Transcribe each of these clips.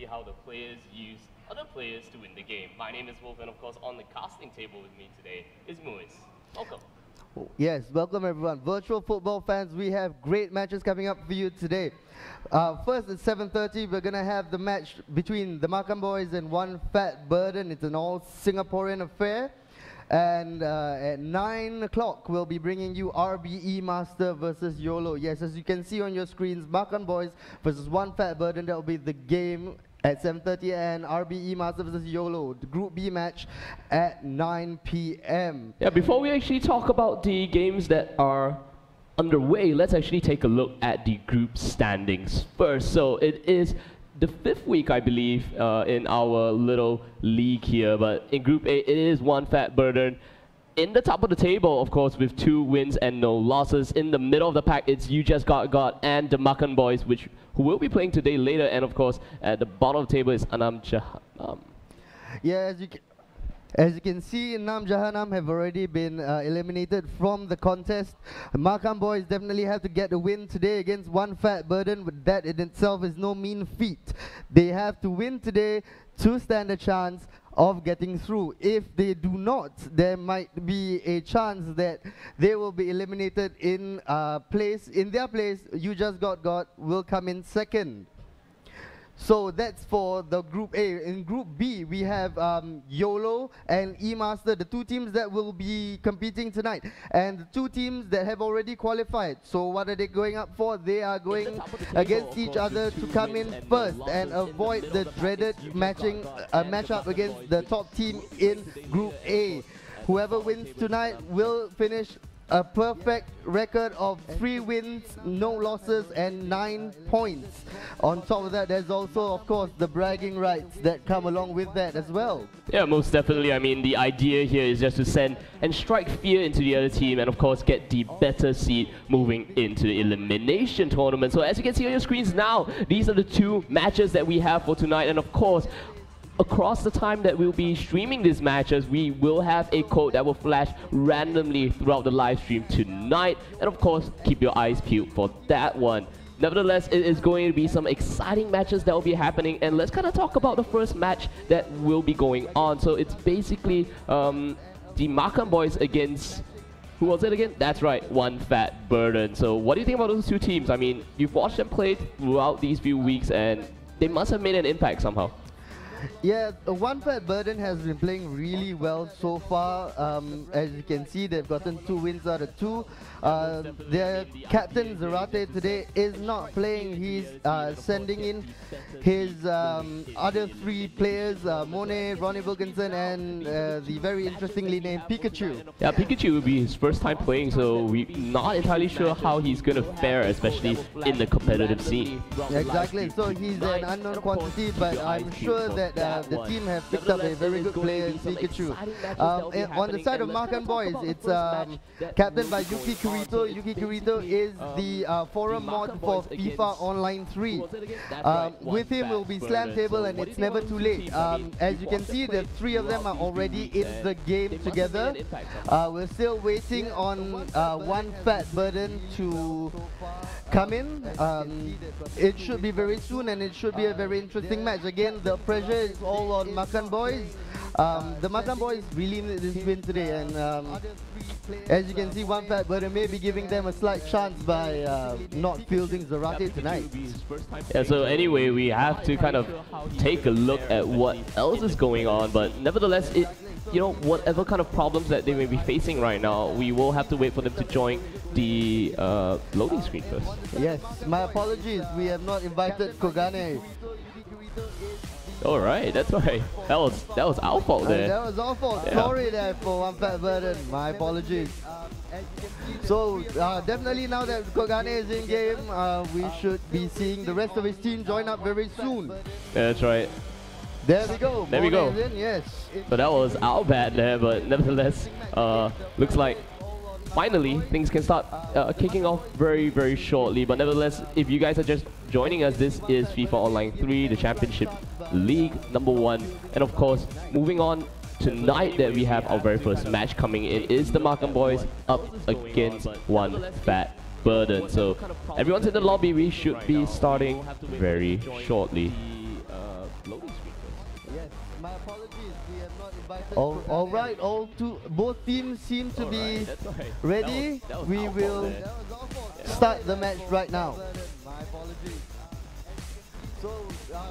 see how the players use other players to win the game. My name is Wolf, and of course on the casting table with me today is Moise. Welcome. Yes, welcome everyone. Virtual football fans, we have great matches coming up for you today. First at 7:30, we're going to have the match between the Makan Boys and One Fat Burden. It's an all Singaporean affair. And at 9 o'clock, we'll be bringing you RBE Master versus YOLO. Yes, as you can see on your screens, Makan Boys versus One Fat Burden. That will be the game at 7:30, and RBE Master versus YOLO, the Group B match at 9 p.m. Yeah, before we actually talk about the games that are underway, let's actually take a look at the group standings first. So it is the 5th week, I believe, in our little league here, but in Group A, it is One Fat Burden. In the top of the table, of course, with 2 wins and no losses. In the middle of the pack, it's You Just Got and the Makan Boys, who will be playing today later. And of course, at the bottom of the table is Anam Jahanam. Yeah, as you can see, Nam Jahanam have already been eliminated from the contest. Makan Boys definitely have to get a win today against One Fat Burden, but that in itself is no mean feat. They have to win today to stand a chance of getting through. If they do not, there might be a chance that they will be eliminated in their place. You Just Got will come in second. So that's for the Group A. In Group B, we have YOLO and E-Master, the 2 teams that will be competing tonight. And the 2 teams that have already qualified. So what are they going up for? They are going against each other to come in first and avoid the dreaded matchup against the top team in Group A. Whoever wins tonight will finish a perfect record of 3 wins, no losses, and 9 points. On top of that, there's also, of course, the bragging rights that come along with that as well. Yeah, most definitely. I mean, the idea here is just to send and strike fear into the other team and, of course, get the better seed moving into the elimination tournament. So as you can see on your screens now, these are the 2 matches that we have for tonight. And, of course, across the time that we'll be streaming these matches, we will have a code that will flash randomly throughout the live stream tonight. And of course, keep your eyes peeled for that one. Nevertheless, it is going to be some exciting matches that will be happening. And let's kind of talk about the first match that will be going on. So it's basically the Makan Boys against... Who was it again? That's right, One Fat Burden. So what do you think about those 2 teams? I mean, you've watched them play throughout these few weeks and they must have made an impact somehow. Yeah, One Fat Burden has been playing really well so far. As you can see, they've gotten 2 wins out of 2. Their captain Zarate today is not playing. He's sending in his other 3 players, Monet, Ronnie Wilkinson, and the very interestingly named Pikachu. Yeah, Pikachu will be his first time playing, so we're not entirely sure how he's going to fare, especially in the competitive scene. Exactly, so he's an unknown quantity, but I'm sure that the team have picked up a very good player in Pikachu. On the side of Makan Boys, it's captained by Yuki Kurito. Yuki Kurito is the forum mod for FIFA Online 3. With him will be Slam Table and It's Never Too Late. As you can see, the 3 of them are already in the game together. We're still waiting on One Fat Burden to come in. It should be very soon and it should be a very interesting match. Again, the pressure is all on Makan Boys. The Makan Boys really need this win today, and as you can see, One Fat Burden may be giving them a slight chance by not fielding Zarate tonight. Yeah, so anyway, we have to kind of take a look at what else is going on, but nevertheless, whatever kind of problems that they may be facing right now, we will have to wait for them to join the loading screen first. Yes, my apologies, we have not invited Kogane. Alright, that's right. That was our fault there. That was our fault. Yeah. Sorry there for One Fat Burden. My apologies. So definitely now that Kogane is in game, we should be seeing the rest of his team join up very soon. Yeah, that's right. There we go. There we go. In, yes. So that was our bad there, but nevertheless, looks like finally things can start kicking off very, very shortly. But nevertheless, if you guys are just joining us, this is FIFA Online 3, the Championship League #1. And of course, moving on tonight that we have our very first match coming in is the Makan Boys up against One Fat Burden. So everyone's in the lobby, we should be starting very shortly. loading screen first. Yes, my apologies. We have not invited. All right, both teams seem to be ready. That was We our will fault there. start the match right now. My apologies.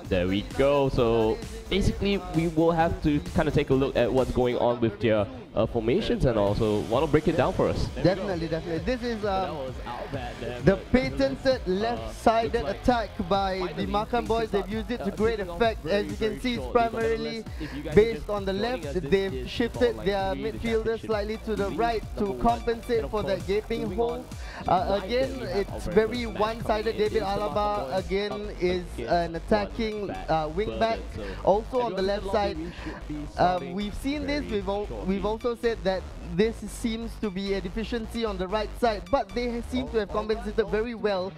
There we go. So basically, we will have to kind of take a look at what's going on with their formations and also want to break it down for us. Definitely. This is That was our bad there, the but patented left-sided looks like attack by the finally Makan boys. things They've up. used it to This great is a effect. As you very can see, it's short lead, but primarily nonetheless, if you guys are based just on the joining left. us, this They've is shifted FIFA their Online midfielders Championship slightly to the League right to #1. compensate And of for that course, gaping moving hole. on, Again, we have it's our very first match one-sided. coming in. David It's the Alaba Makan boys again up is against an attacking one wing-back. So Also on the everyone left in the side, lobby, we should be starting we've seen this. very We've shortly. also said that this seems to be a deficiency on the right side, but they seem to have compensated very well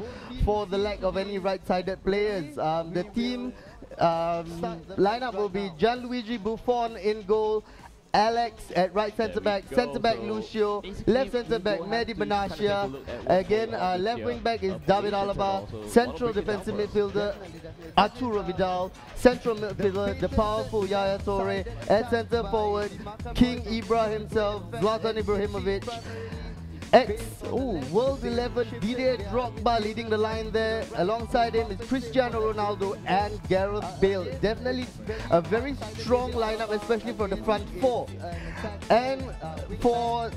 for the lack of any right-sided players. The team lineup will be Gianluigi Buffon in goal, Alex at right centre-back, centre-back Lucio, left centre-back Mehdi Benashia, again left wing-back is David Alaba, central defensive midfielder Arturo Vidal, central midfielder the powerful Yaya Toure, at centre-forward King Ibra himself, Zlatan Ibrahimovic, World 11 Didier Drogba leading the line there. Alongside him is Cristiano Ronaldo and Gareth Bale. Definitely a very strong lineup, especially for the front four. And for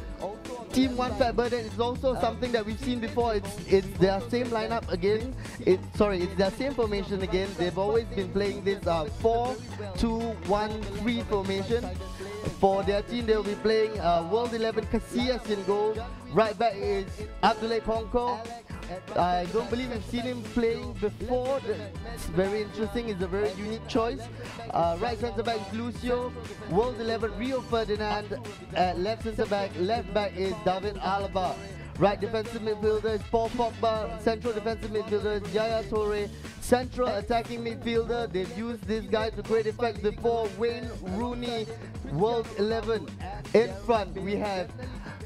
Team One Fat Burden, it's also something that we've seen before. It's their same lineup again. It's their same formation again. They've always been playing this 4-2-1-3 formation. For their team, they'll be playing World 11 Casillas in goal. Right back is Abdoulaye Konko. I don't believe we've seen him playing before. It's very interesting. It's a very unique choice. Right centre back is Lucio. World 11 Rio Ferdinand. Left centre back, left back is David Alaba. Right defensive midfielder is Paul Pogba. Central defensive midfielder is Yaya Toure. Central attacking midfielder, they've used this guy to great effect before, Wayne Rooney. World 11. In front we have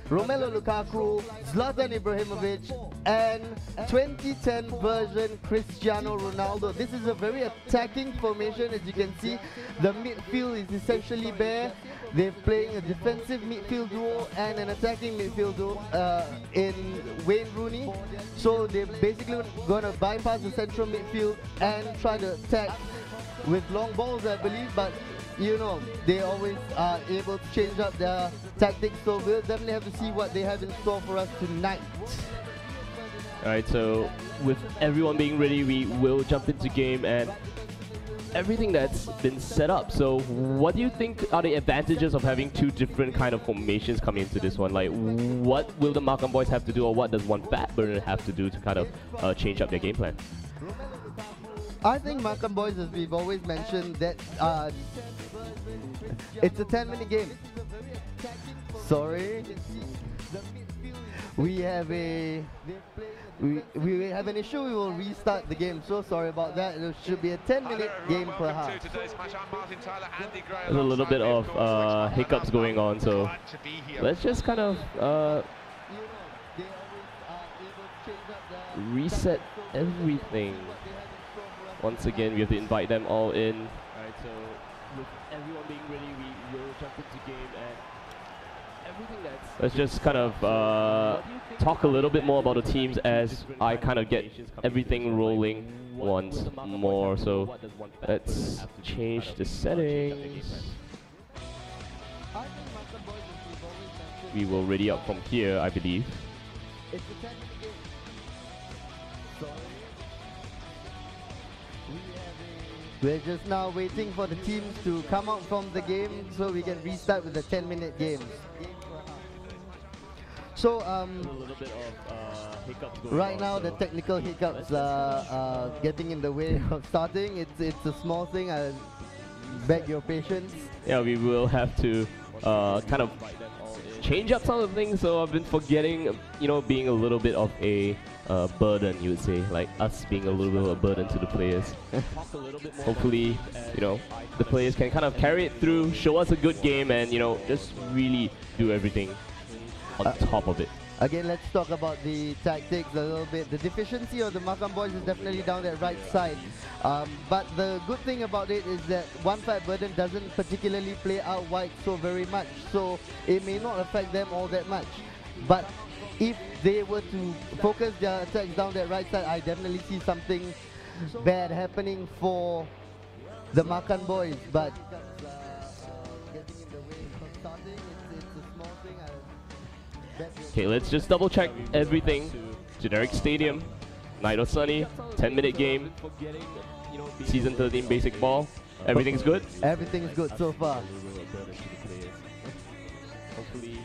Romelu Lukaku, Zlatan Ibrahimovic, and 2010 version Cristiano Ronaldo. This is a very attacking formation. As you can see, the midfield is essentially bare. They're playing a defensive midfield duo and an attacking midfield duo in Wayne Rooney. So they're basically going to bypass the central midfield and try to attack with long balls, I believe, but you know, they always are able to change up their tactics, so we'll definitely have to see what they have in store for us tonight. Alright, so with everyone being ready, we will jump into game and everything that's been set up. So what do you think are the advantages of having two different kind of formations coming into this one? Like, what will the Makan boys have to do, or what does one Fat Burner have to do to kind of change up their game plan? I think Makan boys, as we've always mentioned, that it's a 10-minute game. Sorry, we have an issue. We will restart the game. So sorry about that. It should be a 10-minute game per half. There's a little bit of hiccups going on, so let's just kind of reset everything. Once again, we have to invite them all in. Alright, so with everyone being ready, we will jump into game and everything that's... Let's just kind of talk a little bit more about the teams as I kind of get everything rolling once more. So let's change the settings. We will ready up from here, I believe. We're just now waiting for the teams to come out from the game so we can restart with the 10-minute game. So right now the technical hiccups are getting in the way of starting. It's a small thing. I beg your patience. Yeah, we will have to kind of change up some of the things. So I've been forgetting, you know, being a little bit of a burden, you would say, like us being a little bit of a burden to the players. Hopefully, you know, the players can kind of carry it through, show us a good game, and you know, just really do everything on top of it. Again, let's talk about the tactics a little bit. The deficiency of the Makam boys is definitely down that right side. But the good thing about it is that One Fat Burden doesn't particularly play out wide so very much. So it may not affect them all that much. But if they were to focus their attacks down that right side, I definitely see something bad happening for the Makan boys. But getting in the way from starting, it's a small thing. Okay, let's just double check everything. Generic Stadium, Night or Sunny, 10-minute game, Season 13 basic ball. Everything's good? Everything's good so far. Hopefully,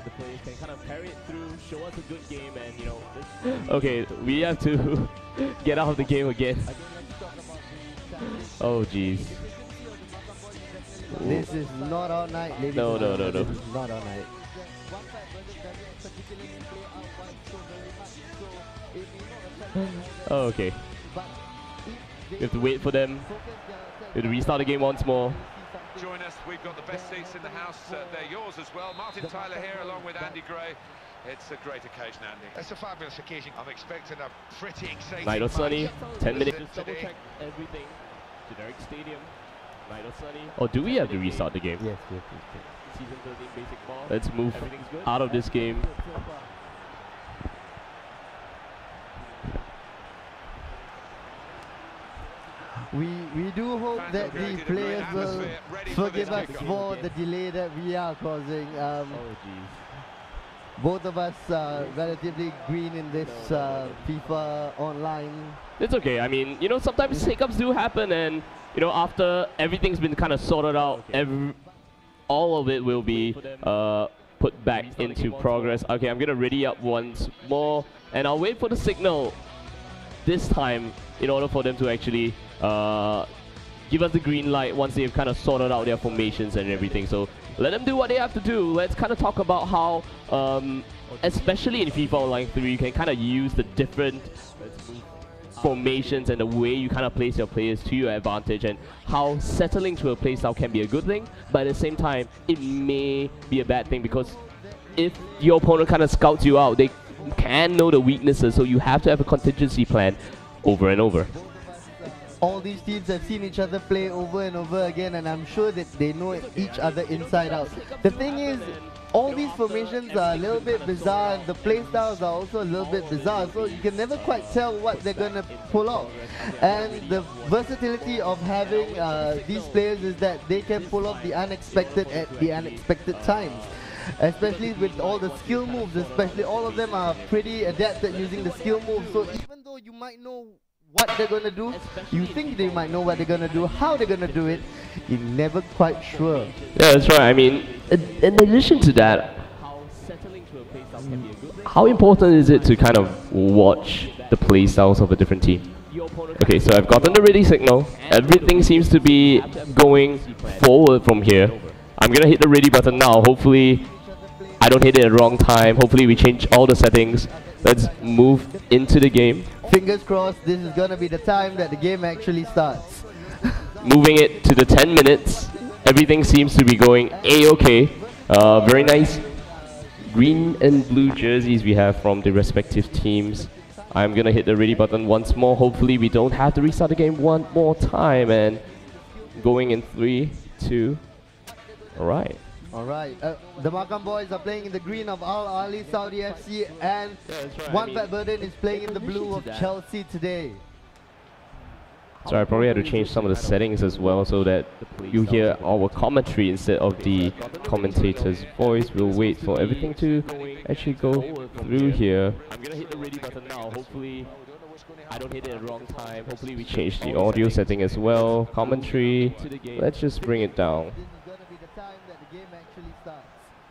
the players can kind of carry it through, show us a good game, and okay, we have to get out of the game again. Oh jeez. This is not our night, ladies. No. This is not our night. Oh, okay. We have to wait for them. We have to restart the game once more. Join us, we've got the best seats in the house. They're yours as well. Martin Tyler here along with Andy Gray. It's a great occasion, Andy. It's a fabulous occasion. I'm expecting a pretty exciting Night or Sunny, 10 minutes. Just Double today. check everything. Generic Stadium, Night or Sunny. Or do we have to restart the game? Yes. Season 13 basic ball. Let's move out of this game. We do hope that the players will forgive us for the delay that we are causing. Oh jeez. Both of us are relatively green in this FIFA Online. It's okay. I mean, sometimes hiccups do happen, and after everything's been kind of sorted out, all of it will be put back into progress. Okay, I'm gonna ready up once more, and I'll wait for the signal this time in order for them to actually give us the green light once they've kind of sorted out their formations and everything. So let them do what they have to do. Let's kind of talk about how, especially in FIFA Online 3, you can kind of use the different formations and the way you kind of place your players to your advantage, and how settling to a playstyle can be a good thing, but at the same time, it may be a bad thing, because if your opponent kind of scouts you out, they can know the weaknesses, so you have to have a contingency plan over and over. All these teams have seen each other play over and over again, and I'm sure that they know each other inside out. The thing is, all these formations are a little bit bizarre, and the playstyles are also a little bit bizarre, so you can never quite tell what they're going to pull off. And the versatility of having these players is that they can pull off the unexpected at the unexpected times. Especially with all the skill moves, especially all of them are pretty adept at using the skill moves, so even though you might know what they're gonna do, you think they might know what they're gonna do, how they're gonna do it, you're never quite sure. Yeah, that's right. I mean, in addition to that, how important is it to kind of watch the playstyles of a different team? Okay, so I've gotten the ready signal. Everything seems to be going forward from here. I'm gonna hit the ready button now. Hopefully I don't hit it at the wrong time. Hopefully we change all the settings. Let's move into the game. Fingers crossed this is gonna be the time that the game actually starts. Moving it to the 10 minutes. Everything seems to be going A-okay. Very nice green and blue jerseys we have from the respective teams. I'm gonna hit the ready button once more. Hopefully we don't have to restart the game one more time. And going in 3, 2, alright. Alright, the Makam boys are playing in the green of Al Ahly Saudi FC, and One Fat Burden is playing in the blue of Chelsea today. So I probably had to change some of the settings as well, so that you hear our commentary instead of the commentator's voice. We'll wait for everything to actually go through here. I'm gonna hit the ready button now. Hopefully I don't hit it at the wrong time. Hopefully we change the audio setting as well. Commentary. Let's just bring it down.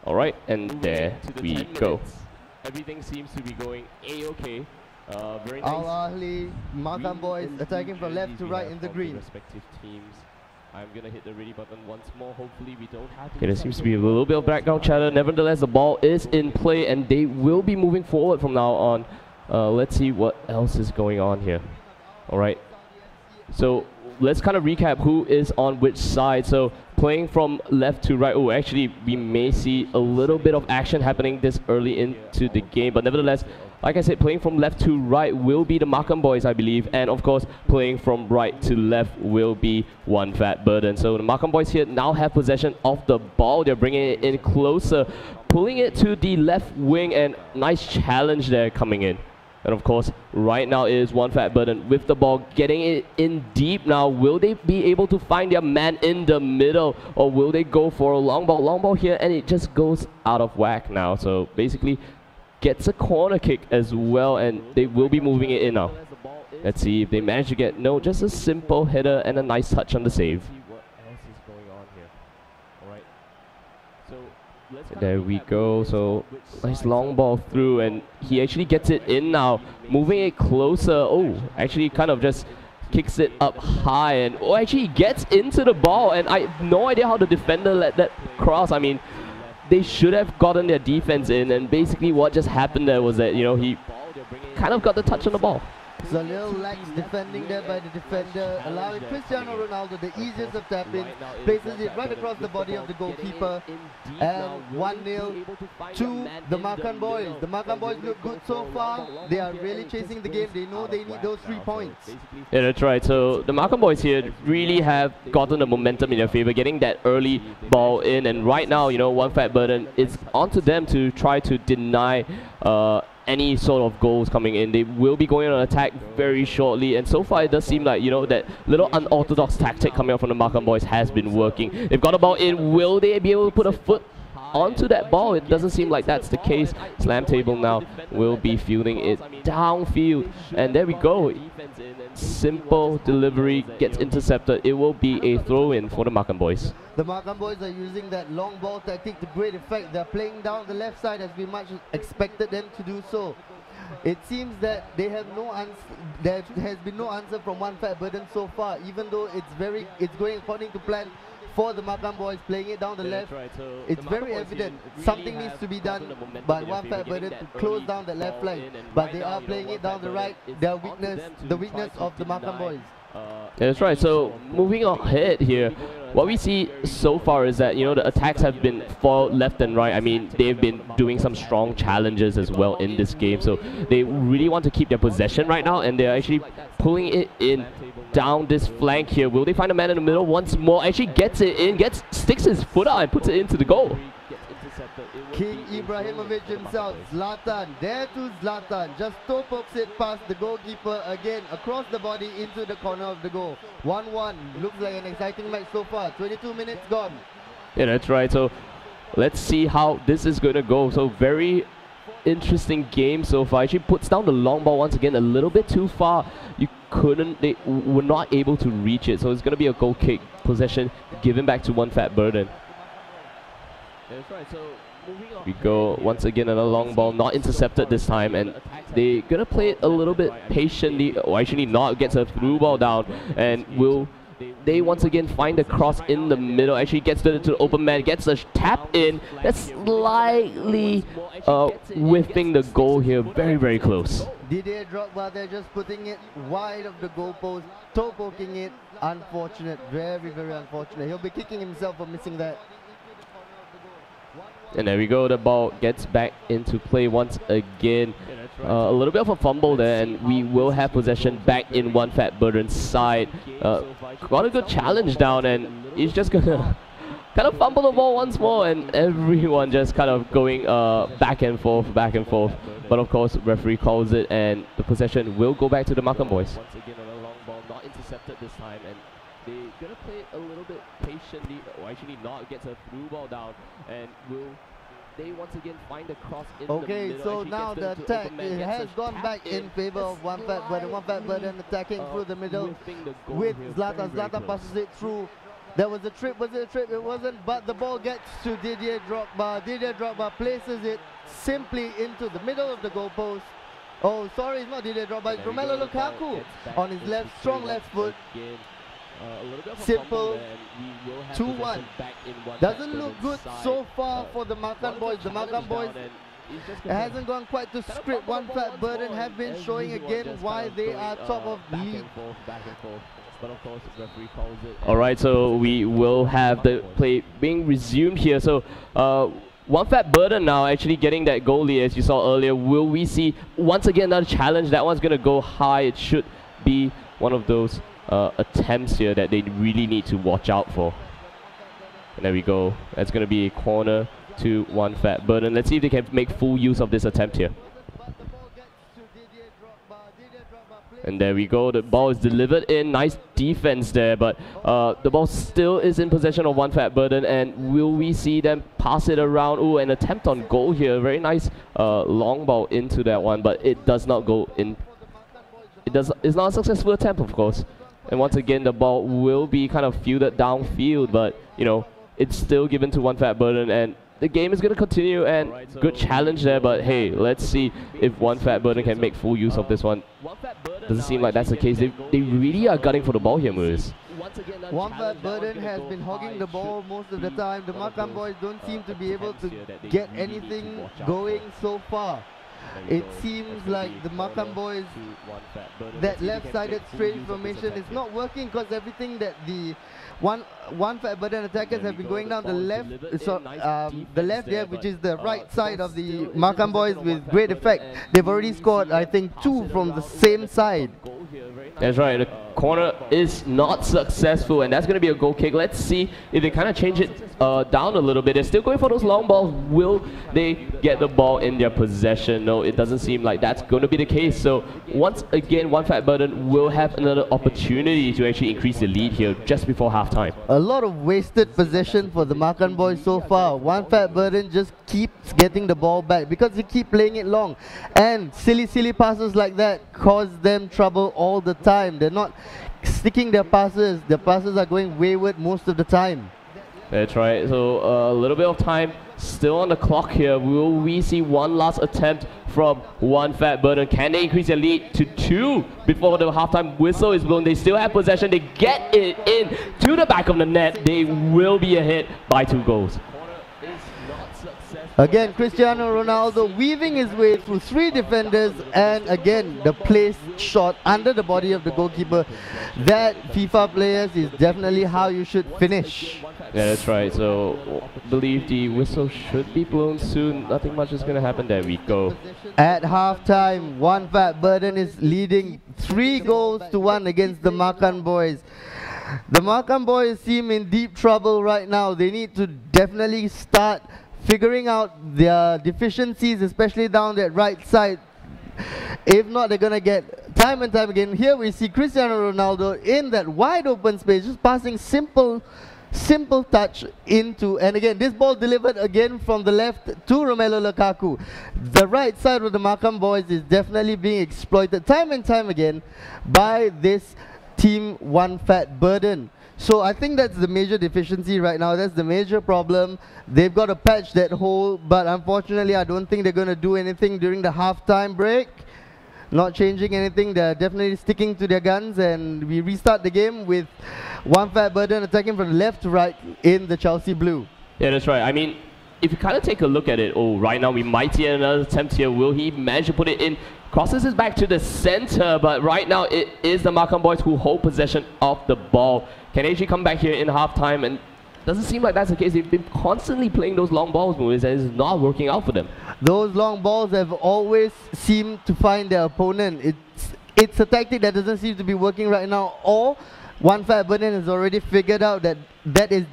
Alright, and there we go. Everything seems to be going A-okay. Very nice. Al Ahly, Makam boys attacking from left to right in the green. Respective teams. I'm gonna hit the ready button once more. Hopefully we don't have to. Okay, there seems to be a little bit of background chatter. Nevertheless, the ball is in play and they will be moving forward from now on. Let's see what else is going on here. Alright. So let's kind of recap who is on which side. So playing from left to right. Oh, actually, we may see a little bit of action happening this early into the game, but nevertheless, like I said, playing from left to right will be the Markham boys, I believe, and of course, playing from right to left will be One Fat Burden. So the Markham boys here now have possession of the ball. They're bringing it in closer, pulling it to the left wing, and nice challenge there coming in. And of course, right now is One Fat Burden with the ball, getting it in deep now. Will they be able to find their man in the middle, or will they go for a long ball? Long ball here, and it just goes out of whack now. So basically, gets a corner kick as well, and they will be moving it in now. Let's see if they manage to get, no, just a simple header and a nice touch on the save. There we go. So nice long ball through, and he actually gets it in now, moving it closer. Oh, actually kind of just kicks it up high, and oh, actually gets into the ball, and I have no idea how the defender let that cross. I mean, they should have gotten their defense in, and basically what just happened there was that, you know, he kind of got the touch on the ball. So a little lax defending there by the defender, allowing Cristiano Ronaldo, the easiest of tap-ins, places it right across the body of the goalkeeper, and 1-0 to the Markham boys. The Markham boys look good so far. They are really chasing the game. They know they need those 3 points. Yeah, that's right. So the Markham boys here really have gotten the momentum in their favor, getting that early ball in, and right now, you know, One Fat Burden, it's onto them to try to deny any sort of goals coming in. They will be going on attack very shortly, and so far it does seem like, you know, that little unorthodox tactic coming out from the Markham boys has been working. They've got a ball in. Will they be able to put a foot onto that ball? It doesn't seem like that's the case. Slam Table now will be fielding it downfield, and there we go. Simple delivery gets intercepted. It will be a throw-in for the Markham boys. The Markham boys are using that long ball tactic to great effect. They're playing down the left side as we much expected them to do so. It seems that they have no answer. There has been no answer from One Fat Burden so far, even though it's going according to plan for the Markham boys, playing it down the left. It's very evident something needs to be done by One Fat Burden to close down the left flank, but they are playing it down the right. Their weakness, the weakness of the Markham boys. Yeah, that's right. So moving ahead here, what we see so far is that, you know, the attacks have been foiled left and right. I mean, they've been doing some strong challenges as well in this game. So they really want to keep their possession right now, and they're actually pulling it in down this flank here. Will they find a man in the middle once more? Actually gets it in, sticks his foot out and puts it into the goal. King Ibrahimovic himself, Zlatan, there to Zlatan, just toe pokes it past the goalkeeper again, across the body into the corner of the goal. 1-1, looks like an exciting match so far, 22 minutes gone. Yeah, that's right. So let's see how this is going to go. So very interesting game so far. Actually puts down the long ball once again a little bit too far. They were not able to reach it. So it's going to be a goal kick possession given back to One Fat Burden. That's right. So we go once again on a long ball, not intercepted this time, and they're gonna play it a little bit patiently, or actually not, gets a through ball down, and will they once again find the cross in the middle. Actually gets to the open man, gets a tap in, that's slightly whiffing the goal here, very, very close. Didier Drogba, they're just putting it wide of the goalpost, toe poking it. Unfortunate, very, very unfortunate. He'll be kicking himself for missing that. And there we go, the ball gets back into play once again. A little bit of a fumble there, and we will have possession back in One Fat Burden's side. Got a good challenge down, and he's just gonna kind of fumble the ball once more, and everyone just kind of going back and forth. But of course, referee calls it, and the possession will go back to the Markham boys. Once again on a long ball, not intercepted this time, and they're gonna play it a little bit patiently, or actually not, gets a through ball down, and will they once again find the cross in the middle. Okay, so now the attack has gone back in favor of One Fat Burden. One Fat Burden attacking through the middle with Zlatan. Zlatan passes it through. There was a trip. Was it a trip? It wasn't, but the ball gets to Didier Drogba. Didier Drogba places it simply into the middle of the goalpost. Oh, sorry, it's not Didier Drogba, it's Romelu Lukaku on his left, strong left foot. Simple 2-1. Doesn't look good so far for the Markham boys. The Markham boys, it hasn't gone quite to script. One Fat Burden have been showing again why they are top of the league. But of course, the referee calls it. All right, so we will have the play being resumed here. So one fat burden now actually getting that goal lead, as you saw earlier. Will we see once again another challenge? That one's going to go high. It should be one of those attempts here that they really need to watch out for. And there we go. That's going to be a corner to one fat burden. Let's see if they can make full use of this attempt here. And there we go, the ball is delivered in, nice defense there, but the ball still is in possession of one fat burden, and will we see them pass it around? Ooh, an attempt on goal here, very nice long ball into that one, but it does not go in. It's not a successful attempt, of course. And once again, the ball will be kind of fielded downfield, but you know, it's still given to one fat burden, and the game is going to continue, and good challenge there, but hey, let's see if one fat burden can make full use of this one. Doesn't seem like that's the case. They really are gunning for the ball here, Moose. One fat burden has been hogging the ball most of the time. The Makam boys don't seem to be able to get anything going so far. It seems like the Makam boys, that left-sided straight formation is not working because everything that the one fat burden attackers have been going down the left, the left there, which is the right side of the Makam boys with great effect. They've already scored, I think, 2 from the same side. That's right, the corner is not successful, and that's going to be a goal kick. Let's see if they kind of change it down a little bit. They're still going for those long balls. Will they get the ball in their possession? No, it doesn't seem like that's going to be the case. So once again, one fat burden will have another opportunity to actually increase the lead here just before halftime. A lot of wasted possession for the Makan boys so far. One fat burden just keeps getting the ball back because they keep playing it long, and silly passes like that cause them trouble all the time. They're not sticking their passes. Their passes are going wayward most of the time. That's right. So a little bit of time still on the clock here. Will we see one last attempt from one fat burden? Can they increase their lead to 2 before the halftime whistle is blown? They still have possession. They get it in to the back of the net. They will be ahead by 2 goals. Again, Cristiano Ronaldo weaving his way through 3 defenders, and again the placed shot under the body of the goalkeeper. That FIFA players is definitely how you should finish. Yeah, that's right. So I believe the whistle should be blown soon. Nothing much is going to happen. There we go. At halftime, one fat burden is leading 3 goals to 1 against the Makan boys. The Makan boys seem in deep trouble right now. They need to definitely start figuring out their deficiencies, especially down that right side. If not, they're going to get time and time again. Here we see Cristiano Ronaldo in that wide open space, just passing simple touch into, and again this ball delivered again from the left to Romelu Lukaku. The right side of the Makam boys is definitely being exploited time and time again by this team one fat burden. So I think that's the major deficiency right now. That's the major problem. They've got to patch that hole, but unfortunately I don't think they're going to do anything during the halftime break. Not changing anything. They're definitely sticking to their guns, and we restart the game with one fat burden attacking from left to right in the Chelsea blue. Yeah, that's right. I mean, if you kind of take a look at it, right now we might see another attempt here. Will he manage to put it in? Crosses it back to the center, but right now it is the Makam boys who hold possession of the ball. Can actually come back here in halftime, and doesn't seem like that's the case. They've been constantly playing those long balls, Moose, and it's not working out for them. Those long balls have always seemed to find their opponent. It's a tactic that doesn't seem to be working right now, or one fat burden has already figured out that that is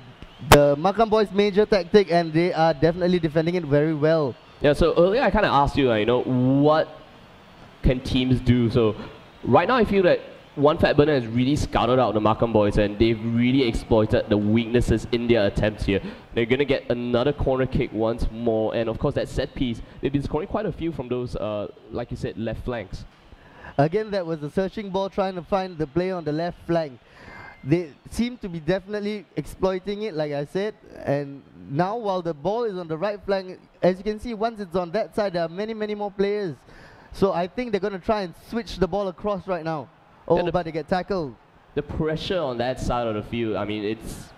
the Makam boys' major tactic, and they are definitely defending it very well. Yeah, so earlier I kind of asked you, what can teams do? So right now I feel that one fat burden has really scouted out the Makam boys, and they've really exploited the weaknesses in their attempts here. They're going to get another corner kick once more, and of course that set piece, they've been scoring quite a few from those, like you said, left flanks. Again, that was a searching ball trying to find the play on the left flank. They seem to be definitely exploiting it, like I said, and now while the ball is on the right flank, as you can see, once it's on that side, there are many more players. So I think they're going to try and switch the ball across right now. Oh, but they get tackled. The pressure on that side of the field, I mean, it's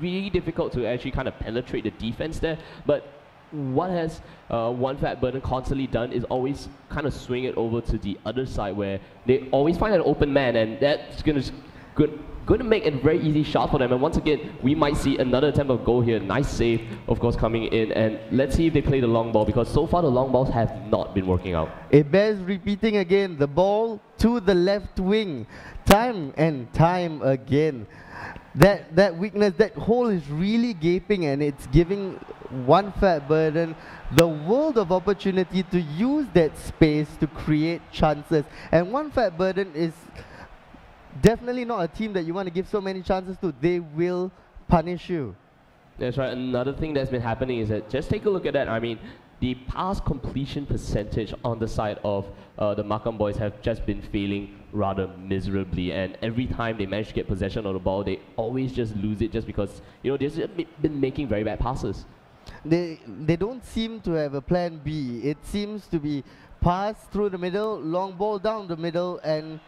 really difficult to actually kind of penetrate the defense there. But what has one fat burden constantly done is always kind of swing it over to the other side, where they always find an open man, and that's going to going to make a very easy shot for them. And once again, we might see another attempt of goal here. Nice save, of course, coming in. And let's see if they play the long ball, because so far the long balls have not been working out. It bears repeating again. The ball to the left wing. Time and time again. That weakness, that hole is really gaping, and it's giving one fat burden the world of opportunity to use that space to create chances. And one fat burden is definitely not a team that you want to give so many chances to. They will punish you. That's right. Another thing that's been happening is that, just take a look at that. I mean, the pass completion percentage on the side of the Makam boys have just been failing rather miserably, and every time they manage to get possession of the ball, they always just lose it, just because, you know, they've just been making very bad passes. They don't seem to have a plan B. It seems to be pass through the middle, long ball down the middle, and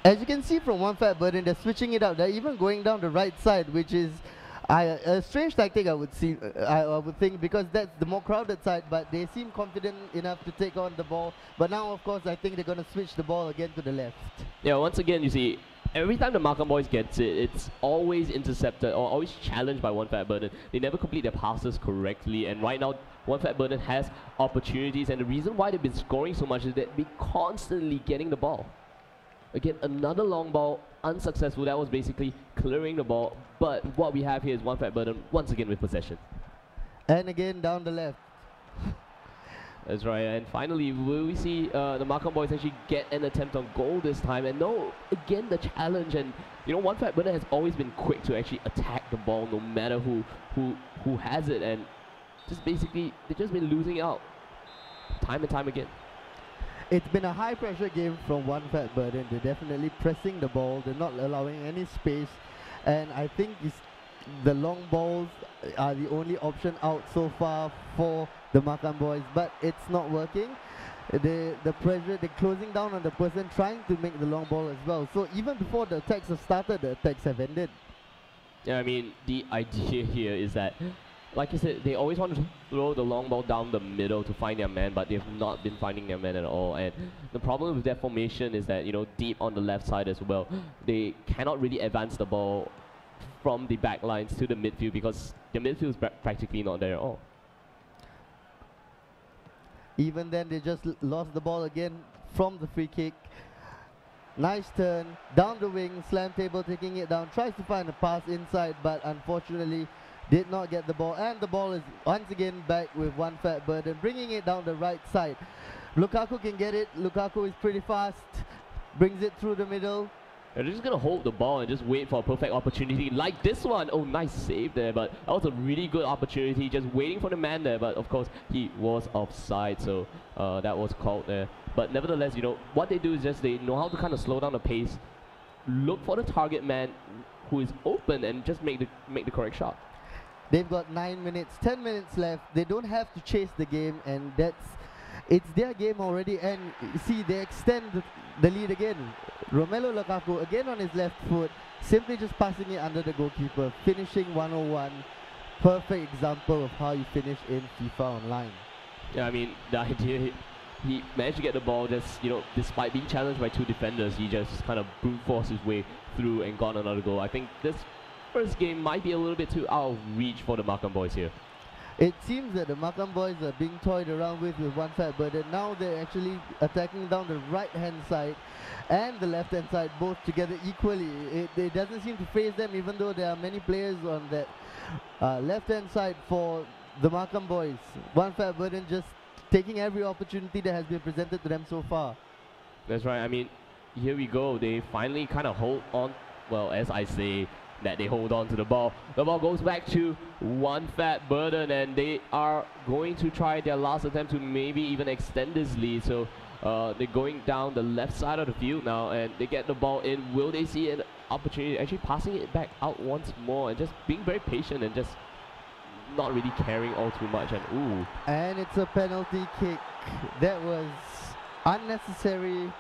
as you can see from one fat burden, they're switching it up. They're even going down the right side, which is a strange tactic, I would think, because that's the more crowded side, but they seem confident enough to take on the ball. But now, of course, I think they're going to switch the ball again to the left. Yeah, once again, you see, every time the Makam boys gets it, it's always intercepted or always challenged by one fat burden. They never complete their passes correctly, and right now, one fat burden has opportunities, and the reason why they've been scoring so much is that they're constantly getting the ball. Again, another long ball, unsuccessful. That was basically clearing the ball. But what we have here is one fat burden once again with possession. And again down the left. That's right. And finally, will we see the Makam boys actually get an attempt on goal this time? And no, again the challenge. And you know, one fat burden has always been quick to actually attack the ball, no matter who has it. And just basically, they've just been losing out time and time again. It's been a high pressure game from one fat burden. They're definitely pressing the ball. They're not allowing any space. And I think the long balls are the only option out so far for the Makam boys. But it's not working. The pressure, they're closing down on the person trying to make the long ball as well. So even before the attacks have started, the attacks have ended. Yeah, I mean, the idea here is that, like I said, they always want to throw the long ball down the middle to find their man, but they've not been finding their man at all. And the problem with their formation is that, you know, deep on the left side as well, they cannot really advance the ball from the back lines to the midfield, because the midfield is practically not there at all. Even then, they just lost the ball again from the free kick. Nice turn, down the wing, slam table taking it down, tries to find a pass inside, but unfortunately did not get the ball, and the ball is once again back with one fat burden, bringing it down the right side. Lukaku can get it. Lukaku is pretty fast, brings it through the middle. They're just going to hold the ball and just wait for a perfect opportunity like this one. Oh, nice save there, but that was a really good opportunity, just waiting for the man there. But of course, he was offside, so that was called there. But nevertheless, you know, what they do is just they know how to kind of slow down the pace, look for the target man who is open, and just make the correct shot. They've got 9 minutes, 10 minutes left. They don't have to chase the game, and it's their game already. And see, they extend the lead again. Romelu Lukaku again on his left foot, simply just passing it under the goalkeeper, finishing 101. Perfect example of how you finish in FIFA Online. Yeah, I mean, the idea, he managed to get the ball, just, you know, despite being challenged by two defenders, he just kind of brute forced his way through and got another goal. I think this first game might be a little bit too out of reach for the Makam boys here. It seems that the Makam boys are being toyed around with one fat burden. Now they're actually attacking down the right hand side and the left hand side both together equally. It doesn't seem to phase them, even though there are many players on that left hand side for the Makam boys. One fat burden just taking every opportunity that has been presented to them so far. That's right. I mean, here we go. They finally kind of hold on. Well, as I say, that they hold on to the ball. The ball goes back to one fat burden, and they are going to try their last attempt to maybe even extend this lead. So they're going down the left side of the field now, and they get the ball in. Will they see an opportunity, actually passing it back out once more and just being very patient and just not really caring all too much? And ooh. And it's a penalty kick. That was unnecessary.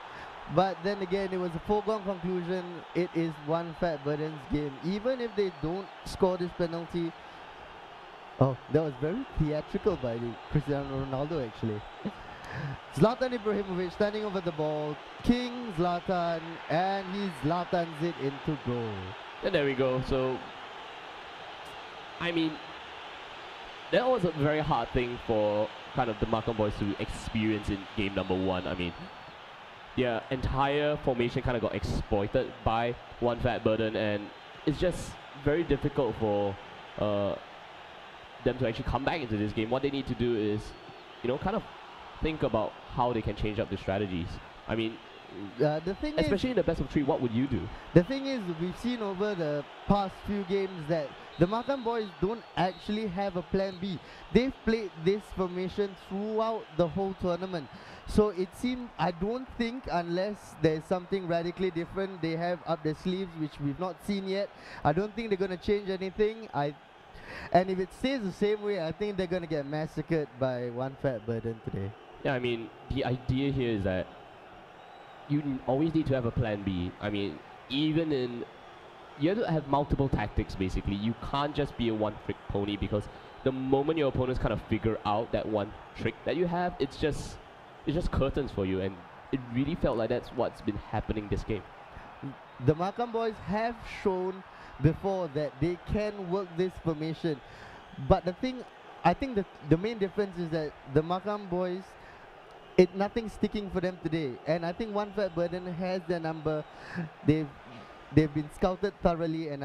But then again, it was a foregone conclusion. It is one fat burden's game. Even if they don't score this penalty. Oh, that was very theatrical by Cristiano Ronaldo, actually. Zlatan Ibrahimovic standing over the ball. King Zlatan, and he Zlatans it into goal. And there we go. So, I mean, that was a very hard thing for kind of the Markham boys to experience in game number 1. I mean, their entire formation kind of got exploited by one fat burden, and it's just very difficult for them to actually come back into this game. What they need to do is, you know, kind of think about how they can change up the strategies. I mean, the thing especially in the best of 3, what would you do? The thing is, we've seen over the past few games that the Markham boys don't actually have a plan B. They've played this formation throughout the whole tournament. So it seems, I don't think, unless there's something radically different they have up their sleeves, which we've not seen yet, I don't think they're going to change anything. And if it stays the same way, I think they're going to get massacred by one fat burden today. Yeah, I mean, the idea here is that you always need to have a plan B. I mean, even in, you have to have multiple tactics basically. You can't just be a one-trick pony, because the moment your opponents kind of figure out that one trick that you have, it's just curtains for you, and it really felt like that's what's been happening this game. The Markham boys have shown before that they can work this formation, but the thing, I think the main difference is that the Markham boys, nothing's sticking for them today, and I think one fat burden has their number. They've been scouted thoroughly, and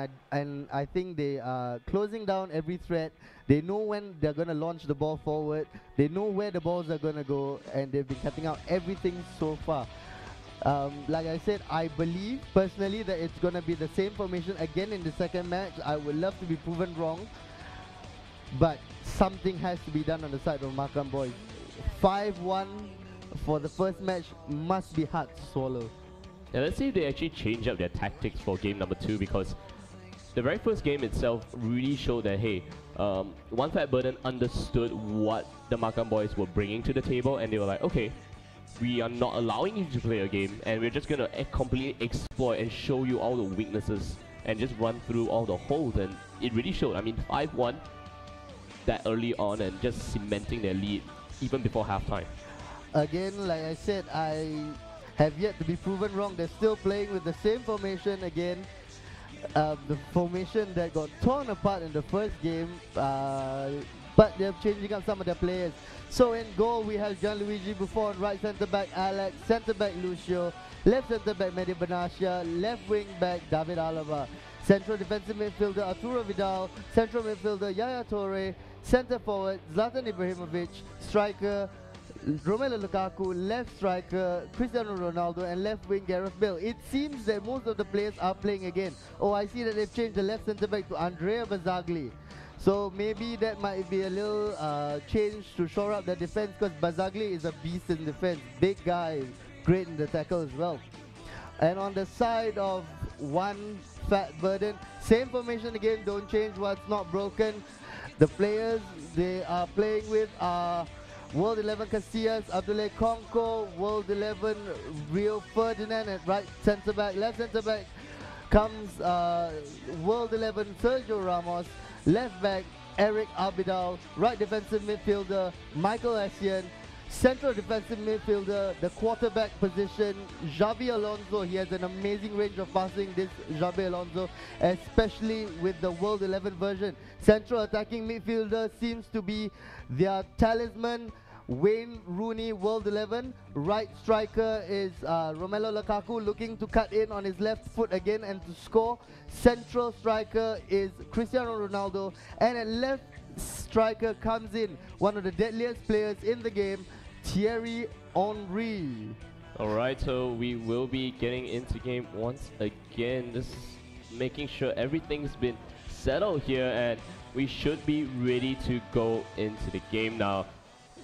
I think they are closing down every threat. They know when they're going to launch the ball forward. They know where the balls are going to go, and they've been cutting out everything so far. Like I said, I believe personally that it's going to be the same formation again in the second match. I would love to be proven wrong, but something has to be done on the side of Markham boys. 5-1 for the first match must be hard to swallow. Yeah, let's see if they actually change up their tactics for game number 2, because the very first game itself really showed that, hey, one fat burden understood what the Markham boys were bringing to the table, and they were like, okay, we are not allowing you to play a game, and we're just going to completely exploit and show you all the weaknesses and just run through all the holes, and it really showed. I mean, 5-1 that early on and just cementing their lead even before halftime. Again, like I said, I have yet to be proven wrong. They're still playing with the same formation again. The formation that got torn apart in the first game, but they're changing up some of their players. So in goal we have Gianluigi Buffon, right centre back Alex, centre back Lucio, left centre back Mehdi Benassia, left wing back David Alaba, central defensive midfielder Arturo Vidal, central midfielder Yaya Toure, centre forward Zlatan Ibrahimovic, striker Romelu Lukaku, left striker Cristiano Ronaldo, and left wing Gareth Bale. It seems that most of the players are playing again. Oh, I see that they've changed the left centre back to Andrea Bazzagli. So maybe that might be a little change to shore up the defense, because Bazzagli is a beast in defense. Big guy, great in the tackle as well. And on the side of one fat burden, same formation again, don't change what's not broken. The players they are playing with are World 11 Casillas, Abdoulaye Konko, World 11 Rio Ferdinand at right centre back. Left centre back comes World 11 Sergio Ramos, left back Eric Abidal, right defensive midfielder Michael Essien, central defensive midfielder, the quarterback position, Xabi Alonso. He has an amazing range of passing, this Xabi Alonso, especially with the World 11 version. Central attacking midfielder seems to be their talisman, Wayne Rooney, World 11. Right striker is Romelu Lukaku, looking to cut in on his left foot again and to score. Central striker is Cristiano Ronaldo, and at left striker comes in one of the deadliest players in the game, Thierry Henry. Alright, so we will be getting into game once again, just making sure everything's been settled here, and we should be ready to go into the game now.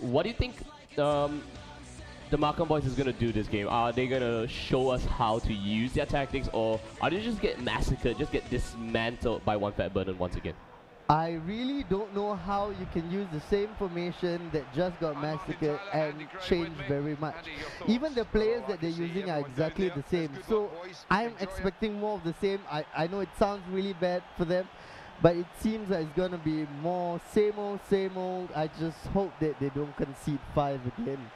What do you think the Markham boys is going to do this game? Are they going to show us how to use their tactics, or are they just get massacred, just get dismantled by one fat burden once again? I really don't know how you can use the same formation that just got massacred and change very much. Even the players that they're using are exactly the same. So I'm expecting more of the same. I know it sounds really bad for them, but it seems like it's going to be more same old, same old. I just hope that they don't concede 5 again.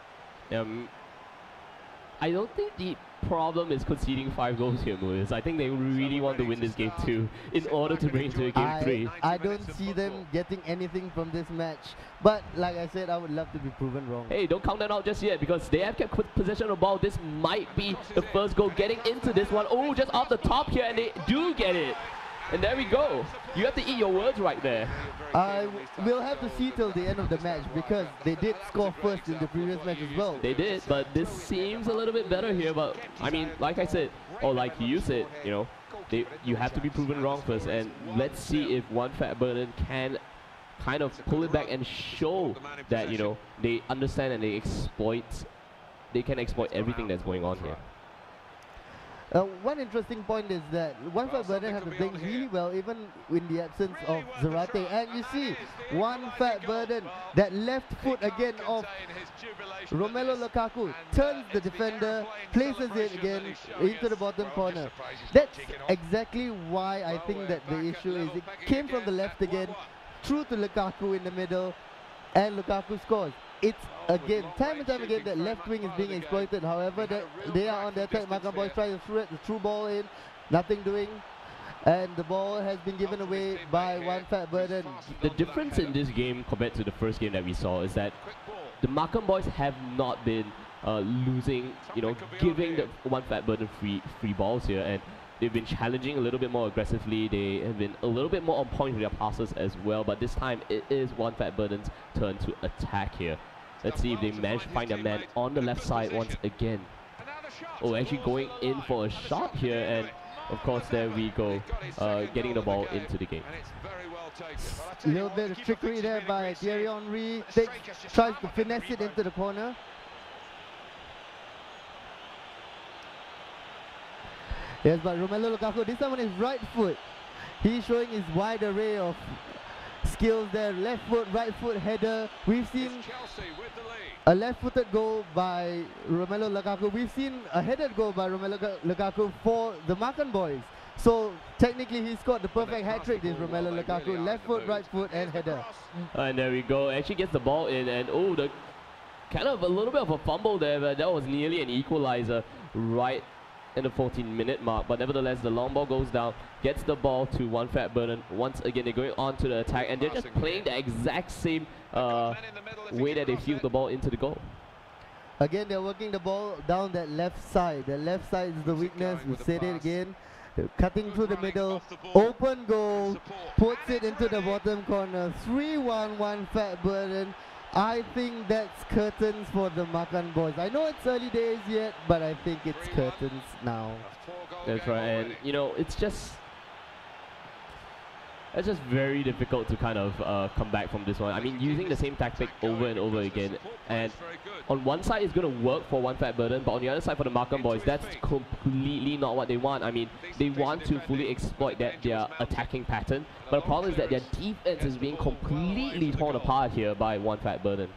I don't think the problem is conceding 5 goals here, Moise. I think they really want to win this game too in order to bring it to a game 3. I don't see them getting anything from this match. But like I said, I would love to be proven wrong. Hey, don't count that out just yet because they have kept possession of the ball. This might be the first goal getting into this one. Oh, just off the top here, and they do get it. And there we go. You have to eat your words right there. We'll have to see till the end of the match because they did score first in the previous match as well. They did, but this seems a little bit better here. But I mean, like I said, or like you said, you know, you have to be proven wrong first. And let's see if One Fat Burden can kind of pull it back and show that, you know, they understand and they can exploit everything that's going on here. One interesting point is that One Fat Burden have been playing really well even in the absence of Zarate. And you see, One Fat Burden, that left foot again of Romelu Lukaku, turns the defender, places it again into the bottom corner. That's exactly why I think that the issue is it came from the left again, through to Lukaku in the middle, and Lukaku scores. It's again, time and time again, that left wing is being exploited. However, they are on the attack. Makan Boys try to thread the through ball in, nothing doing. And the ball has been given away by One Fat Burden. The difference in this game compared to the first game that we saw is that the Makan Boys have not been losing, you know, giving the One Fat Burden free balls here. And they've been challenging a little bit more aggressively. They have been a little bit more on point with their passes as well. But this time, it is One Fat Burden's turn to attack here. Let's see if they manage to find their man on the left side once again. Oh, actually going in for a shot here, and of course there we go, getting the ball into the game. A little bit of trickery there by Thierry Henry. Tries to finesse it into the corner. Yes, but Romelu Lukaku, this time on his right foot, he's showing his wide array of skills there. Left foot, right foot, header. We've seen a left-footed goal by Romelu Lukaku. We've seen a headed goal by Romelu Lukaku for the Makan Boys. So technically he scored the perfect hat-trick, this Romelu Lukaku. Left foot, right foot, and header. And there we go. Actually gets the ball in, and oh, the kind of a little bit of a fumble there, but that was nearly an equalizer right in the 14-minute mark. But nevertheless, the long ball goes down, gets the ball to One Fat Burden. Once again, they're going on to the attack, and they're just playing the exact same way that they field the ball into the goal. Again, they're working the ball down that left side. The left side is the weakness. We'll say it again. They're cutting through the middle. Open goal. Puts it into the bottom corner. 3-1, One Fat Burden. I think that's curtains for the Makan Boys. I know it's early days yet, but I think it's curtains now. That's right, and you know, it's just very difficult to kind of come back from this one. I mean, using the same tactic over and over again, and on one side it's going to work for One Fat Burden, but on the other side for the Makan Boys, that's completely not what they want. I mean, they want to fully exploit their attacking pattern, but the problem is that their defense is being completely torn apart here by One Fat Burden.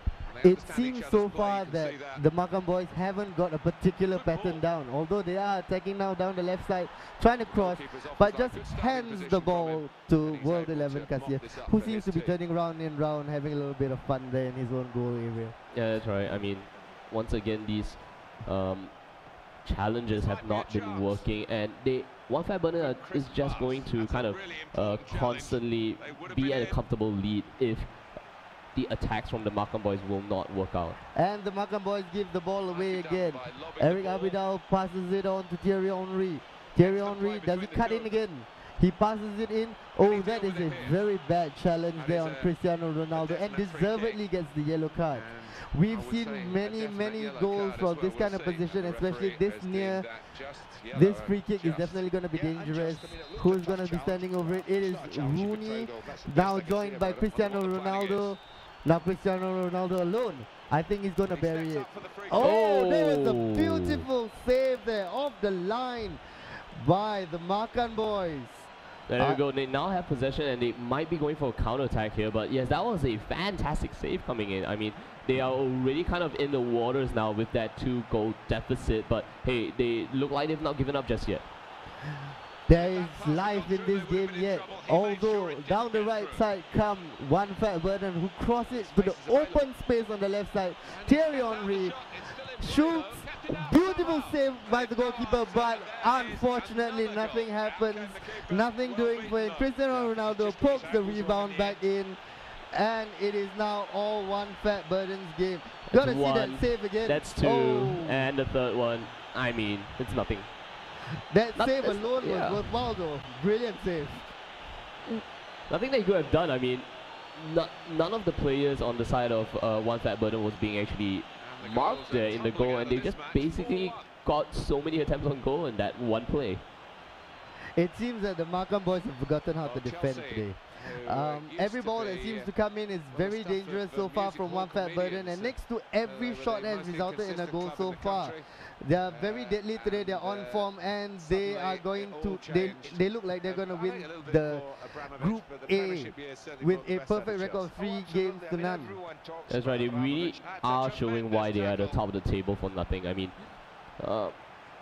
It seems so far that the Makan Boys haven't got a particular pattern down, although they are attacking now down the left side, trying to cross, but just hands the ball to World 11 Kasia, who seems to be turning round and round, having a little bit of fun there in his own goal area. Yeah, that's right. I mean, once again, these challenges have not been working, and One Fat Burden is just going to kind of constantly be at a comfortable lead if the attacks from the Makan Boys will not work out. And the Makan Boys give the ball away again. Eric Abidal passes it on to Thierry Henry. Thierry Henry, does he cut in again? He passes it in. Oh, that is a very bad challenge there on Cristiano Ronaldo, and deservedly gets the yellow card. We've seen many goals from this kind of position, especially this near. This free kick is definitely going to be dangerous. Who's going to be standing over it? It is Rooney, now joined by Cristiano Ronaldo. Now Cristiano Ronaldo alone. I think he's going to bury it. Oh, there is a beautiful save there off the line by the Makan Boys. There we go. They now have possession and they might be going for a counter-attack here. But yes, that was a fantastic save coming in. I mean, they are already kind of in the waters now with that 2-goal deficit. But hey, they look like they've not given up just yet. There is life in this game yet. Although down the right side come One Fat Burden, who crosses to the open space on the left side. Thierry Henry shoots. Beautiful save by the goalkeeper, but unfortunately nothing happens. Nothing doing for him. Cristiano Ronaldo pokes the rebound back in, and it is now all one Fat Burden's game. Gotta see that save again. That's two, and the third one, I mean, it's nothing. That save alone was worthwhile though. Brilliant save. Nothing they could have done. I mean, none of the players on the side of one Fat Burden was being actually marked there in the goal, and they just basically got so many attempts on goal in that one play. It seems that the Markham boys have forgotten how to defend today. Every ball that seems to come in is very dangerous so far from one Fat Burden, and next to every shot has resulted in a goal so far. They are very deadly today. They are on form, and they are going to. They look like they're going to win the Group A with a perfect record of 3 games to none. That's right. They really are showing why they are at the top of the table for nothing. I mean,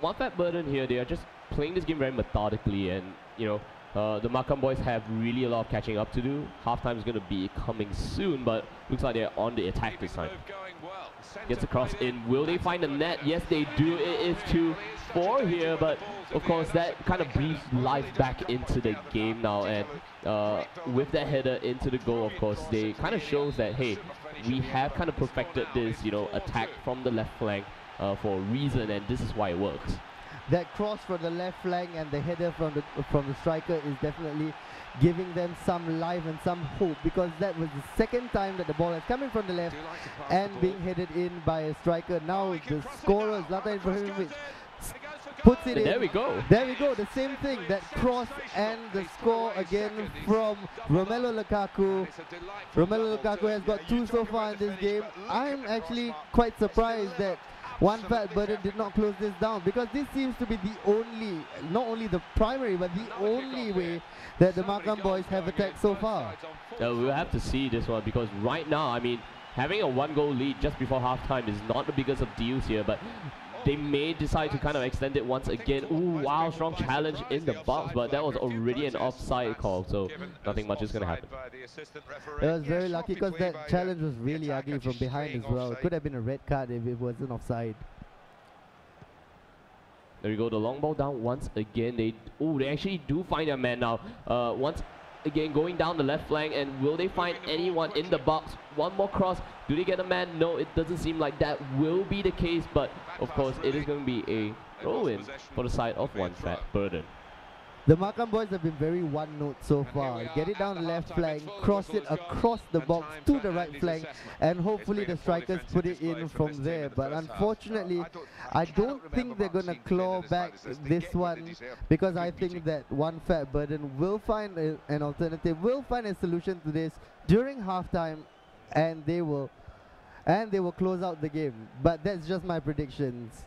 one Fat Burden here, they are just playing this game very methodically, and you know, the Markham boys have really a lot of catching up to do. Halftime is going to be coming soon, but looks like they're on the attack this time. Gets across in. Will they find the net? Yes, they do. It is 2-4 here, but of course that kind of breathes life back into the game now, and with that header into the goal, of course, they kind of shows that, hey, we have kind of perfected this, you know, attack from the left flank for a reason, and this is why it works. That cross from the left flank and the header from the striker is definitely giving them some life and some hope, because that was the second time that the ball has come in from the left and being headed in by a striker. Now the scorer, Zlatan Ibrahimovic, puts it in. There we go. There we go. The same thing. That cross and the score again from Romelu Lukaku. Romelu Lukaku has got 2 so far in this game. I'm actually quite surprised that one Fat Burden did not close this down, because this seems to be the only, not only the primary, but the only way that the Markham boys have attacked so far. We'll have to see this one, because right now, I mean, having a 1-goal lead just before halftime is not the biggest of deals here, but they may decide to kind of extend it once again. Ooh, wow, strong challenge in the box, but that was already an offside call, so nothing much is going to happen. It was very lucky, because that challenge was really ugly from behind as well. It could have been a red card if it wasn't offside. There we go, the long ball down once again. They actually do find their man now. Once again, going down the left flank, and will they find anyone in the box? One more cross. Do they get a man? No, it doesn't seem like that will be the case, but of course it is going to be a throw-in for the side of one Fat Burden. The Markham boys have been very one-note so far. Get it down the left flank, cross it across the box to the right flank, and hopefully the strikers put it in from there. But unfortunately, I don't think they're going to claw back this one, because I think that one Fat Burden will find an alternative, will find a solution to this during halftime, and they will close out the game. But that's just my predictions.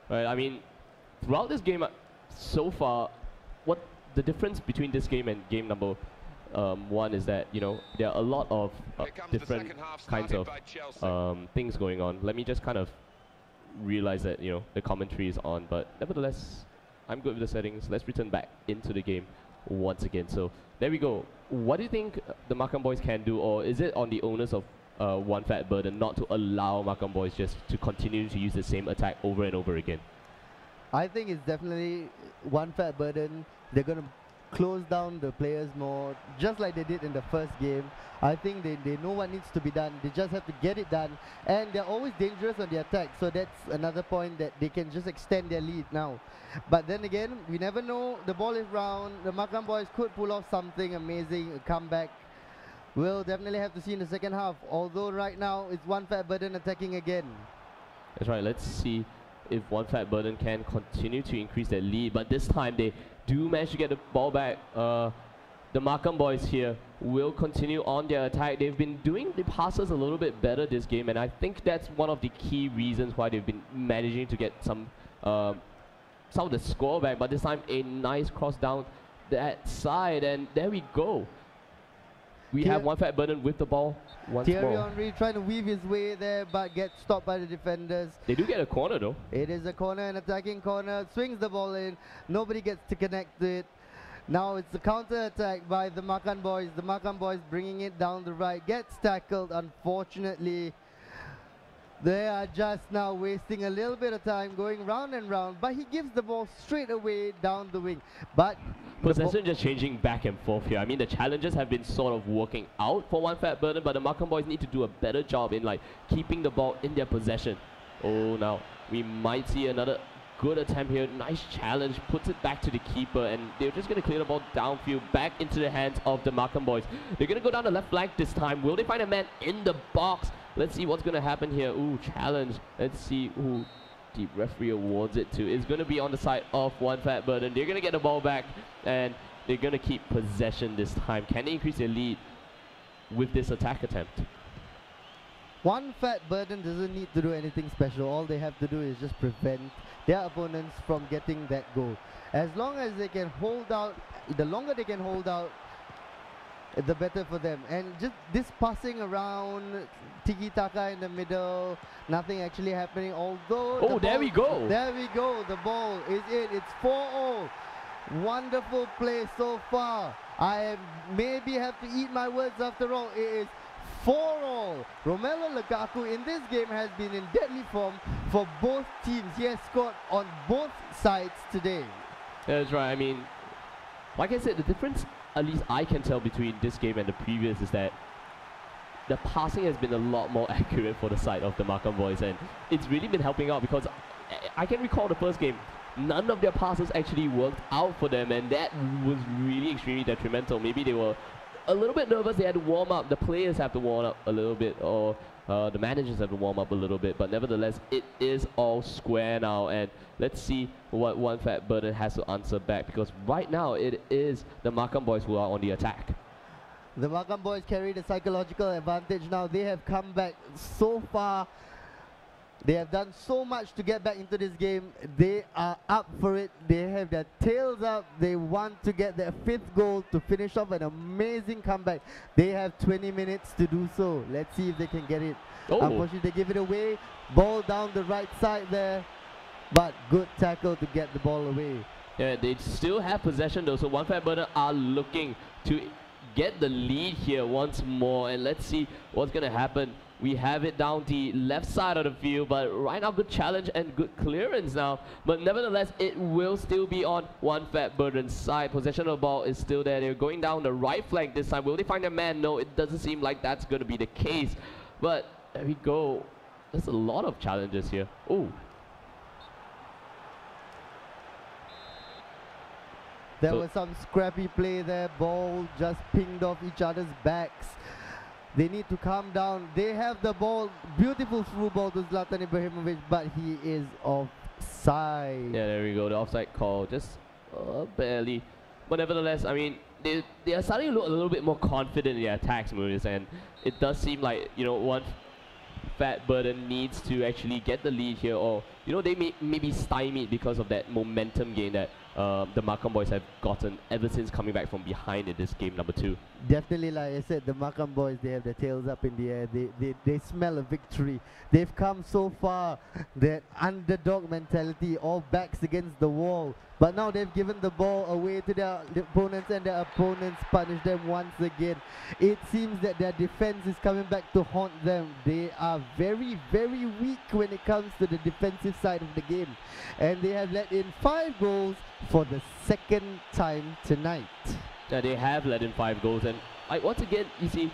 Right, I mean, throughout this game so far, what the difference between this game and game number 1 is that, you know, there are a lot of different kinds of things going on. Let me just kind of realize that, you know, the commentary is on, but nevertheless, I'm good with the settings. Let's return back into the game once again. So there we go. What do you think the Markham boys can do, or is it on the owners of one Fat Burden not to allow Markham boys just to continue to use the same attack over and over again? I think it's definitely one Fat Burden. They're going to close down the players more, just like they did in the first game. I think they know what needs to be done. They just have to get it done, and they're always dangerous on the attack, so that's another point that they can just extend their lead now. But then again, we never know. The ball is round. The Markham boys could pull off something amazing, a comeback. We'll definitely have to see in the second half, although right now it's one Fat Burden attacking again. That's right, let's see if one Fat Burden can continue to increase their lead, but this time they do manage to get the ball back. The Markham boys here will continue on their attack. They've been doing the passes a little bit better this game, and I think that's one of the key reasons why they've been managing to get some of the score back. But this time a nice cross down that side, and there we go. We have one Fat Burden with the ball once more. Thierry Henry trying to weave his way there, but gets stopped by the defenders. They do get a corner though. It is a corner, an attacking corner. Swings the ball in. Nobody gets to connect it. Now it's the counter attack by the Makan boys. The Makan boys bringing it down the right. Gets tackled, unfortunately. They are just now wasting a little bit of time going round and round, but he gives the ball straight away down the wing. But possession just changing back and forth here. I mean, the challenges have been sort of working out for One Fat Burden, but the Makan boys need to do a better job in like keeping the ball in their possession. Oh, now we might see another good attempt here. Nice challenge, puts it back to the keeper, and they're just going to clear the ball downfield back into the hands of the Makan boys. They're going to go down the left flank this time. Will they find a man in the box? Let's see what's going to happen here. Ooh, challenge. Let's see who the referee awards it to. It's going to be on the side of One Fat Burden. They're going to get the ball back, and they're going to keep possession this time. Can they increase their lead with this attack attempt? One Fat Burden doesn't need to do anything special. All they have to do is just prevent their opponents from getting that goal. As long as they can hold out, the longer they can hold out, the better for them. And just this passing around, tiki-taka in the middle, nothing actually happening. Although there we go. There we go. The ball is in. It's 4-0. Wonderful play so far. I maybe have to eat my words after all. It is 4-all. Romelu Lukaku in this game has been in deadly form for both teams. He has scored on both sides today. That's right. I mean, like I said, the difference, at least I can tell, between this game and the previous is that the passing has been a lot more accurate for the side of the Makan boys, and it's really been helping out because I can recall the first game, none of their passes actually worked out for them, and that was really extremely detrimental. Maybe they were a little bit nervous, they had to warm up, the players have to warm up a little bit, or the managers have to warm up a little bit, but nevertheless, it is all square now, and let's see what One Fat Burden has to answer back, because right now it is the Makan boys who are on the attack. The Makan boys carry the psychological advantage now. They have come back so far. They have done so much to get back into this game. They are up for it. They have their tails up. They want to get their 5th goal to finish off an amazing comeback. They have 20 minutes to do so. Let's see if they can get it. Unfortunately, they give it away. Ball down the right side there. But good tackle to get the ball away. Yeah, they still have possession though. So One Fat Burden are looking to get the lead here once more. And let's see what's going to happen. We have it down the left side of the field, but right now good challenge and good clearance now. But nevertheless, it will still be on One Fat Burden's side. Possession of the ball is still there. They're going down the right flank this time. Will they find a man? No, it doesn't seem like that's going to be the case. But there we go. There's a lot of challenges here. Oh. There was some scrappy play there. Ball just pinged off each other's backs. They need to calm down. They have the ball. Beautiful through ball to Zlatan Ibrahimovic, but he is offside. Yeah, there we go. The offside call. Just barely. But nevertheless, I mean, they are starting to look a little bit more confident in their attacks, Maurice, and it does seem like, you know, One Fat Burden needs to actually get the lead here, or, you know, they may be stymied because of that momentum gain that the Makan boys have gotten ever since coming back from behind in this game number 2. Definitely, like I said, the Makan boys, they have their tails up in the air. They smell a victory. They've come so far. That underdog mentality, all backs against the wall. But now they've given the ball away to their opponents, and their opponents punish them once again. It seems that their defense is coming back to haunt them. They are very, very weak when it comes to the defensive side of the game. And they have let in 5 goals for the 2nd time tonight. Yeah, they have let in 5 goals, and once again, you see,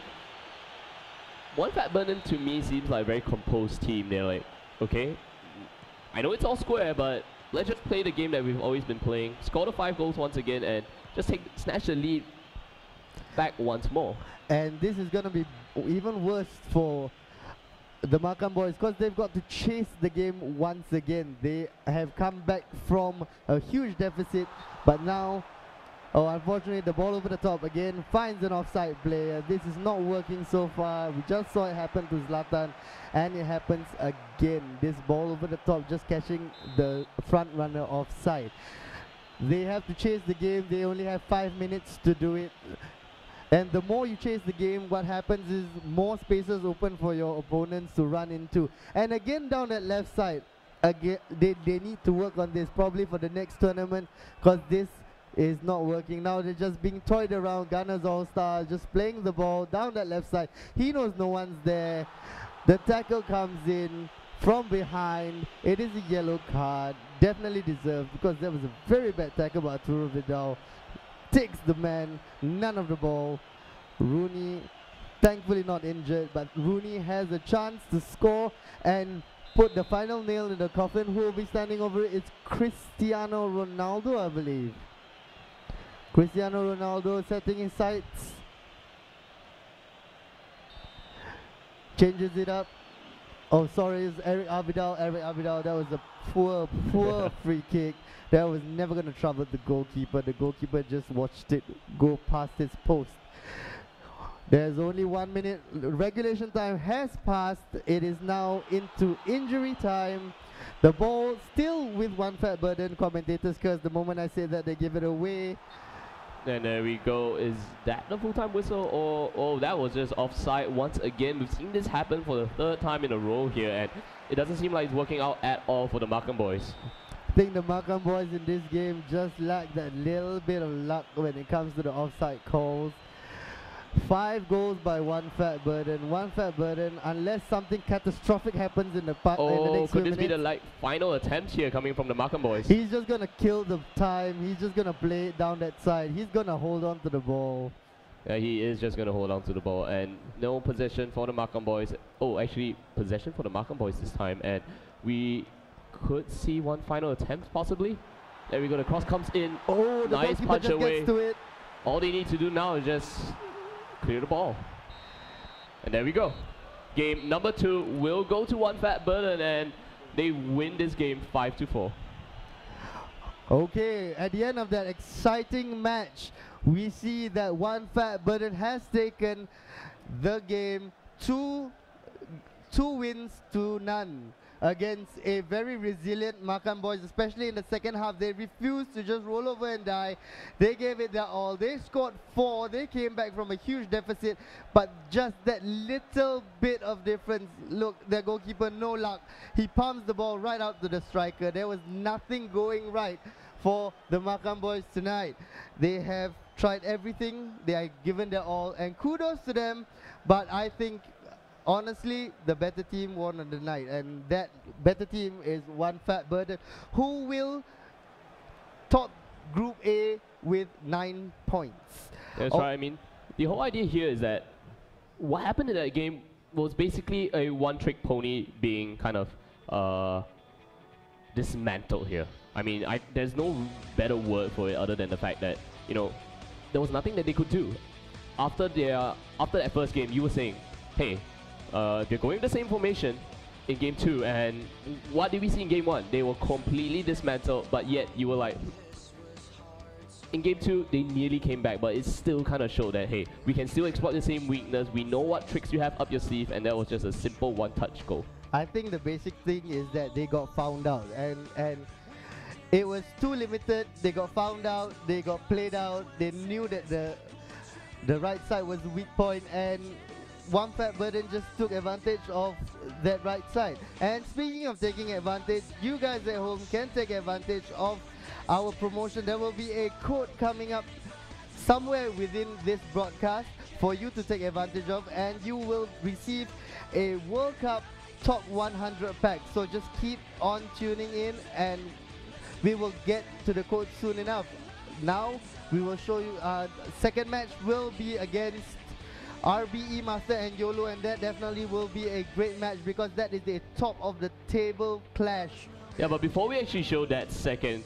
One Fat Burden to me seems like a very composed team. They're like, okay, I know it's all square, but let's just play the game that we've always been playing. Score the 5 goals once again, and just snatch the lead back once more. And this is going to be even worse for the Makan boys, because they've got to chase the game once again. They have come back from a huge deficit, but now, unfortunately, the ball over the top again finds an offside player. This is not working so far. We just saw it happen to Zlatan, and it happens again. This ball over the top just catching the front runner offside. They have to chase the game. They only have 5 minutes to do it. And the more you chase the game, what happens is more spaces open for your opponents to run into. And again, down that left side, again, they need to work on this probably for the next tournament, because this is not working. Now they're just being toyed around. Gunners All-Star just playing the ball down that left side. He knows no one's there. The tackle comes in from behind. It is a yellow card. Definitely deserved, because that was a very bad tackle by Arturo Vidal. Takes the man, none of the ball. Rooney, thankfully not injured, but Rooney has a chance to score and put the final nail in the coffin. Who will be standing over it? It's Cristiano Ronaldo, I believe. Cristiano Ronaldo setting his sights. Changes it up. Oh, sorry, it's Eric Abidal. Eric Abidal, that was a poor free kick. That was never going to trouble the goalkeeper. The goalkeeper just watched it go past his post. There's only 1 minute. Regulation time has passed. It is now into injury time. The ball still with one fat burden. Commentators curse the moment I say that, they give it away. And there we go. Is that the full-time whistle, or oh, that was just offside once again? We've seen this happen for the third time in a row here, and it doesn't seem like it's working out at all for the Markham boys. I think the Markham boys in this game just lack that little bit of luck when it comes to the offside calls. 5 goals by one fat burden. One fat burden, unless something catastrophic happens in the next few minutes. Could this be the final attempt here coming from the Markham boys? He's just gonna kill the time. He's just gonna play it down that side. He's gonna hold on to the ball. Yeah, he is just gonna hold on to the ball, and no possession for the Markham boys. Oh, actually, possession for the Markham boys this time, and we could see one final attempt possibly. There we go. The cross comes in. Oh, the nice punch just away. Gets to it. All they need to do now is just clear the ball. And there we go. Game number 2 will go to one fat burden, and they win this game 5-4. Okay, at the end of that exciting match, we see that one fat burden has taken the game 2 wins to none against a very resilient Markham boys, especially in the second half. They refused to just roll over and die. They gave it their all. They scored 4. They came back from a huge deficit, but just that little bit of difference. Look, their goalkeeper, no luck. He pumps the ball right out to the striker. There was nothing going right for the Markham boys tonight. They have tried everything. They are given their all, and kudos to them. But I think, honestly, the better team won on the night, and that better team is one fat burden, who will top Group A with 9 points. That's right. I mean, the whole idea here is that what happened in that game was basically a one-trick pony being kind of dismantled here. I mean, there's no better word for it other than the fact that, you know, there was nothing that they could do. After that first game, you were saying, hey, they're going the same formation in game 2, and what did we see in game 1? They were completely dismantled, but yet you were like, in game 2 they nearly came back, but it still kind of showed that, hey, we can still exploit the same weakness. We know what tricks you have up your sleeve, and that was just a simple one-touch goal. I think the basic thing is that they got found out, and it was too limited. They got found out, they got played out. They knew that the right side was the weak point, and one fat burden just took advantage of that right side. And speaking of taking advantage, you guys at home can take advantage of our promotion. There will be a code coming up somewhere within this broadcast for you to take advantage of, and you will receive a World Cup Top 100 pack. So just keep on tuning in, and we will get to the code soon enough. Now we will show you second match will be against RBE Master and YOLO, and that definitely will be a great match because that is the top of the table clash. Yeah, but before we actually show that second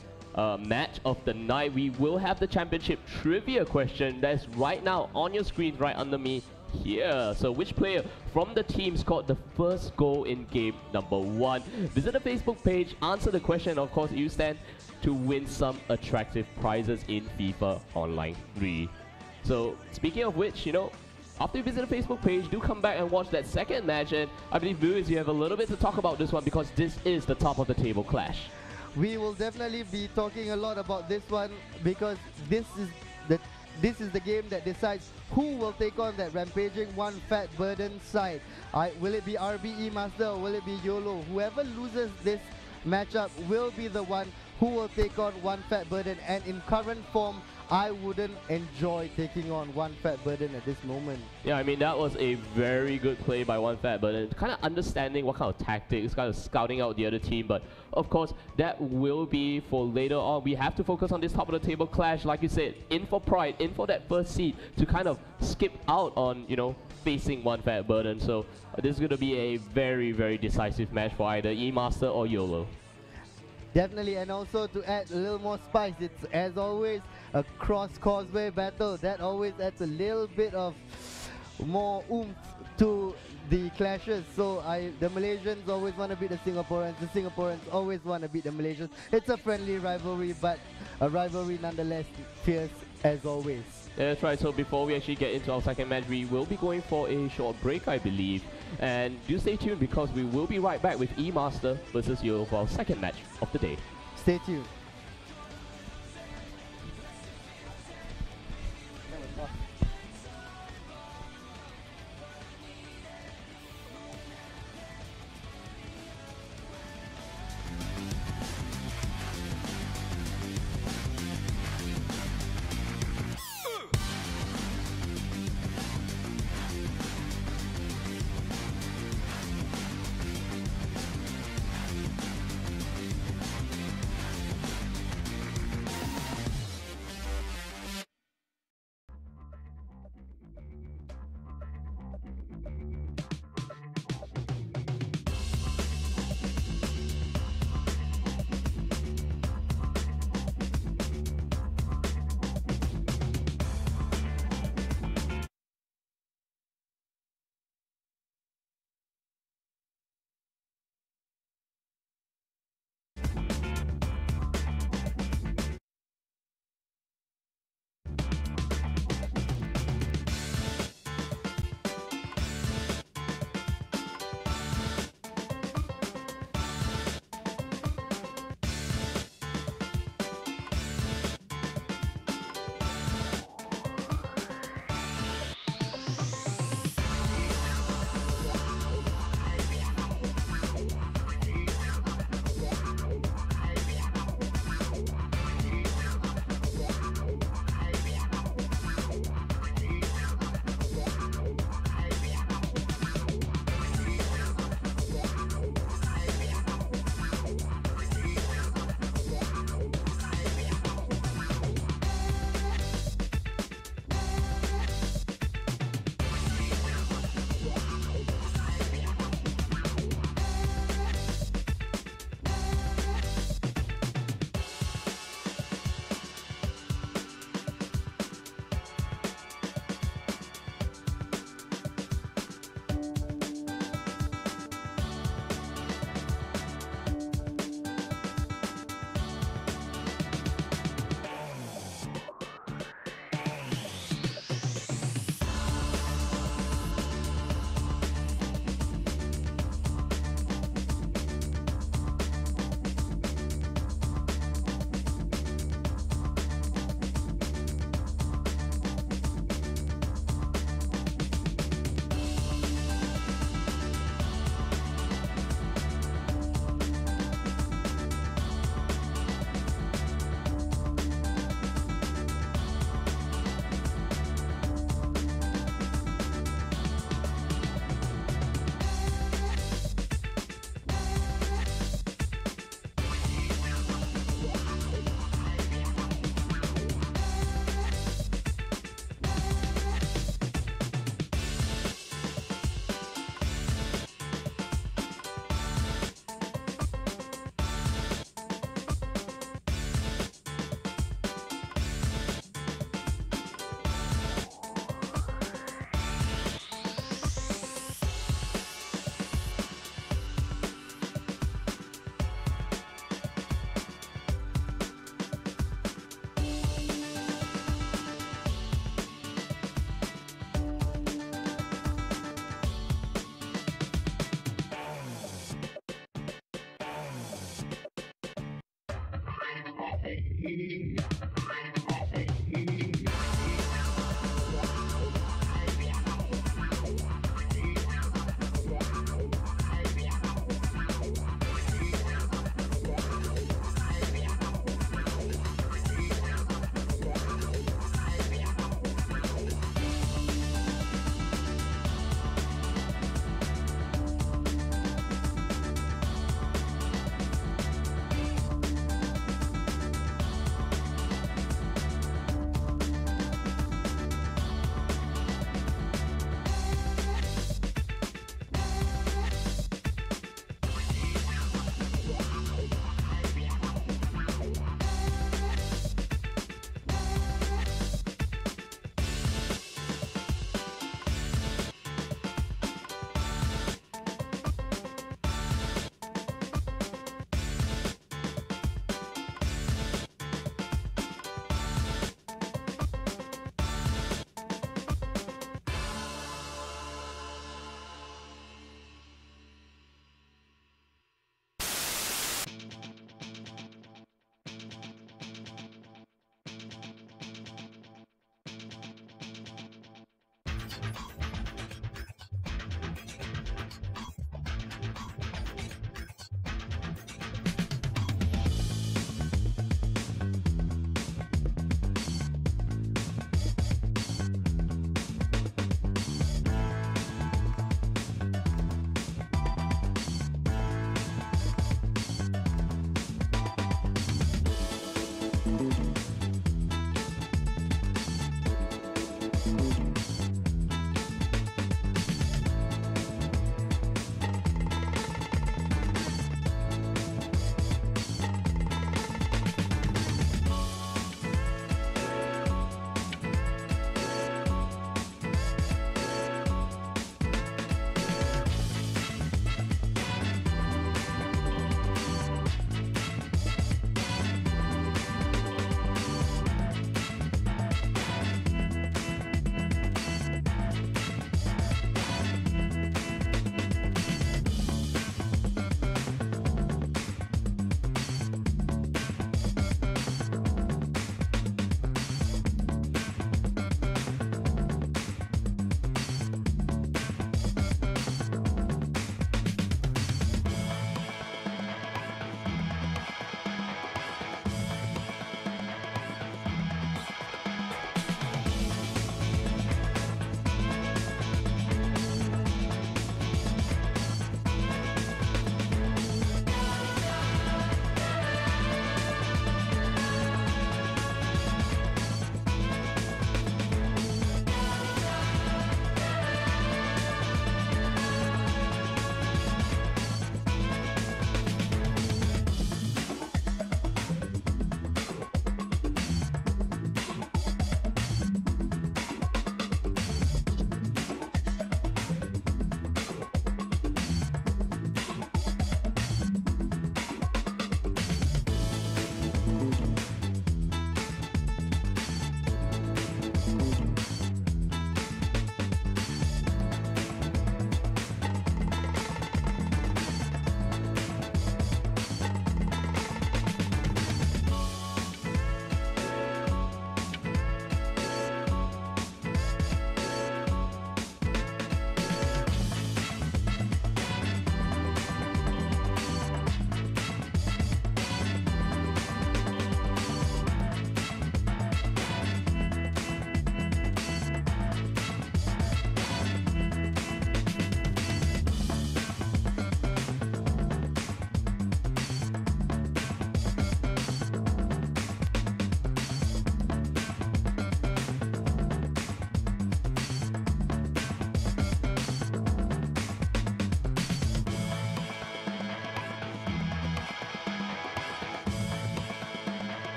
match of the night, we will have the championship trivia question that's right now on your screen right under me here. So which player from the team scored the first goal in game number 1? Visit the Facebook page, answer the question, and of course you stand to win some attractive prizes in FIFA Online 3. So speaking of which, you know, after you visit the Facebook page, do come back and watch that second match, and I believe, viewers, you have a little bit to talk about this one because this is the top of the table clash. We will definitely be talking a lot about this one because this is the game that decides who will take on that rampaging one fat burden side. Will it be RBE Master or will it be YOLO? Whoever loses this matchup will be the one who will take on One Fat Burden. And in current form, I wouldn't enjoy taking on One Fat Burden at this moment. Yeah, I mean, that was a very good play by One Fat Burden. Kind of understanding what kind of tactics, kind of scouting out the other team. But of course, that will be for later on. We have to focus on this top of the table clash. Like you said, in for pride, in for that first seed to kind of skip out on, you know, facing One Fat Burden. So this is going to be a very, very decisive match for either E-Master or YOLO. Definitely, and also to add a little more spice, it's as always a cross-causeway battle. That always adds a little bit of more oomph to the clashes. So the Malaysians always want to beat the Singaporeans always want to beat the Malaysians. It's a friendly rivalry, but a rivalry nonetheless fierce as always. Yeah, that's right. So before we actually get into our second match, we will be going for a short break, I believe. And do stay tuned because we will be right back with E-Master versus YOLO for our second match of the day. Stay tuned.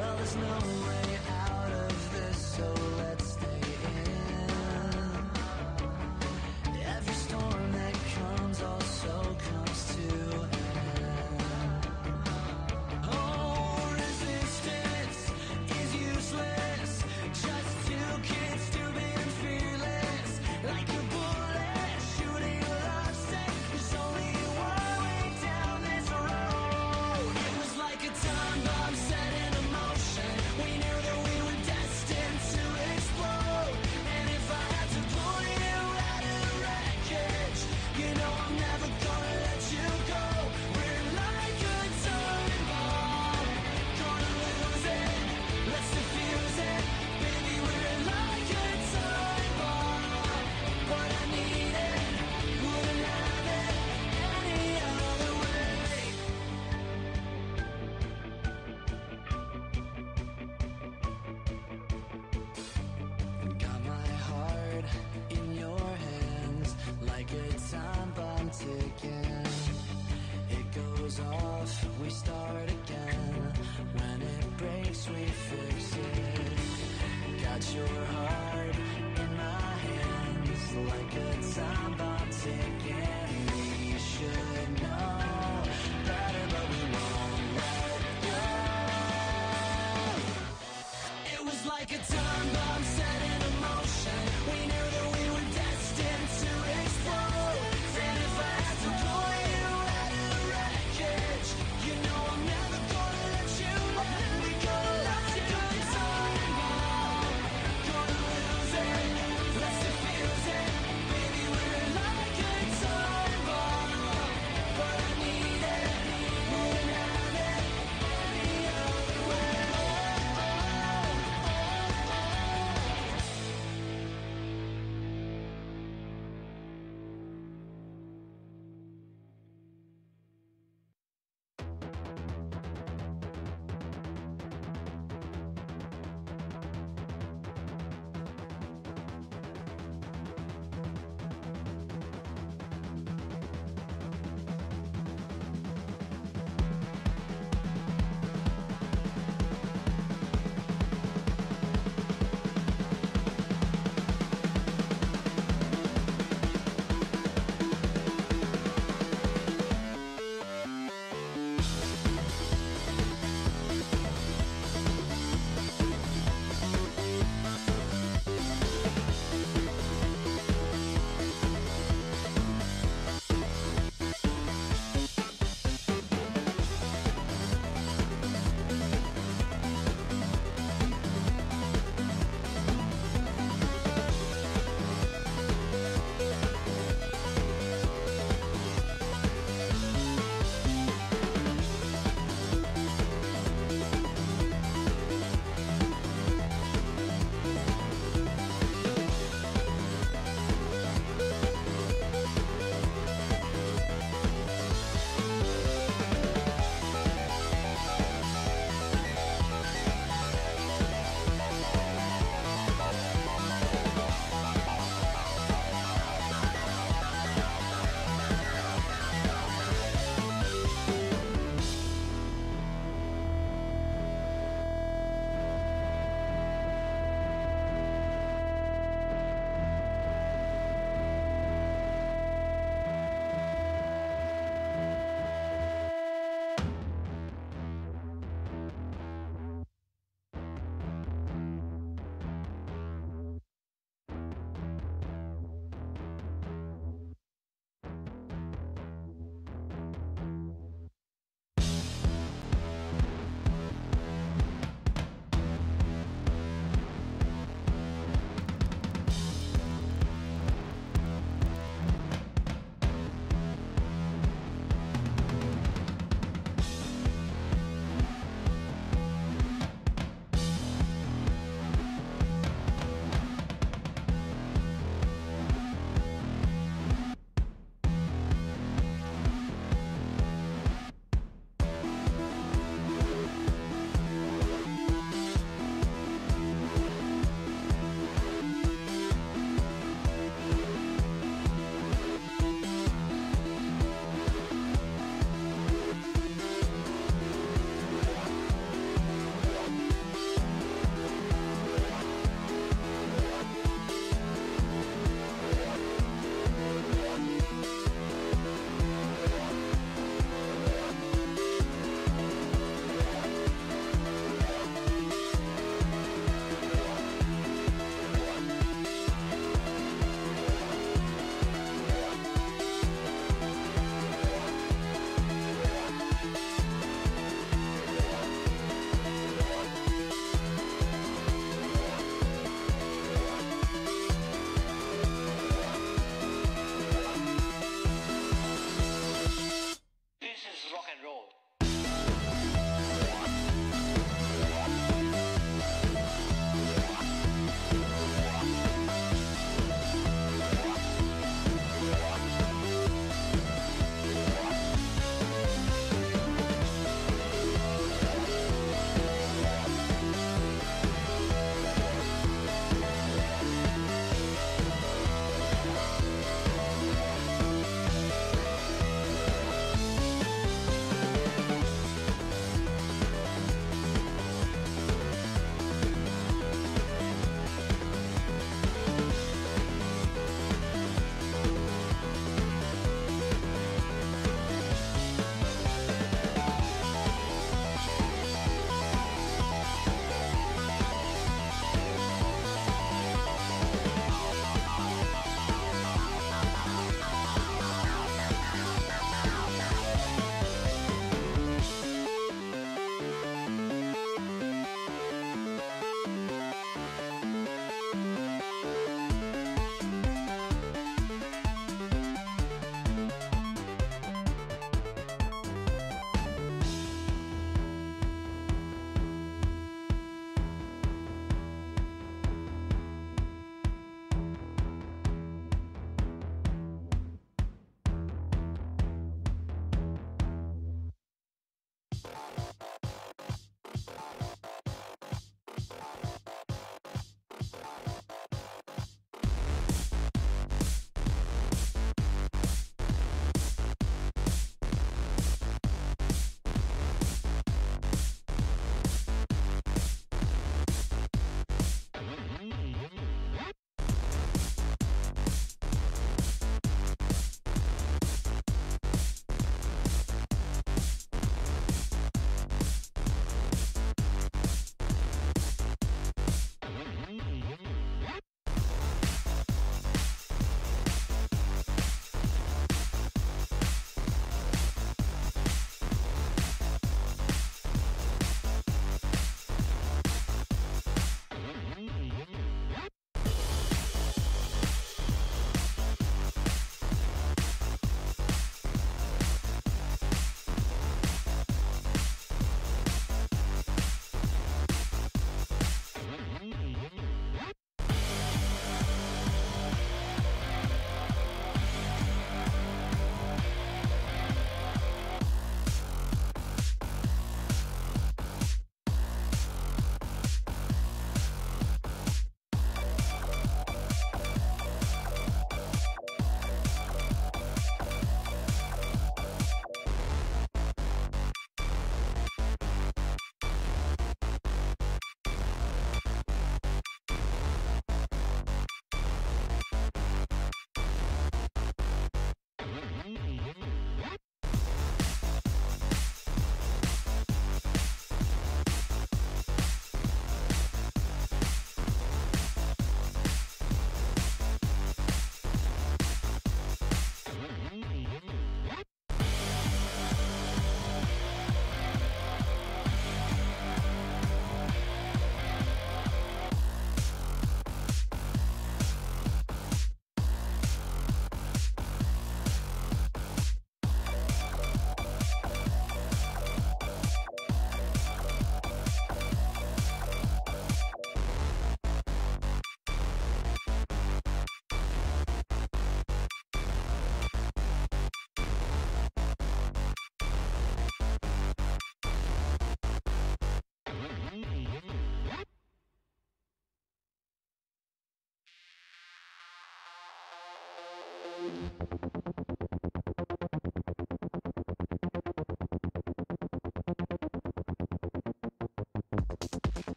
Well, there's no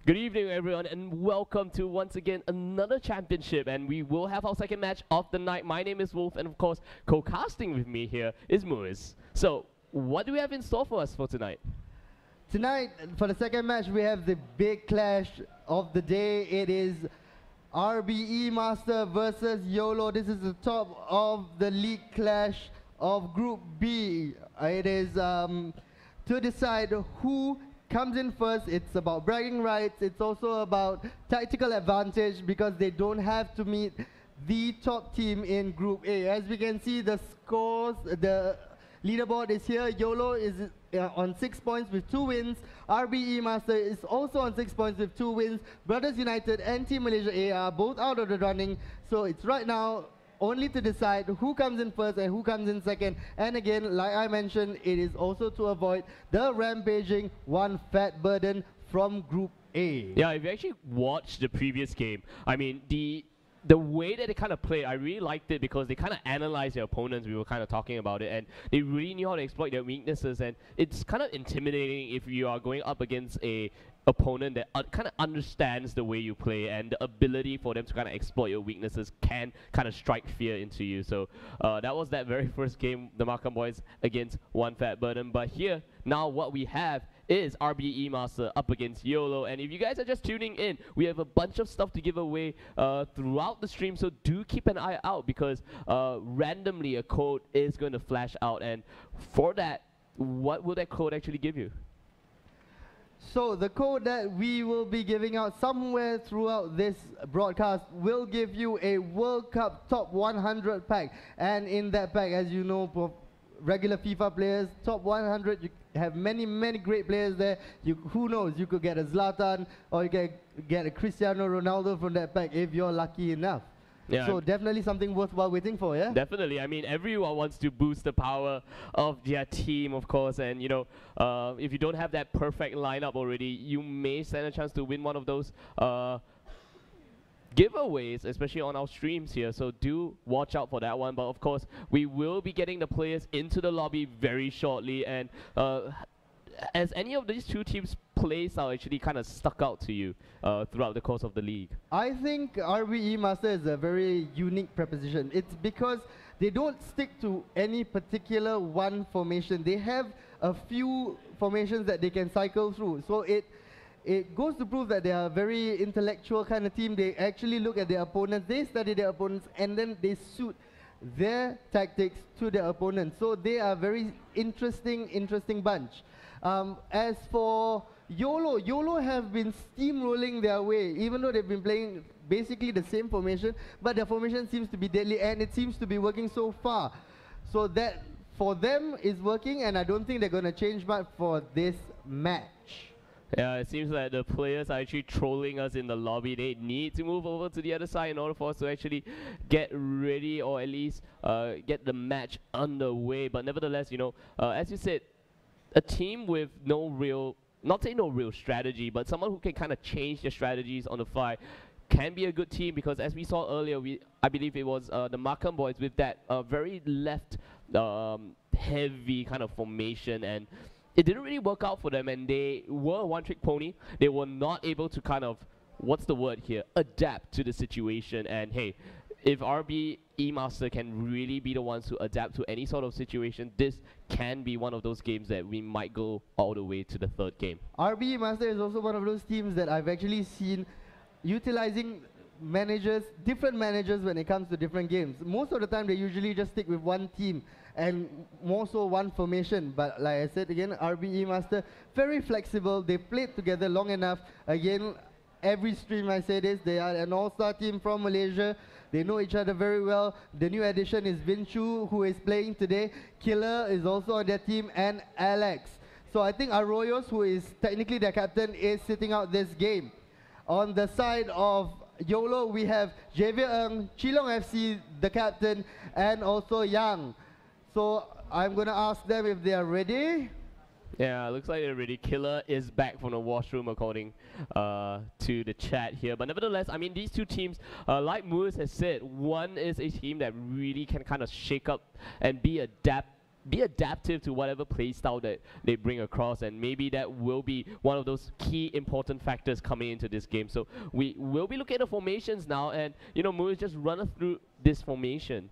Good evening, everyone, and welcome to once again another championship. And we will have our second match of the night. My name is Wolf, and of course, co-casting with me here is Moose. So, what do we have in store for us for tonight? Tonight, for the second match, we have the big clash of the day. It is RBE Master versus YOLO. This is the top of the league clash of Group B. It is to decide who comes in first. It's about bragging rights. It's also about tactical advantage because they don't have to meet the top team in Group A. As we can see, the scores, the leaderboard is here. YOLO is on 6 points with 2 wins. RBE Master is also on 6 points with 2 wins. Brothers United and Team Malaysia A are both out of the running. So it's right now only to decide who comes in first and who comes in second. And again, like I mentioned, it is also to avoid the rampaging one fat burden from Group A. Yeah, if you actually watched the previous game, I mean, the way that they kind of played, I really liked it because they kind of analyzed their opponents. We were kind of talking about it, and they really knew how to exploit their weaknesses. And it's kind of intimidating if you are going up against a opponent that kind of understands the way you play, and the ability for them to kind of exploit your weaknesses can kind of strike fear into you. So that was that very first game, the Markham Boys against One Fat Burden. But here, now what we have is RBE Master up against YOLO. And if you guys are just tuning in, we have a bunch of stuff to give away throughout the stream, so do keep an eye out because randomly a code is going to flash out. And for that, what will that code actually give you? So the code that we will be giving out somewhere throughout this broadcast will give you a World Cup Top 100 pack. And in that pack, as you know, for regular FIFA players, Top 100, you have many great players there. Who knows, you could get a Zlatan or you can get a Cristiano Ronaldo from that pack if you're lucky enough. Yeah, so definitely something worthwhile waiting for, yeah? Definitely. I mean, everyone wants to boost the power of their team, of course. And, you know, if you don't have that perfect lineup already, you may stand a chance to win one of those giveaways, especially on our streams here. So do watch out for that one. But, of course, we will be getting the players into the lobby very shortly. And as any of these two teams' plays are actually kind of stuck out to you throughout the course of the league? I think RBE Master is a very unique proposition. It's because they don't stick to any particular one formation. They have a few formations that they can cycle through. So it goes to prove that they are a very intellectual kind of team. They actually look at their opponents, they study their opponents, and then they suit their tactics to their opponents. So they are a very interesting bunch. As for YOLO have been steamrolling their way, even though they've been playing basically the same formation, but their formation seems to be deadly and it seems to be working so far. So that for them is working, and I don't think they're going to change much for this match. Yeah, it seems like the players are actually trolling us in the lobby. They need to move over to the other side in order for us to actually get ready, or at least get the match underway. But nevertheless, you know, as you said, a team with no real, not say no real strategy, but someone who can kind of change their strategies on the fly can be a good team, because as we saw earlier, I believe it was the Markham Boys with that very left heavy kind of formation, and it didn't really work out for them, and they were a one-trick pony. They were not able to kind of, what's the word here, adapt to the situation. And hey, if RBE Master can really be the ones to adapt to any sort of situation, this can be one of those games that we might go all the way to the third game. RBE Master is also one of those teams that I've actually seen utilizing managers, different managers when it comes to different games. Most of the time they usually just stick with one team and more so one formation. But like I said again, RBE Master, very flexible. They played together long enough. Again, every stream I say this, they are an all-star team from Malaysia. They know each other very well. The new addition is Vinchu, who is playing today. Killer is also on their team, and Alex. So I think Arroyos, who is technically their captain, is sitting out this game. On the side of YOLO, we have Javier Ng, Chilong FC, the captain, and also Yang. So I'm going to ask them if they are ready. Yeah, looks like they're ready. Killer is back from the washroom, according to the chat here. But nevertheless, I mean, these two teams, like Moose has said, one is a team that really can kind of shake up and be adaptive to whatever play style that they bring across, and maybe that will be one of those key important factors coming into this game. So we will be looking at the formations now, and you know, Moose just run us through this formation.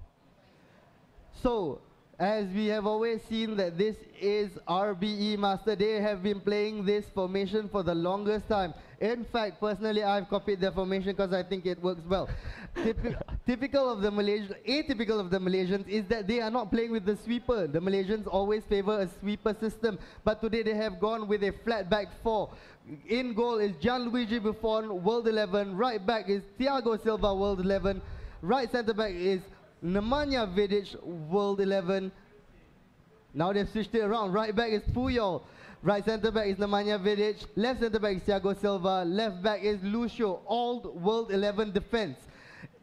So, as we have always seen that this is RBE Master, they have been playing this formation for the longest time. In fact, personally, I've copied their formation because I think it works well. Typical of the Malaysians, atypical of the Malaysians is that they are not playing with the sweeper. The Malaysians always favor a sweeper system, but today they have gone with a flat back 4. In goal is Gianluigi Buffon, World 11. Right back is Thiago Silva, World 11. Right centre back is Nemanja Vidic, World 11. Now they've switched it around. Right back is Puyol. Right centre back is Nemanja Vidic. Left centre back is Thiago Silva. Left back is Lucio, all World 11 defence.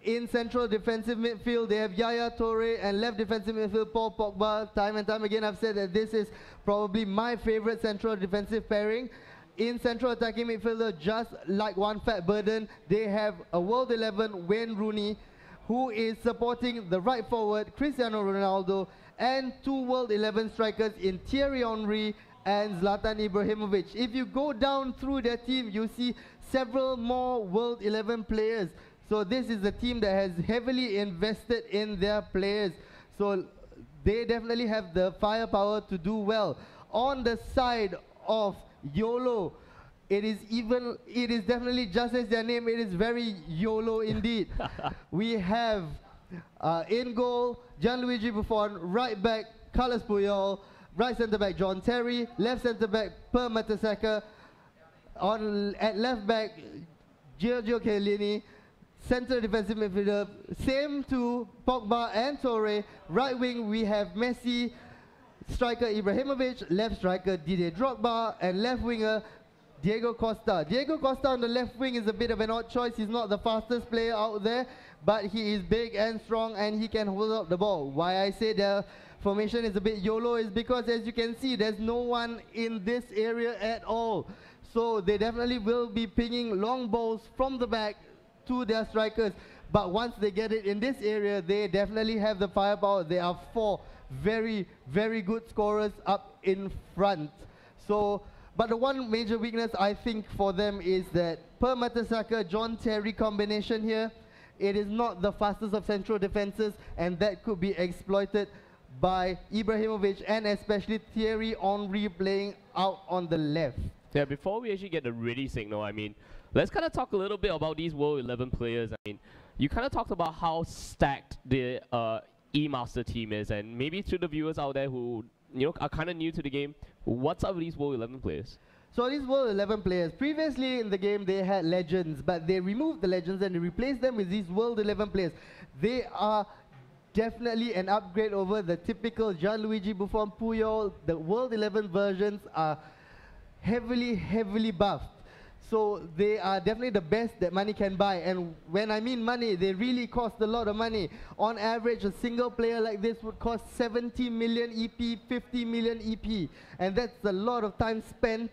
In central defensive midfield, they have Yaya Toure, and left defensive midfield, Paul Pogba. Time and time again, I've said that this is probably my favourite central defensive pairing. In central attacking midfielder, just like one fat burden, they have a World 11 Wayne Rooney, who is supporting the right forward, Cristiano Ronaldo, and 2 World 11 strikers in Thierry Henry and Zlatan Ibrahimovic. If you go down through their team, you see several more World 11 players. So this is a team that has heavily invested in their players. So they definitely have the firepower to do well. On the side of YOLO, it is definitely just as their name, it is very YOLO indeed. We have in goal, Gianluigi Buffon, right back, Carlos Puyol, right centre back, John Terry, left centre back, Per Mertesacker, at left back, Giorgio Chiellini, centre defensive midfielder, same to Pogba and Toure. Right wing, we have Messi, striker Ibrahimovic, left striker Didier Drogba, and left winger Diego Costa. Diego Costa on the left wing is a bit of an odd choice. He's not the fastest player out there, but he is big and strong and he can hold up the ball. Why I say the formation is a bit YOLO is because, as you can see, there's no one in this area at all. So they definitely will be pinging long balls from the back to their strikers. But once they get it in this area, they definitely have the firepower. There are 4 very, very good scorers up in front. So, but the one major weakness I think for them is that Per Mertesacker, John Terry combination here, it is not the fastest of central defenses, and that could be exploited by Ibrahimovic and especially Thierry Henry playing out on the left. Yeah, before we actually get the ready signal, I mean, let's kind of talk a little bit about these World 11 players. I mean, you kind of talked about how stacked the E-Master team is, and maybe to the viewers out there who are kind of new to the game, what's up with these World 11 players? So these World 11 players, previously in the game they had legends, but they removed the legends and they replaced them with these World 11 players. They are definitely an upgrade over the typical Gianluigi Buffon, Puyol. The World 11 versions are heavily buffed. So they are definitely the best that money can buy. And when I mean money, they really cost a lot of money. On average, a single player like this would cost 70 million EP, 50 million EP. And that's a lot of time spent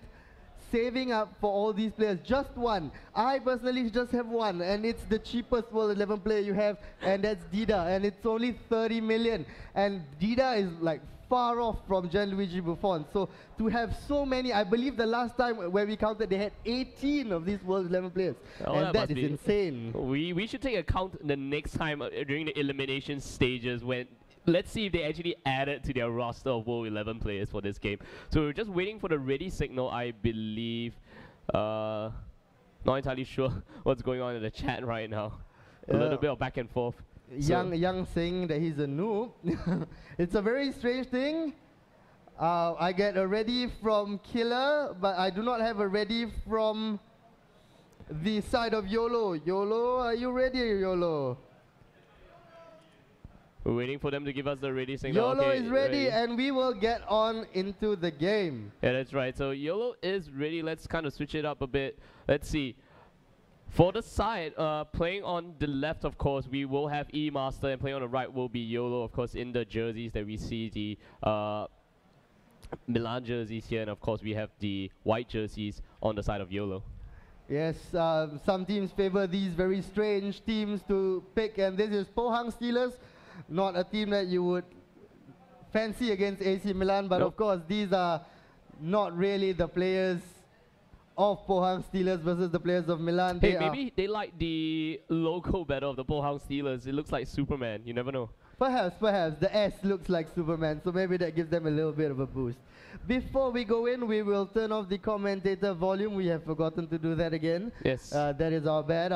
saving up for all these players. Just one. I personally just have one, and it's the cheapest World 11 player you have, and that's Dida. And it's only 30 million. And Dida is like far off from Gianluigi Buffon. So to have so many, I believe the last time where we counted, they had 18 of these World 11 players. Oh, and that is insane. We should take account the next time during the elimination stages when, let's see if they actually added to their roster of World 11 players for this game. So we're just waiting for the ready signal, I believe. Not entirely sure what's going on in the chat right now. A little bit of back and forth. Young saying that he's a noob. It's a very strange thing. I get a ready from Killer, but I do not have a ready from the side of YOLO. YOLO, are you ready, YOLO? We're waiting for them to give us the ready signal. YOLO is ready, and we will get on into the game. Yeah, that's right. So YOLO is ready. Let's kind of switch it up a bit. Let's see. For the side, playing on the left, of course, we will have E-Master, and playing on the right will be YOLO, of course, in the jerseys that we see, the Milan jerseys here, and of course we have the white jerseys on the side of YOLO. Yes, some teams favor these very strange teams to pick, and this is Pohang Steelers, not a team that you would fancy against AC Milan, but of course these are not really the players of Pohang Steelers versus the players of Milan. Hey, maybe they like the logo better of the Pohang Steelers. It looks like Superman. You never know. Perhaps. The S looks like Superman, so maybe that gives them a little bit of a boost. Before we go in, we will turn off the commentator volume. We have forgotten to do that again. Yes. That is our bad.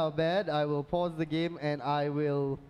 I will pause the game and I will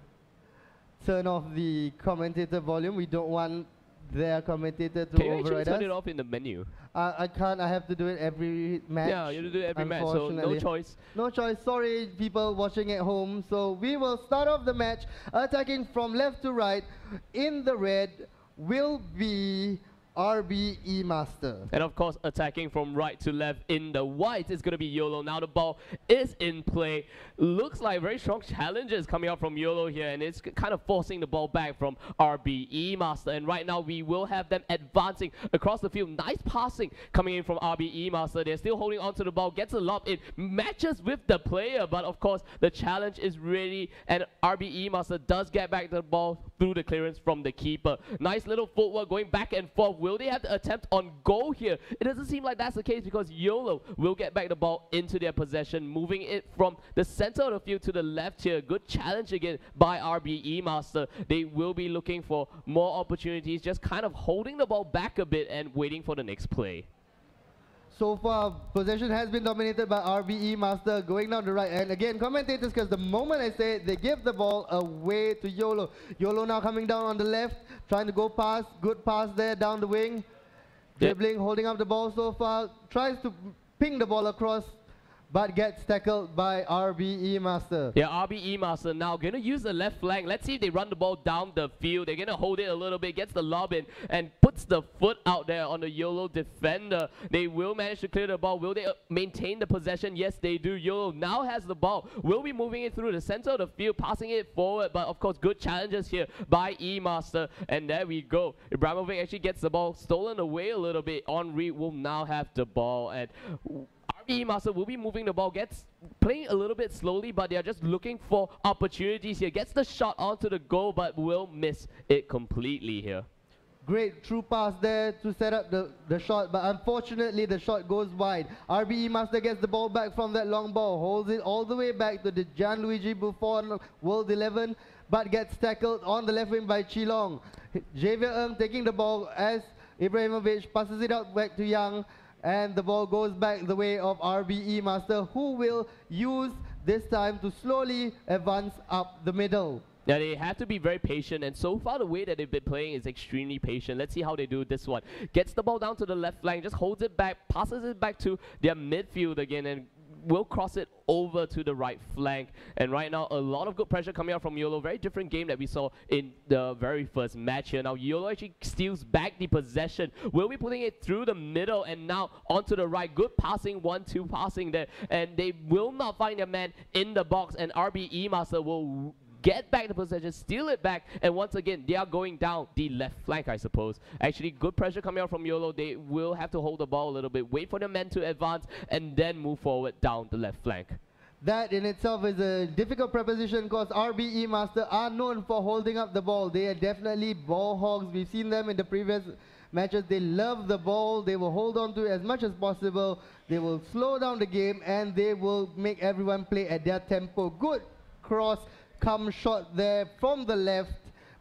turn off the commentator volume. We don't want their commentator to Can you override actually turn us. it off in the menu? I can't. I have to do it every match. Yeah, you have to do it every match, so no choice. No choice. Sorry, people watching at home. So we will start off the match attacking from left to right. In the red will be RBE Master. And of course, attacking from right to left in the white is going to be YOLO. Now the ball is in play. Looks like very strong challenges coming out from YOLO here, and it's kind of forcing the ball back from RBE Master. And right now, we will have them advancing across the field. Nice passing coming in from RBE Master. They're still holding on to the ball, gets a lob in, matches with the player, but of course, the challenge is ready, and RBE Master does get back the ball through the clearance from the keeper. Nice little footwork going back and forth. Will they have the attempt on goal here? It doesn't seem like that's the case because YOLO will get back the ball into their possession, moving it from the center of the field to the left here. Good challenge again by RBE Master. They will be looking for more opportunities, just kind of holding the ball back a bit and waiting for the next play. So far, possession has been dominated by RBE Master going down the right. And again, commentators, because the moment I say it, they give the ball away to YOLO. YOLO now coming down on the left, trying to go past. Good pass there down the wing. Dribbling, holding up the ball so far. Tries to ping the ball across, but gets tackled by RBE Master. Yeah, RBE Master now going to use the left flank. Let's see if they run the ball down the field. They're going to hold it a little bit, gets the lob in, and puts the foot out there on the YOLO defender. They will manage to clear the ball. Will they maintain the possession? Yes, they do. YOLO now has the ball. Will be moving it through the center of the field, passing it forward, but of course, good challenges here by E-Master. And there we go. Ibrahimovic actually gets the ball stolen away a little bit. Henri will now have the ball, and RBE Master will be moving the ball, gets playing a little bit slowly, but they are just looking for opportunities here. Gets the shot onto the goal, but will miss it completely here. Great true pass there to set up the shot, but unfortunately the shot goes wide. RBE Master gets the ball back from that long ball, holds it all the way back to the Gianluigi Buffon World 11, but gets tackled on the left wing by Chilong. Javier Ng taking the ball as Ibrahimovic passes it out back to Young. And the ball goes back the way of RBE Master, who will use this time to slowly advance up the middle. Yeah, they have to be very patient, and so far the way that they've been playing is extremely patient. Let's see how they do this one. Gets the ball down to the left flank, just holds it back, passes it back to their midfield again, and will cross it over to the right flank. And right now, a lot of good pressure coming out from YOLO. Very different game that we saw in the very first match here. Now, YOLO actually steals back the possession. Will be putting it through the middle and now onto the right. Good passing, 1-2 passing there. And they will not find a man in the box. And RBE Master will get back the possession, steal it back, and once again, they are going down the left flank, I suppose. Actually, good pressure coming out from YOLO. They will have to hold the ball a little bit, wait for the men to advance, and then move forward down the left flank. That in itself is a difficult proposition because RBE Master are known for holding up the ball. They are definitely ball hogs. We've seen them in the previous matches. They love the ball. They will hold on to it as much as possible. They will slow down the game, and they will make everyone play at their tempo. Good cross. Come shot there from the left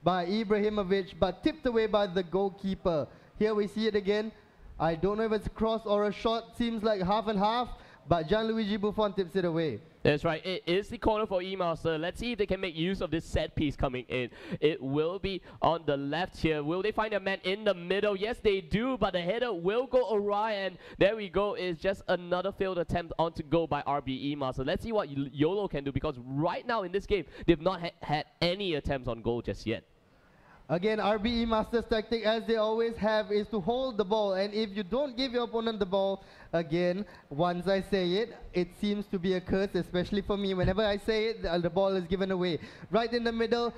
by Ibrahimovic, but tipped away by the goalkeeper. Here we see it again. I don't know if it's a cross or a shot. Seems like half and half, but Gianluigi Buffon tips it away. That's right. It is the corner for E-Master. Let's see if they can make use of this set piece coming in. It will be on the left here. Will they find a man in the middle? Yes, they do, but the header will go awry, and there we go. It's just another failed attempt onto goal by RBE Master. Let's see what YOLO can do, because right now in this game, they've not had any attempts on goal just yet. Again, RBE Master's tactic, as they always have, is to hold the ball. And if you don't give your opponent the ball, again, once I say it, it seems to be a curse, especially for me. Whenever I say it, the ball is given away. Right in the middle,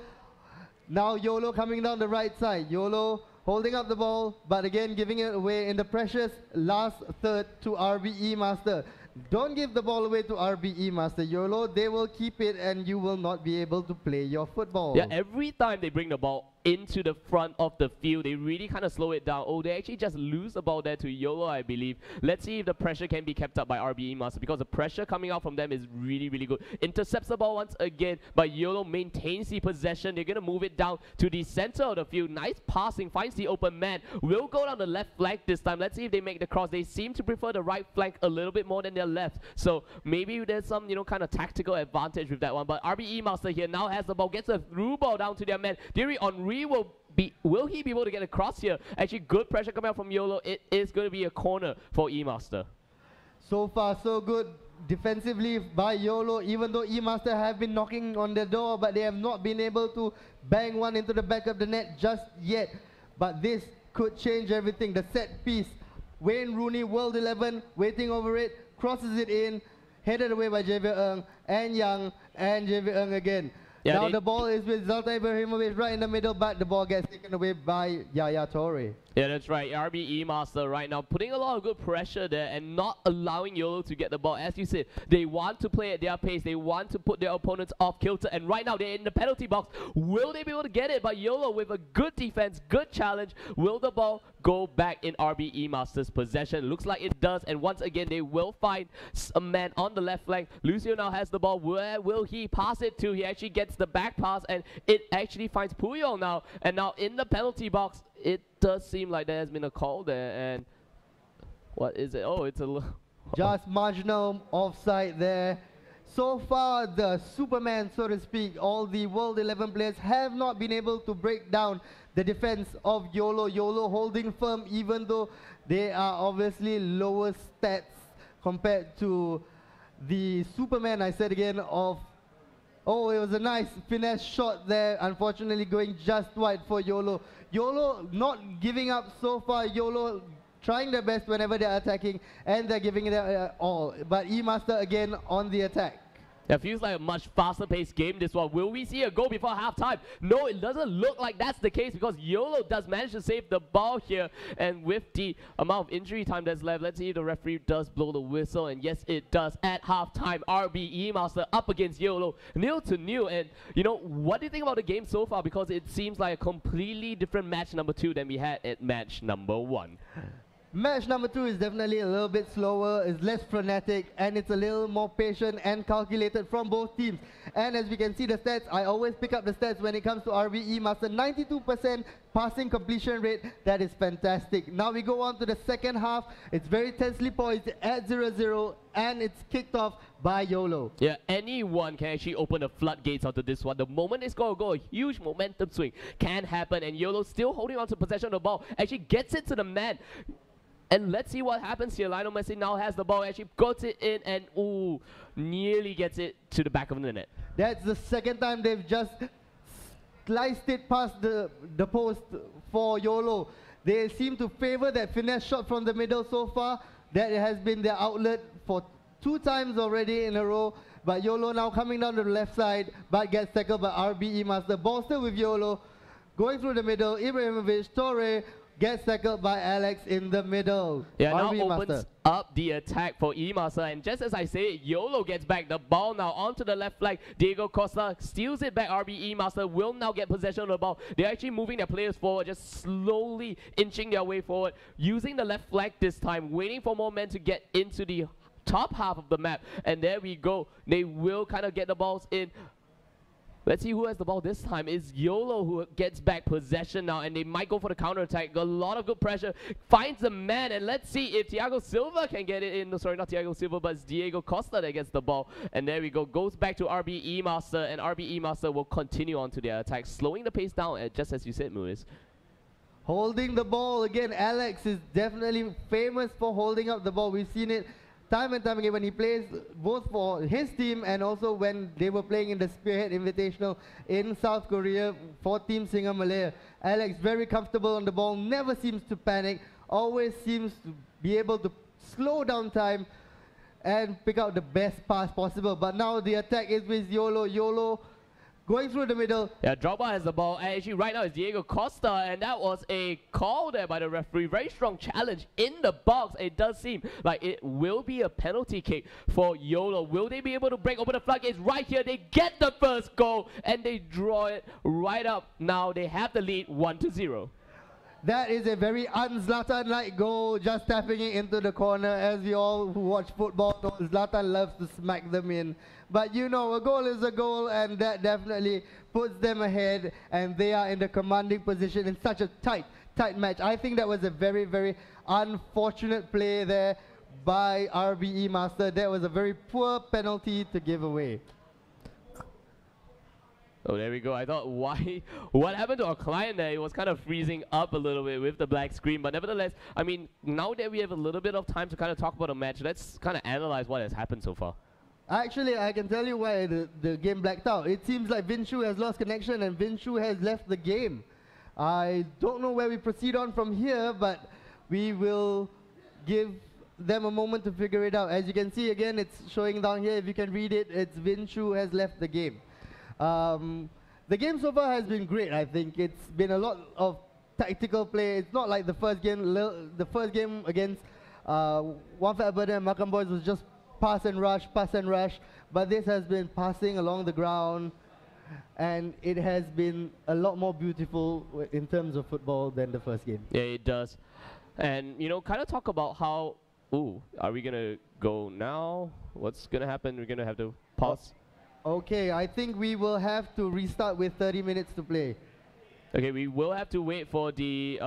now YOLO coming down the right side. YOLO holding up the ball, but again, giving it away in the precious last third to RBE Master. Don't give the ball away to RBE Master. YOLO, they will keep it, and you will not be able to play your football. Yeah, every time they bring the ball into the front of the field. They really kind of slow it down. Oh, they actually just lose the ball there to YOLO, I believe. Let's see if the pressure can be kept up by RBE Master, because the pressure coming out from them is really, really good. Intercepts the ball once again, but YOLO maintains the possession. They're going to move it down to the center of the field. Nice passing, finds the open man. Will go down the left flank this time. Let's see if they make the cross. They seem to prefer the right flank a little bit more than their left. So maybe there's some, you know, kind of tactical advantage with that one. But RBE Master here now has the ball, gets a through ball down to their man. Thierry Henry will he be able to get across here? Actually, good pressure coming out from YOLO. It is going to be a corner for E-Master. So far, so good defensively by YOLO, even though E-Master have been knocking on the door, but they have not been able to bang one into the back of the net just yet. But this could change everything. The set piece, Wayne Rooney, World 11, waiting over it, crosses it in, headed away by Javier Ng, and Young, and Javier Ng again. Yeah, now the ball is with Zlatan Ibrahimovic right in the middle, but the ball gets taken away by Yaya Toure. Yeah, that's right. RBE Master right now putting a lot of good pressure there and not allowing YOLO to get the ball. As you said, they want to play at their pace. They want to put their opponents off kilter. And right now, they're in the penalty box. Will they be able to get it? But YOLO with a good defense, good challenge. Will the ball go back in RBE Master's possession? Looks like it does. And once again, they will find a man on the left flank. Lucio now has the ball. Where will he pass it to? He actually gets the back pass, and it actually finds Puyol now. And now in the penalty box, it does seem like there has been a call there. And what is it? Oh, it's a just marginal offside there. So far, the Superman, so to speak, all the World 11 players have not been able to break down the defense of YOLO. YOLO holding firm, even though they are obviously lower stats compared to the Superman, I said again, of... Oh, it was a nice finesse shot there, unfortunately going just wide for YOLO. YOLO not giving up so far. YOLO trying their best whenever they're attacking, and they're giving it all. But E-Master again on the attack. It feels like a much faster paced game, this one. Will we see a goal before halftime? No, it doesn't look like that's the case, because YOLO does manage to save the ball here. And with the amount of injury time that's left, let's see if the referee does blow the whistle. And yes, it does. At halftime, RBE Master up against YOLO, 0-0. And you know, what do you think about the game so far? Because it seems like a completely different match number 2 than we had at match number 1. Match number 2 is definitely a little bit slower, is less frenetic, and it's a little more patient and calculated from both teams. And as we can see the stats, I always pick up the stats when it comes to RBE Master. 92% passing completion rate, that is fantastic. Now we go on to the second half. It's very tensely poised at 0-0, and it's kicked off by YOLO. Yeah, anyone can actually open the floodgates onto this one. The moment they score a goal, a huge momentum swing can happen, and YOLO still holding on to possession of the ball, actually gets it to the man. And let's see what happens here. Lionel Messi now has the ball, actually got it in, and ooh, nearly gets it to the back of the net. That's the second time they've just sliced it past the post for YOLO. They seem to favor that finesse shot from the middle so far. That has been their outlet for 2 times already in a row. But YOLO now coming down to the left side, but gets tackled by RBE Master. Ball still with YOLO. Going through the middle, Ibrahimovic, Toure, gets tackled by Alex in the middle. Yeah, now RBE opens Master up the attack for E-Master. And just as I say, YOLO gets back the ball now onto the left flank. Diego Costa steals it back. RBE Master will now get possession of the ball. They're actually moving their players forward, just slowly inching their way forward, using the left flank this time, waiting for more men to get into the top half of the map. And there we go. They will kind of get the balls in. Let's see who has the ball this time. It's YOLO who gets back possession now, and they might go for the counter-attack. A lot of good pressure. Finds the man, and let's see if Thiago Silva can get it in. No, sorry, not Thiago Silva, but it's Diego Costa that gets the ball. And there we go. Goes back to RBE Master, and RBE Master will continue on to their attack, slowing the pace down, just as you said, Muiz. holding the ball. Again, Alex is definitely famous for holding up the ball. We've seen it time and time again when he plays both for his team and also when they were playing in the Spearhead Invitational in South Korea for Team Singamalaya. Alex very comfortable on the ball, never seems to panic, always seems to be able to slow down time and pick out the best pass possible. But now the attack is with YOLO. YOLO going through the middle. Yeah, Drogba has the ball. And actually, right now it's Diego Costa, and that was a call there by the referee. Very strong challenge in the box. It does seem like it will be a penalty kick for YOLO. Will they be able to break open the floodgates right here? They get the first goal, and they draw it right up. Now they have the lead 1-0. That is a very un-Zlatan-like goal, just tapping it into the corner. As we all who watch football know, Zlatan loves to smack them in. But you know, a goal is a goal, and that definitely puts them ahead, and they are in the commanding position in such a tight match. I think that was a very, very unfortunate play there by RBE Master. That was a very poor penalty to give away. Oh, there we go. I thought, what happened to our client there? It was kind of freezing up a little bit with the black screen. But nevertheless, I mean, now that we have a little bit of time to kind of talk about the match, let's kind of analyze what has happened so far. Actually, I can tell you why the game blacked out. It seems like Vinshu has lost connection and Vinshu has left the game. I don't know where we proceed on from here, but we will give them a moment to figure it out. As you can see, again, it's showing down here. If you can read it, it's Vinshu has left the game. The game so far has been great. I think it's been a lot of tactical play. It's not like the first game. The first game against One Fat Burden and Makam Boys was just pass and rush. But this has been passing along the ground, and it has been a lot more beautiful in terms of football than the first game. Yeah, it does. And you know, kind of talk about how. Ooh, are we gonna go now? What's gonna happen? We're gonna have to pause. Okay, I think we will have to restart with 30 minutes to play. Okay, we will have to wait for the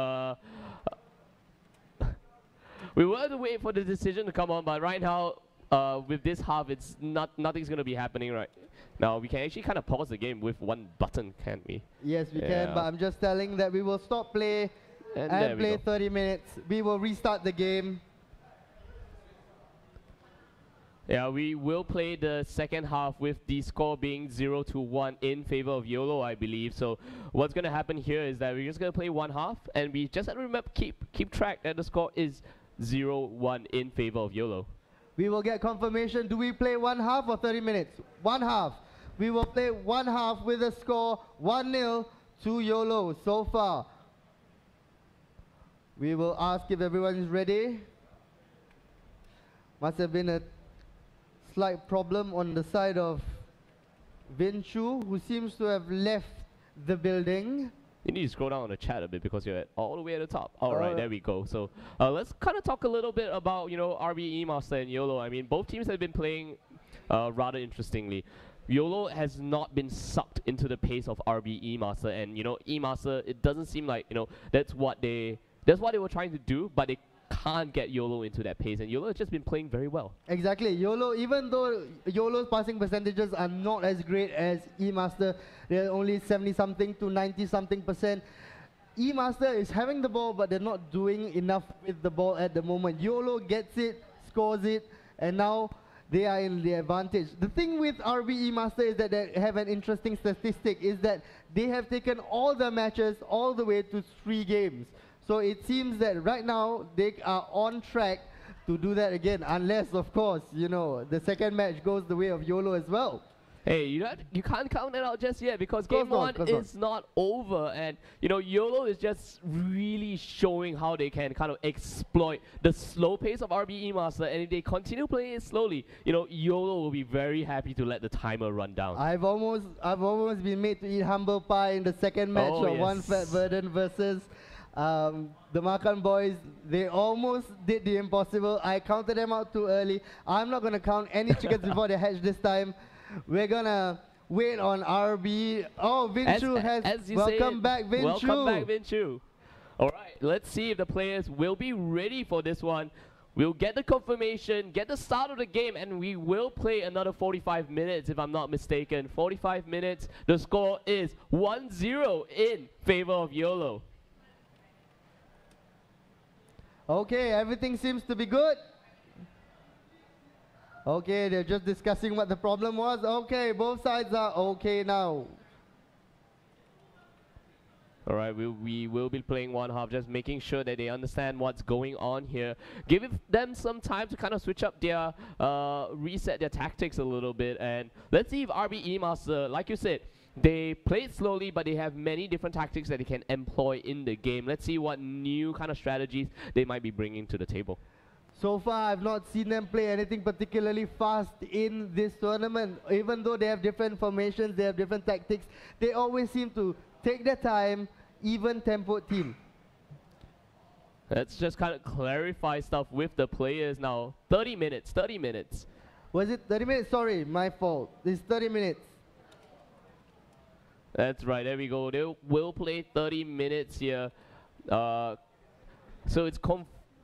we will have to wait for the decision to come on. But right now, with this half, it's nothing's gonna be happening right now. We can actually kind of pause the game with one button, can't we? Yes, we can. But I'm just telling that we will stop play and play 30 minutes. We will restart the game. Yeah, we will play the second half with the score being 0-1 in favor of YOLO, I believe. So what's going to happen here is that we're just going to play one half, and we just have to remember, keep track that the score is 0-1 in favor of YOLO. We will get confirmation. Do we play one half or 30 minutes? One half. We will play one half with a score 1-0 to YOLO so far. We will ask if everyone is ready. Must have been a slight problem on the side of Vinshu, who seems to have left the building. You need to scroll down on the chat a bit because you're all the way at the top. All right, there we go. So let's kind of talk a little bit about, you know, RBE Master and YOLO. I mean, both teams have been playing rather interestingly. YOLO has not been sucked into the pace of RBE Master, and you know, E-Master, it doesn't seem like, you know, that's what they were trying to do, but they can't get YOLO into that pace, and YOLO has just been playing very well. Exactly. YOLO, even though YOLO's passing percentages are not as great as E-Master, they're only 70-something to 90-something%. E-Master is having the ball, but they're not doing enough with the ball at the moment. YOLO gets it, scores it, and now they are in the advantage. The thing with RBE Master is that they have an interesting statistic, is that they have taken all their matches all the way to 3 games. So it seems that right now they are on track to do that again, unless, of course, you know, the second match goes the way of YOLO as well. Hey, you can't count it out just yet because game one is not over, and you know, YOLO is just really showing how they can kind of exploit the slow pace of RBE Master, and if they continue playing it slowly, you know, YOLO will be very happy to let the timer run down. I've almost been made to eat humble pie in the second match of One Fat Burden versus the Makan Boys. They almost did the impossible. I counted them out too early. I'm not going to count any chickens before they hatch this time. We're going to wait on RB. Oh, Vinshu has... Welcome back, Vinshu. Welcome back, Vinshu. All right, let's see if the players will be ready for this one. We'll get the confirmation, get the start of the game, and we will play another 45 minutes, if I'm not mistaken. 45 minutes. The score is 1-0 in favor of YOLO. Okay, everything seems to be good. Okay, they're just discussing what the problem was. Okay, both sides are okay now. All right, we will be playing one half, just making sure that they understand what's going on here. Give them some time to kind of switch up their, reset their tactics a little bit. And let's see if RBE Master, like you said, They play it slowly, but they have many different tactics that they can employ in the game. Let's see what new kind of strategies they might be bringing to the table. So far, I've not seen them play anything particularly fast in this tournament. Even though they have different formations, they have different tactics, they always seem to take their time, even tempo team. Let's just kind of clarify stuff with the players now. 30 minutes, 30 minutes. Was it 30 minutes? Sorry, my fault. It's 30 minutes. That's right, there we go. They will play 30 minutes here. So it's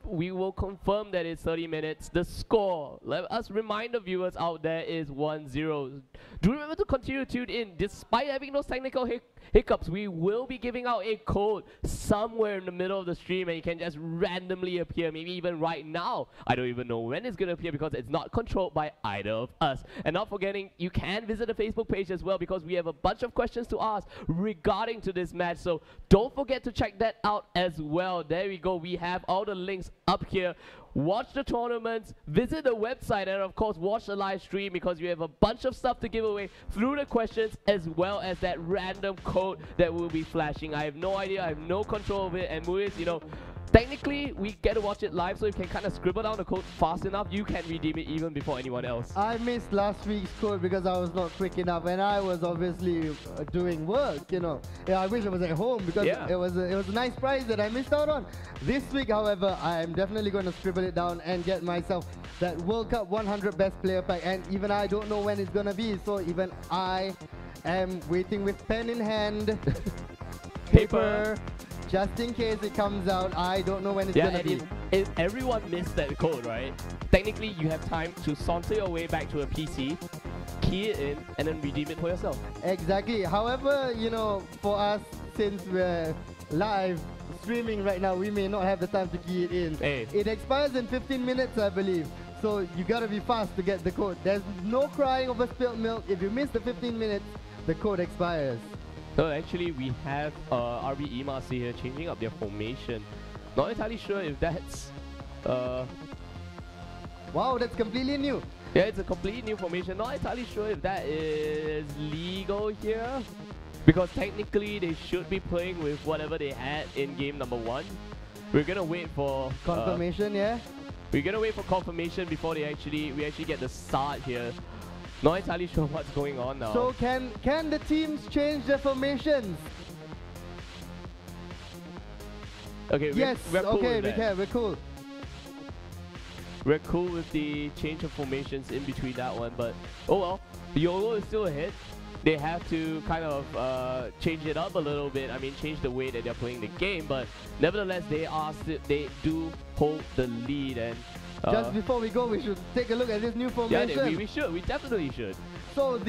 we will confirm that it's 30 minutes. The score, let us remind the viewers out there, is 1-0. Do remember to continue to tune in. Despite having those technical hiccups, we will be giving out a code somewhere in the middle of the stream, and you can just randomly appear, maybe even right now. I don't even know when it's going to appear because it's not controlled by either of us. And not forgetting, you can visit the Facebook page as well because we have a bunch of questions to ask regarding to this match. So don't forget to check that out as well. There we go. We have all the links up here. Watch the tournaments, visit the website, and of course watch the live stream because you have a bunch of stuff to give away through the questions as well as that random code that will be flashing. I have no idea, I have no control of it, and Muiz, you know, technically we get to watch it live, so if you can kind of scribble down the code fast enough, you can redeem it even before anyone else. I missed last week's code because I was not quick enough, and I was obviously doing work, you know. Yeah, I wish I was at home because it was a nice prize that I missed out on. This week, however, I am definitely going to scribble it down and get myself that World Cup 100 Best Player Pack, and even I don't know when it's going to be, so even I am waiting with pen in hand, paper, just in case it comes out. I don't know when it's going to be. If everyone missed that code, right? Technically, you have time to saunter your way back to a PC, key it in, and then redeem it for yourself. Exactly. However, you know, for us, since we're live streaming right now, we may not have the time to key it in. Hey. It expires in 15 minutes, I believe. So you gotta be fast to get the code. There's no crying over spilled milk. If you miss the 15 minutes, the code expires. So actually, we have RBE Master here changing up their formation. Not entirely sure if that's... Wow, that's completely new. Yeah, it's a completely new formation. Not entirely sure if that is legal here, because technically they should be playing with whatever they had in game number 1. We're gonna wait for confirmation. Yeah. We're gonna wait for confirmation before we actually get the start here. Not entirely sure what's going on now. So can the teams change their formations? Okay. Yes. We're cool okay. with that. We're cool. We're cool with the change of formations in between that one, but oh well. YOLO is still ahead. They have to kind of change it up a little bit. I mean, change the way that they're playing the game, but nevertheless, they do hold the lead. And just before we go, we should take a look at this new formation. Yeah, we should. We definitely should. So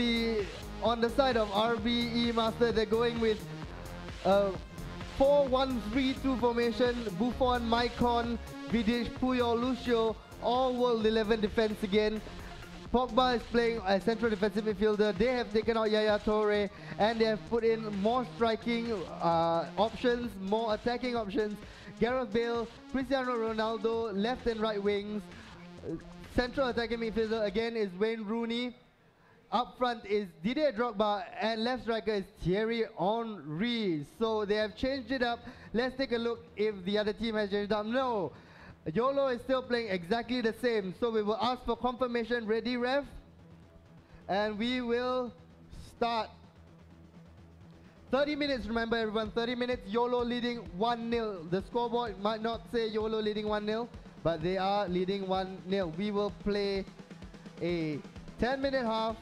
on the side of RBE Master, they're going with 4-1-3-2 formation. Buffon, Maicon, Vidic, Puyol, Lucio, all World 11 defense again. Pogba is playing as central defensive midfielder. They have taken out Yaya Toure, and they have put in more striking options, more attacking options. Gareth Bale, Cristiano Ronaldo, left and right wings. Central attacking midfielder again is Wayne Rooney. Up front is Didier Drogba, and left striker is Thierry Henry. So they have changed it up. Let's take a look if the other team has changed it up. No. YOLO is still playing exactly the same, so we will ask for confirmation. Ready, ref? And we will start. 30 minutes, remember everyone, 30 minutes. YOLO leading 1-0. The scoreboard might not say YOLO leading 1-0, but they are leading 1-0. We will play a 10-minute half,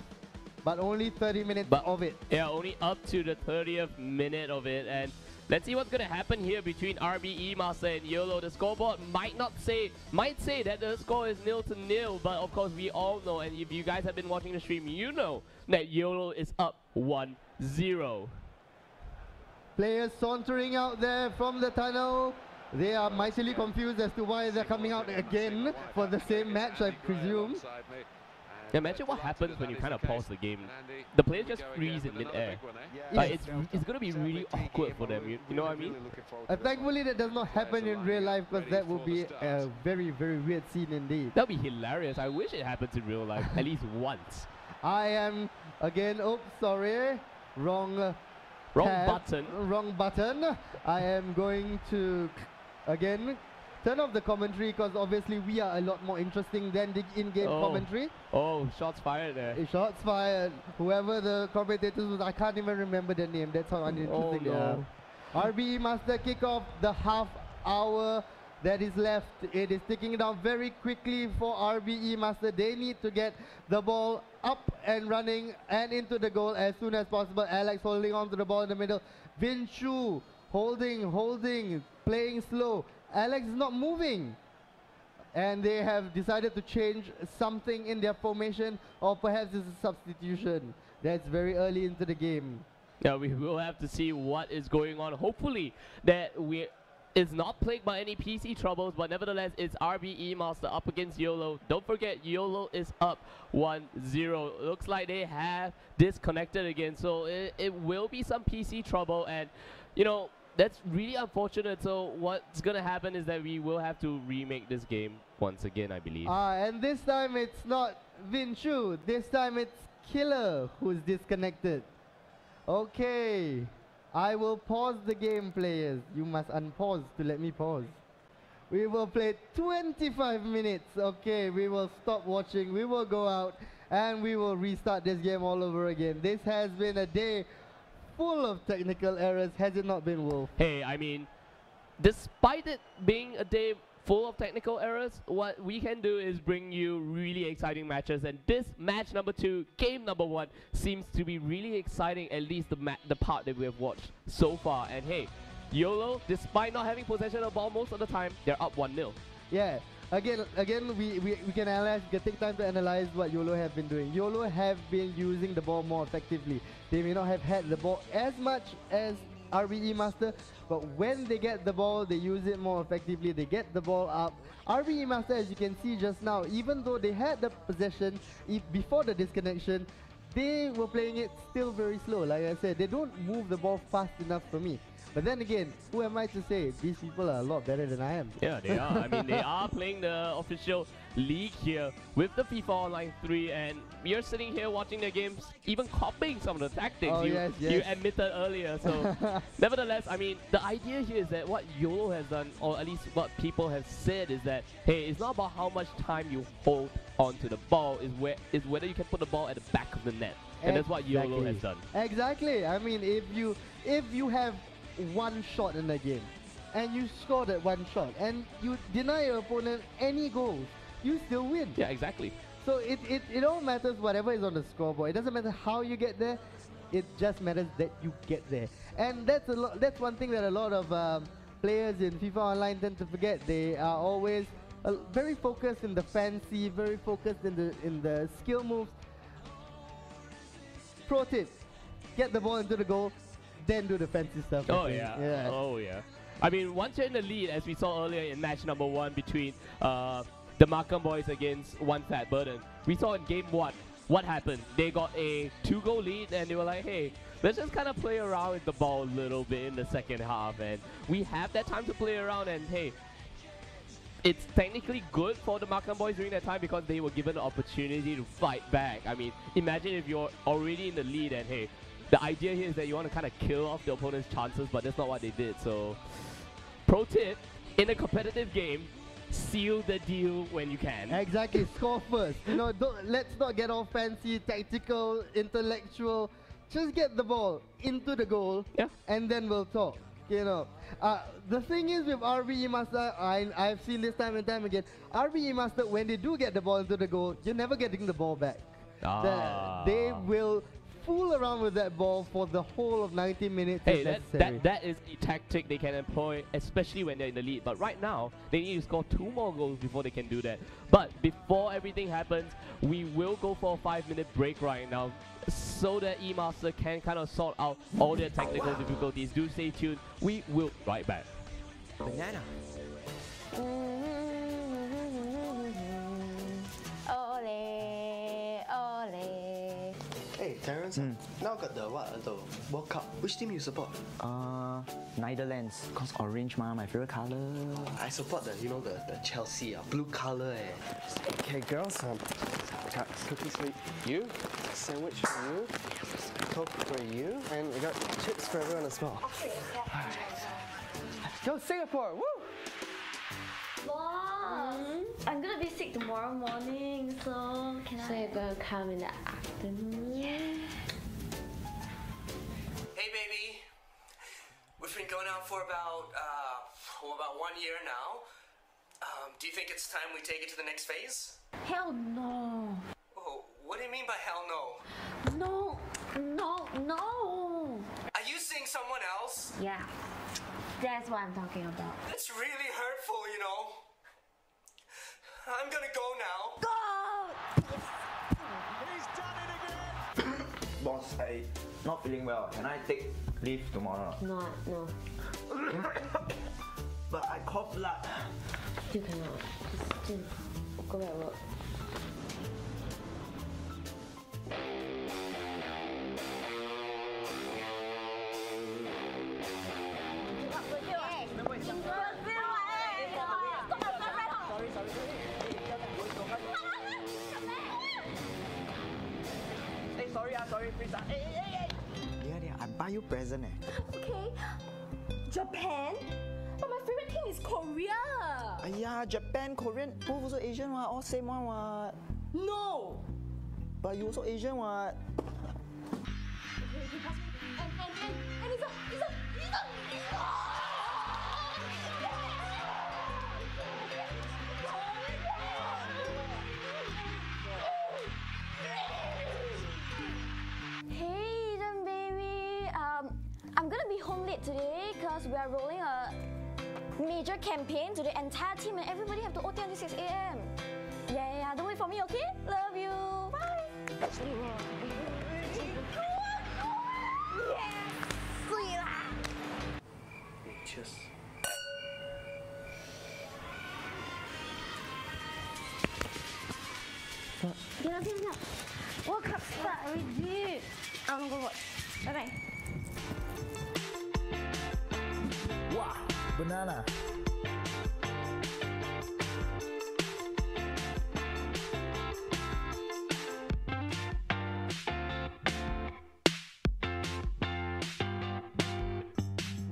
but only 30 minutes of it. Yeah, only up to the 30th minute of it. And let's see what's going to happen here between RBE Master and YOLO. The scoreboard might say that the score is 0-0, but of course we all know, and if you guys have been watching the stream, you know that YOLO is up 1-0. Players sauntering out there from the tunnel. They are mightily confused as to why they're coming out again for the same match, I presume. Yeah, imagine what happens when you kind of pause the game. The players just freeze in mid-air. It's going to be really awkward for them, you know what I mean? Thankfully that does not happen in real life, because that would be a very, very weird scene indeed. That would be hilarious. I wish it happens in real life, at least once. I am, again, oops, sorry. Wrong Wrong button. Wrong button. I am going to, again, turn off the commentary because obviously we are a lot more interesting than the in-game commentary. Oh, shots fired there. Shots fired. Whoever the commentators was, I can't even remember their name. That's how uninteresting they are. RBE Master kick off the half hour that is left. It is ticking down very quickly for RBE Master. They need to get the ball up and running and into the goal as soon as possible. Alex holding on to the ball in the middle. Vin Chu holding, playing slow. Alex is not moving. And they have decided to change something in their formation, or perhaps it's a substitution. That's very early into the game. Yeah, we will have to see what is going on. Hopefully that it's not plagued by any PC troubles, but nevertheless, it's RBE Master up against YOLO. Don't forget, YOLO is up 1-0. Looks like they have disconnected again, so it will be some PC trouble, and you know, that's really unfortunate. So what's gonna happen is that we will have to remake this game once again, I believe. And this time it's not Vin Chu. This time it's Killer who's disconnected. Okay. I will pause the game, players. You must unpause to let me pause. We will play 25 minutes. Okay, we will stop watching. We will go out and we will restart this game all over again. This has been a day full of technical errors, has it not been, Wolf? Hey, I mean, despite it being a day full of technical errors, what we can do is bring you really exciting matches, and this match number 2, game number 1, seems to be really exciting, at least the part that we have watched so far. And hey, YOLO, despite not having possession of the ball most of the time, they're up 1-0. Yeah, again, we can analyze, we can take time to analyze what YOLO have been doing. YOLO have been using the ball more effectively. They may not have had the ball as much as RBE Master, but when they get the ball, they use it more effectively. They get the ball up. RBE Master, as you can see just now, even though they had the possession before the disconnection, they were playing it still very slow. Like I said, they don't move the ball fast enough for me. But then again, who am I to say? These people are a lot better than I am. Yeah, they are. I mean, they are playing the official league here with the FIFA Online 3, and you're sitting here watching their games, even copying some of the tactics you admitted earlier. So, nevertheless, I mean, the idea here is that what YOLO has done, or at least what people have said, is that, hey, it's not about how much time you hold onto the ball, is whether you can put the ball at the back of the net. And that's what YOLO has done. Exactly. I mean, if you have one shot in the game and you score that one shot and you deny your opponent any goals, you still win. Yeah, exactly. So it all matters whatever is on the scoreboard. It doesn't matter how you get there, it just matters that you get there. And that's one thing that a lot of players in FIFA Online tend to forget. They are always very focused in the fancy, very focused in the skill moves. Pro tip, get the ball into the goal, then do the fancy stuff. Oh yeah. Oh yeah. I mean, once you're in the lead, as we saw earlier in match number 1 between the Markham boys against One Fat Burden, we saw in game 1 what happened. They got a 2-goal lead and they were like, hey, let's just kind of play around with the ball a little bit in the second half, and we have that time to play around, and hey, it's technically good for the Markham boys during that time because they were given the opportunity to fight back. I mean, imagine if you're already in the lead and hey, the idea here is that you want to kind of kill off the opponent's chances, but that's not what they did. So, pro tip, in a competitive game, seal the deal when you can. Exactly, score first. You know, let's not get all fancy, tactical, intellectual. Just get the ball into the goal, and then we'll talk. You know, the thing is with RBE Master, I've seen this time and time again. RBE Master, when they do get the ball into the goal, you're never getting the ball back. They will fool around with that ball for the whole of 90 minutes. Hey, that is a tactic they can employ, especially when they're in the lead. But right now, they need to score 2 more goals before they can do that. But before everything happens, we will go for a 5-minute break right now, so that E-Master can kind of sort out all their technical difficulties. Do stay tuned. We will be right back. Banana. Ole, ole. Hey, Terence, now got the World Cup. Which team you support? Netherlands, cause orange my favorite color. I support the Chelsea, blue color. Okay, girls, cookies for you. Sandwich for you. Coke for you, and I got chips for everyone as well. Go Singapore! Woo! Boss, I'm gonna be sick tomorrow morning, so can I? So you're gonna come in the afternoon? Yeah. Hey baby, we've been going out for about 1 year now. Do you think it's time we take it to the next phase? Hell no. Oh, what do you mean by hell no? No. Are you seeing someone else? Yeah, that's what I'm talking about. That's really hurtful, you know. I'm gonna go now. Go! He's done it again! Boss, I not feeling well. Can I take leave tomorrow? No. But I cough blood. You cannot. Just go back work. Sorry, please. Hey. Yeah, I buy you present. Okay. Japan? But my favorite team is Korea. Yeah, Japan, Korean, both also Asian what? All same one what? No. But you also Asian what? And it's a Hey then baby, I'm gonna be home late today because we are rolling a major campaign to the entire team and everybody have to OT until 6 a.m. Yeah, don't wait for me, okay? Love you. Bye. Yes, sweet lah. Cheers. Get up. World Cup start already. I wanna go watch. Bye-bye. Wow, banana.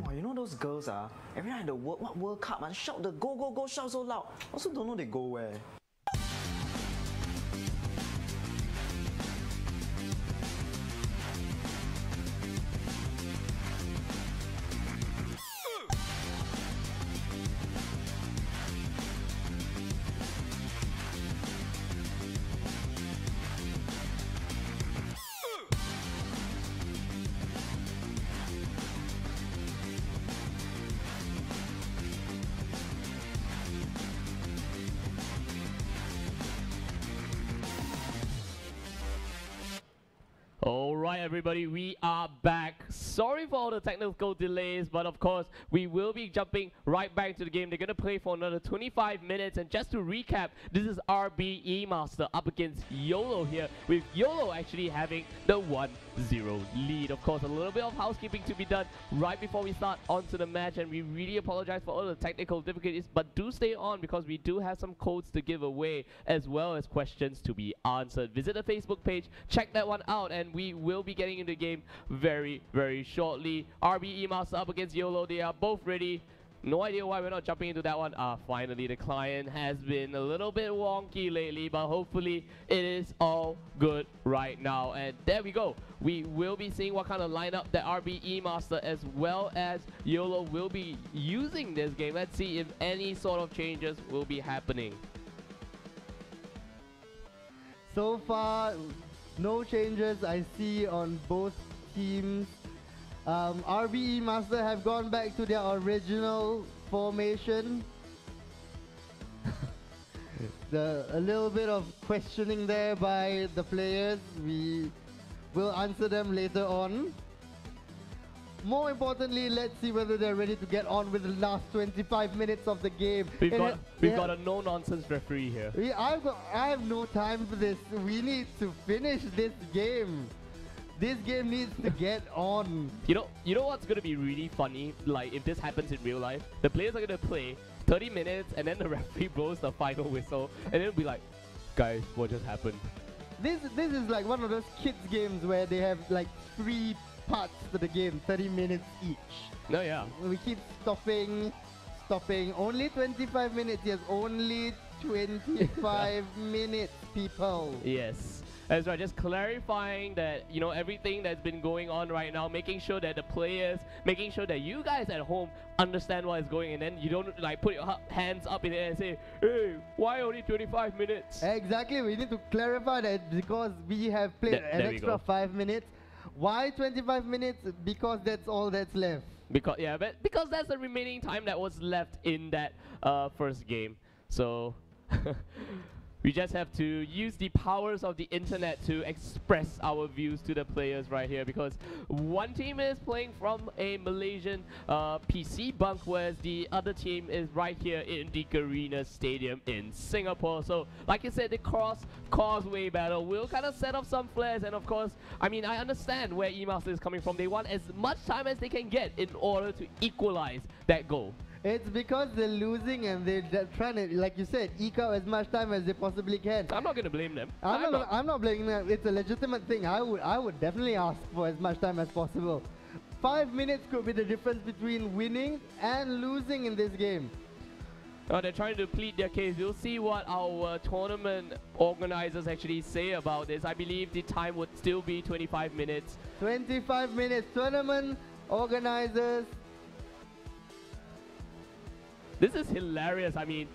Wow, you know those girls every night the World Cup shout the go, shout so loud. Also don't know they go where. Alright everybody, we are back. Sorry for all the technical delays, but of course we will be jumping right back to the game. They're going to play for another 25 minutes, and just to recap, this is RBE Master up against YOLO here, with YOLO actually having the 1-0 lead. Of course, a little bit of housekeeping to be done right before we start onto the match, and we really apologize for all the technical difficulties, but do stay on because we do have some codes to give away as well as questions to be answered. Visit the Facebook page, check that one out, and we will be getting into the game very shortly. RBE Master up against YOLO. They are both ready. No idea why we're not jumping into that one. Finally, the client has been a little bit wonky lately, but hopefully it is all good right now. And there we go. We will be seeing what kind of lineup that RBE Master as well as YOLO will be using this game. Let's see if any sort of changes will be happening. So far, no changes I see on both teams. RBE Master have gone back to their original formation. A little bit of questioning there by the players. We will answer them later on. More importantly, let's see whether they're ready to get on with the last 25 minutes of the game. We've got a no-nonsense referee here. I have no time for this. We need to finish this game. This game needs to get on. You know what's gonna be really funny? Like if this happens in real life, the players are gonna play 30 minutes and then the referee blows the final whistle and then it'll be like, guys, what just happened? This is like one of those kids games where they have like 3 parts to the game, 30 minutes each. No, yeah. We keep stopping. Only 25 minutes, yes, only 25 minutes, people. Yes. That's right, just clarifying that, you know, everything that's been going on right now, making sure that the players, making sure that you guys at home understand what is going, and then you don't like put your hands up in the air and say, hey, why only 25 minutes? Exactly, we need to clarify that because we have played an extra 5 minutes. Why 25 minutes? Because that's all that's left. Because because that's the remaining time that was left in that first game. So we just have to use the powers of the internet to express our views to the players right here, because one team is playing from a Malaysian PC bunk, whereas the other team is right here in the Garena Stadium in Singapore. So like I said, the causeway battle will kind of set up some flares, and of course, I mean, I understand where E-Master is coming from. They want as much time as they can get in order to equalize that goal. It's because they're losing and they're trying to, like you said, eke out as much time as they possibly can. I'm not going to blame them. I'm not blaming them. It's a legitimate thing. I would definitely ask for as much time as possible. 5 minutes could be the difference between winning and losing in this game. Oh, they're trying to plead their case. We'll see what our tournament organizers actually say about this. I believe the time would still be 25 minutes. 25 minutes. Tournament organizers. This is hilarious. I mean,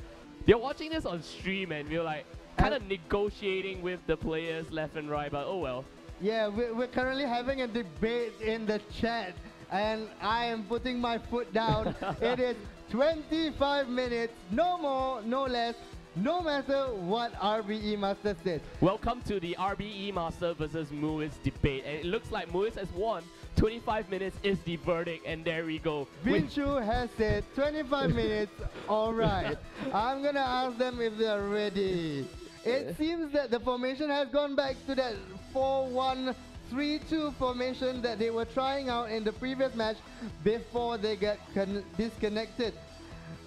they're watching this on stream and we're like kind of negotiating with the players left and right, but oh well. Yeah, we're currently having a debate in the chat and I am putting my foot down. It is 25 minutes, no more, no less, no matter what RBE Master said. Welcome to the RBE Master versus Muis debate, and it looks like Muis has won. 25 minutes is the verdict, and there we go. Vinchu has said 25 minutes, alright. I'm gonna ask them if they're ready. It seems that the formation has gone back to that 4-1-3-2 formation that they were trying out in the previous match before they got disconnected.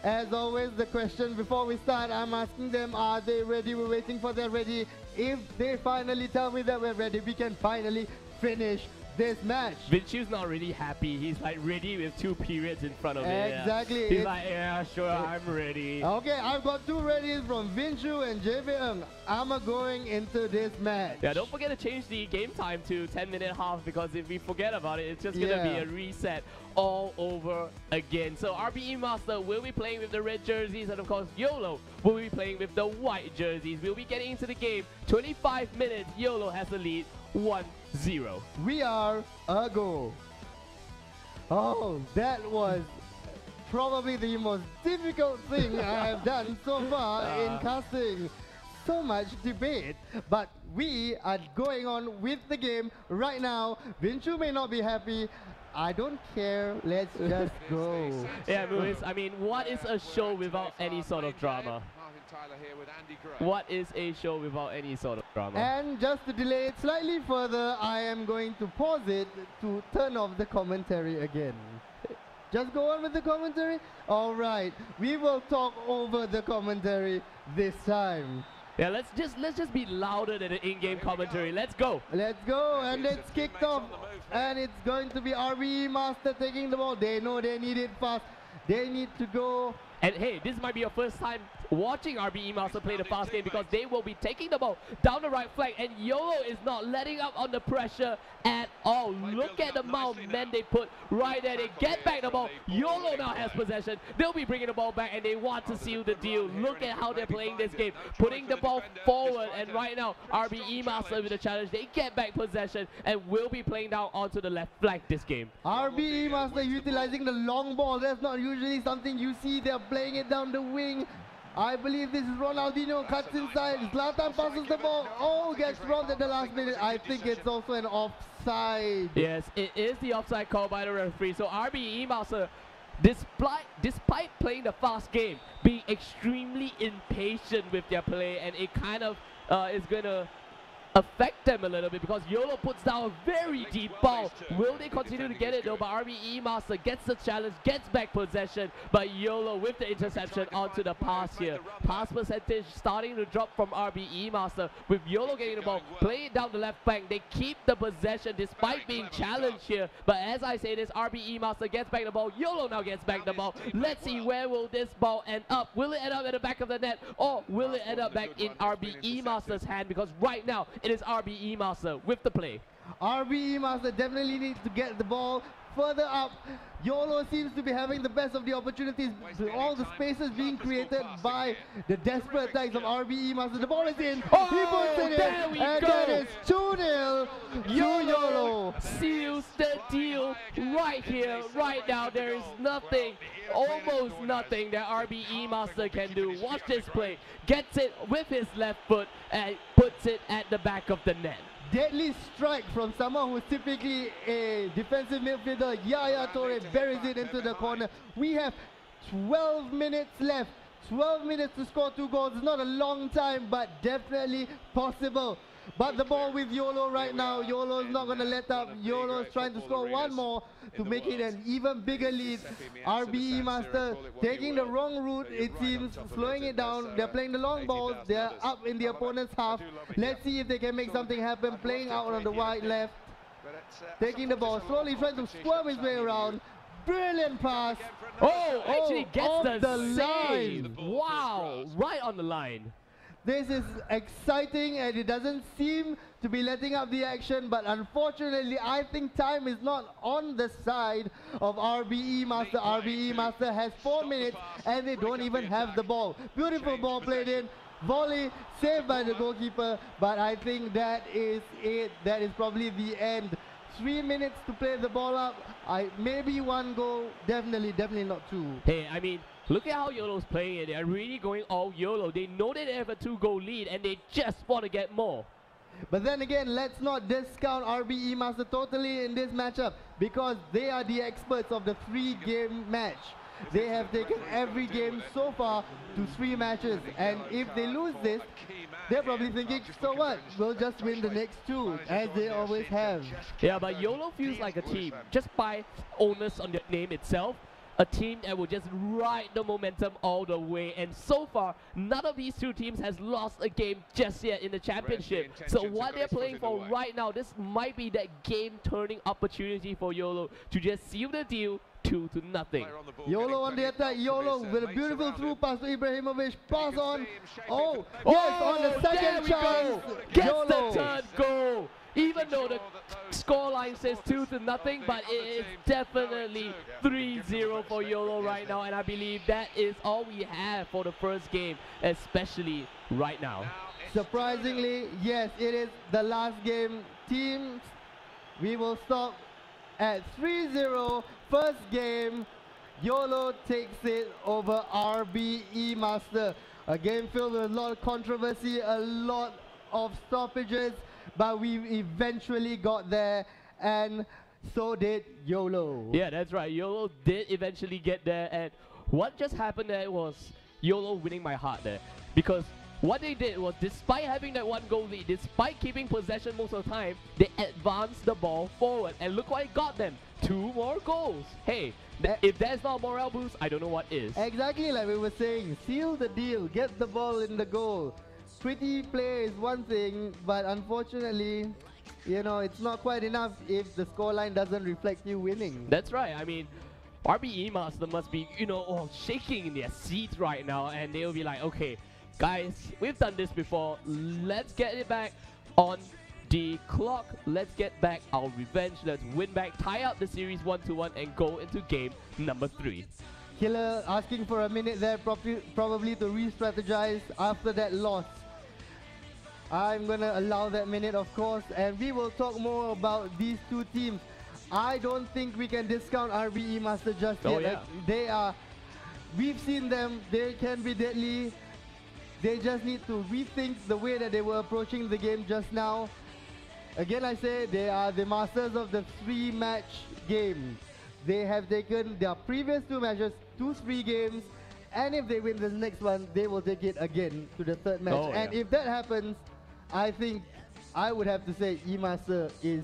As always, the question before we start, I'm asking them, are they ready? We're waiting for their ready. If they finally tell me that we're ready, we can finally finish this match. Vinchu's not really happy. He's like ready with 2 periods in front of him. Exactly. He's like, yeah, sure, I'm ready. Okay, I've got 2 readies from Vinchu and JVM. I'm going into this match. Yeah, don't forget to change the game time to 10-minute half, because if we forget about it, it's just going to be a reset all over again. So RBE Master will be playing with the red jerseys, and of course YOLO will be playing with the white jerseys. We'll be getting into the game. 25 minutes, YOLO has the lead, 1-0. We are a go. Oh, that was probably the most difficult thing I have done so far in casting. So much debate, but we are going on with the game right now. Vinchu may not be happy. I don't care. Let's just go. Yeah, Muis, I mean, what is a show without any sort of drama? What is a show without any sort of drama? And just to delay it slightly further, I am going to pause it to turn off the commentary again. Just go on with the commentary? Alright, we will talk over the commentary this time. Yeah, let's just be louder than the in-game commentary. Let's go. Let's go, and it's kicked off. And it's going to be RBE Master taking the ball. They know they need it fast. They need to go. And hey, this might be your first time watching RBE Master play the fast game, because they will be taking the ball down the right flank, and YOLO is not letting up on the pressure at all. Look at the amount of men they put right there. They get back the ball. YOLO now has possession. They'll be bringing the ball back, and they want to seal the deal. Look at how they're playing this game, putting the ball forward, and right now RBE Master with the challenge. They get back possession and will be playing down onto the left flank this game. RBE Master utilizing the long ball. That's not usually something you see. They're playing it down the wing. I believe this is Ronaldinho, cuts inside. Zlatan passes the ball. Oh, gets robbed at the last minute. I think it's also an offside. Yes, it is the offside call by the referee. So RBE Master, despite playing the fast game, being extremely impatient with their play, and it kind of is going to affect them a little bit because YOLO puts down a very deep ball. Will they continue to get it though? But RBE Master gets the challenge, gets back possession, but YOLO with the interception onto the pass here. Pass percentage starting to drop from RBE Master with YOLO getting the ball, play it down the left flank. They keep the possession despite being challenged here. But as I say this, RBE Master gets back the ball. YOLO now gets back the ball. Let's see where will this ball end up. Will it end up at the back of the net or will it end up back in RBE Master's hand? Because right now it is RBE Master with the play. RBE Master definitely needs to get the ball further up. YOLO seems to be having the best of the opportunities. All the spaces being created by the desperate attacks of RBE Master. The ball is in. He puts it in. And that is 2-0 to YOLO. Seals the deal right here, right now. There is nothing, almost nothing that RBE Master can do. Watch this play. Gets it with his left foot and puts it at the back of the net. Deadly strike from someone who's typically a defensive midfielder. Yaya Torre buries it into the corner. We have 12 minutes left. 12 minutes to score 2 goals. It's not a long time, but definitely possible. But the ball with YOLO right now. YOLO is not going to let up. YOLO is trying to score one more to make it an even bigger lead. RBE Master taking the wrong route, it seems, slowing it down. They're playing the long balls. They're up in the opponent's half. Let's see if they can make something happen. Playing out on the wide left. Taking the ball, slowly trying to squirm his way around. Brilliant pass. Oh, actually gets the save. line. Wow, right on the line. This is exciting and it doesn't seem to be letting up the action, but unfortunately I think time is not on the side of RBE Master. RBE Master has 4 minutes and they don't even have the ball. Beautiful ball played in. Volley saved by the goalkeeper, but I think that is it. That is probably the end. 3 minutes to play the ball up. Maybe 1 goal, definitely not 2. Hey, I mean, look at how YOLO's playing it. They're really going all YOLO. They know that they have a 2-goal lead and they just want to get more. But then again, let's not discount RBE Master totally in this matchup because they are the experts of the 3-game match. They have taken every game so far to 3 matches, and if they lose this, they're probably thinking, so what, we'll just win the next 2, as they always have. Yeah, but YOLO feels like a team, just by onus on their name itself. A team that will just ride the momentum all the way, and so far none of these 2 teams has lost a game just yet in the championship. So what they're playing for right now, this might be that game-turning opportunity for YOLO to just seal the deal 2-0. YOLO on the attack. YOLO with a beautiful through pass to Ibrahimovic. Pass on. Oh, yes, on the second chance. Gets YOLO. the 3rd goal. Even though the scoreline says 2-0, but it is definitely 3-0 for YOLO right now, and I believe that is all we have for the first game, especially right now. Surprisingly, yes, it is the last game. Teams, we will stop at 3-0. First game, YOLO takes it over RBE Master. A game filled with a lot of controversy, a lot of stoppages, but we eventually got there, and so did YOLO. Yeah, that's right. YOLO did eventually get there, and what just happened there was YOLO winning my heart there. Because what they did was, despite having that 1-goal lead, despite keeping possession most of the time, they advanced the ball forward, and look what it got them. 2 more goals. Hey, if there's not a morale boost, I don't know what is. Exactly like we were saying, seal the deal, get the ball in the goal. Pretty play is one thing, but unfortunately, you know, it's not quite enough if the scoreline doesn't reflect you winning. That's right. I mean, RBE Master must be, you know, shaking in their seats right now, and they'll be like, okay, guys, we've done this before. Let's get it back on the clock. Let's get back our revenge. Let's win back, tie up the series 1-1, and go into game number 3. Killer asking for a minute there, probably to re-strategize after that loss. I'm going to allow that minute, of course, and we will talk more about these 2 teams. I don't think we can discount RBE Master just yet. Yeah. They are, we've seen them, they can be deadly. They just need to rethink the way that they were approaching the game just now. Again, I say they are the masters of the 3-match game. They have taken their previous 2 matches to 3 games, and if they win this next one, they will take it again to the 3rd match. And if that happens, I think I would have to say E-Master is,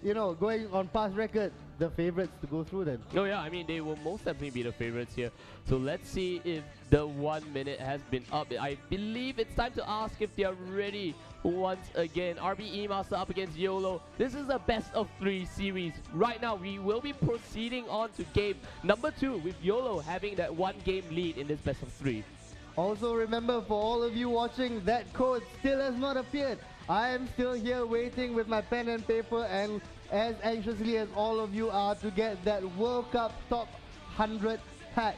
you know, going on past record, the favorites to go through them. Oh yeah, I mean, they will most definitely be the favorites here. So let's see if the 1 minute has been up. I believe it's time to ask if they are ready once again. RBE Master up against YOLO. This is a best of 3 series. Right now, we will be proceeding on to game number 2 with YOLO having that 1 game lead in this best of 3. Also remember, for all of you watching, that code still has not appeared. I am still here waiting with my pen and paper and as anxiously as all of you are to get that World Cup Top 100 pack.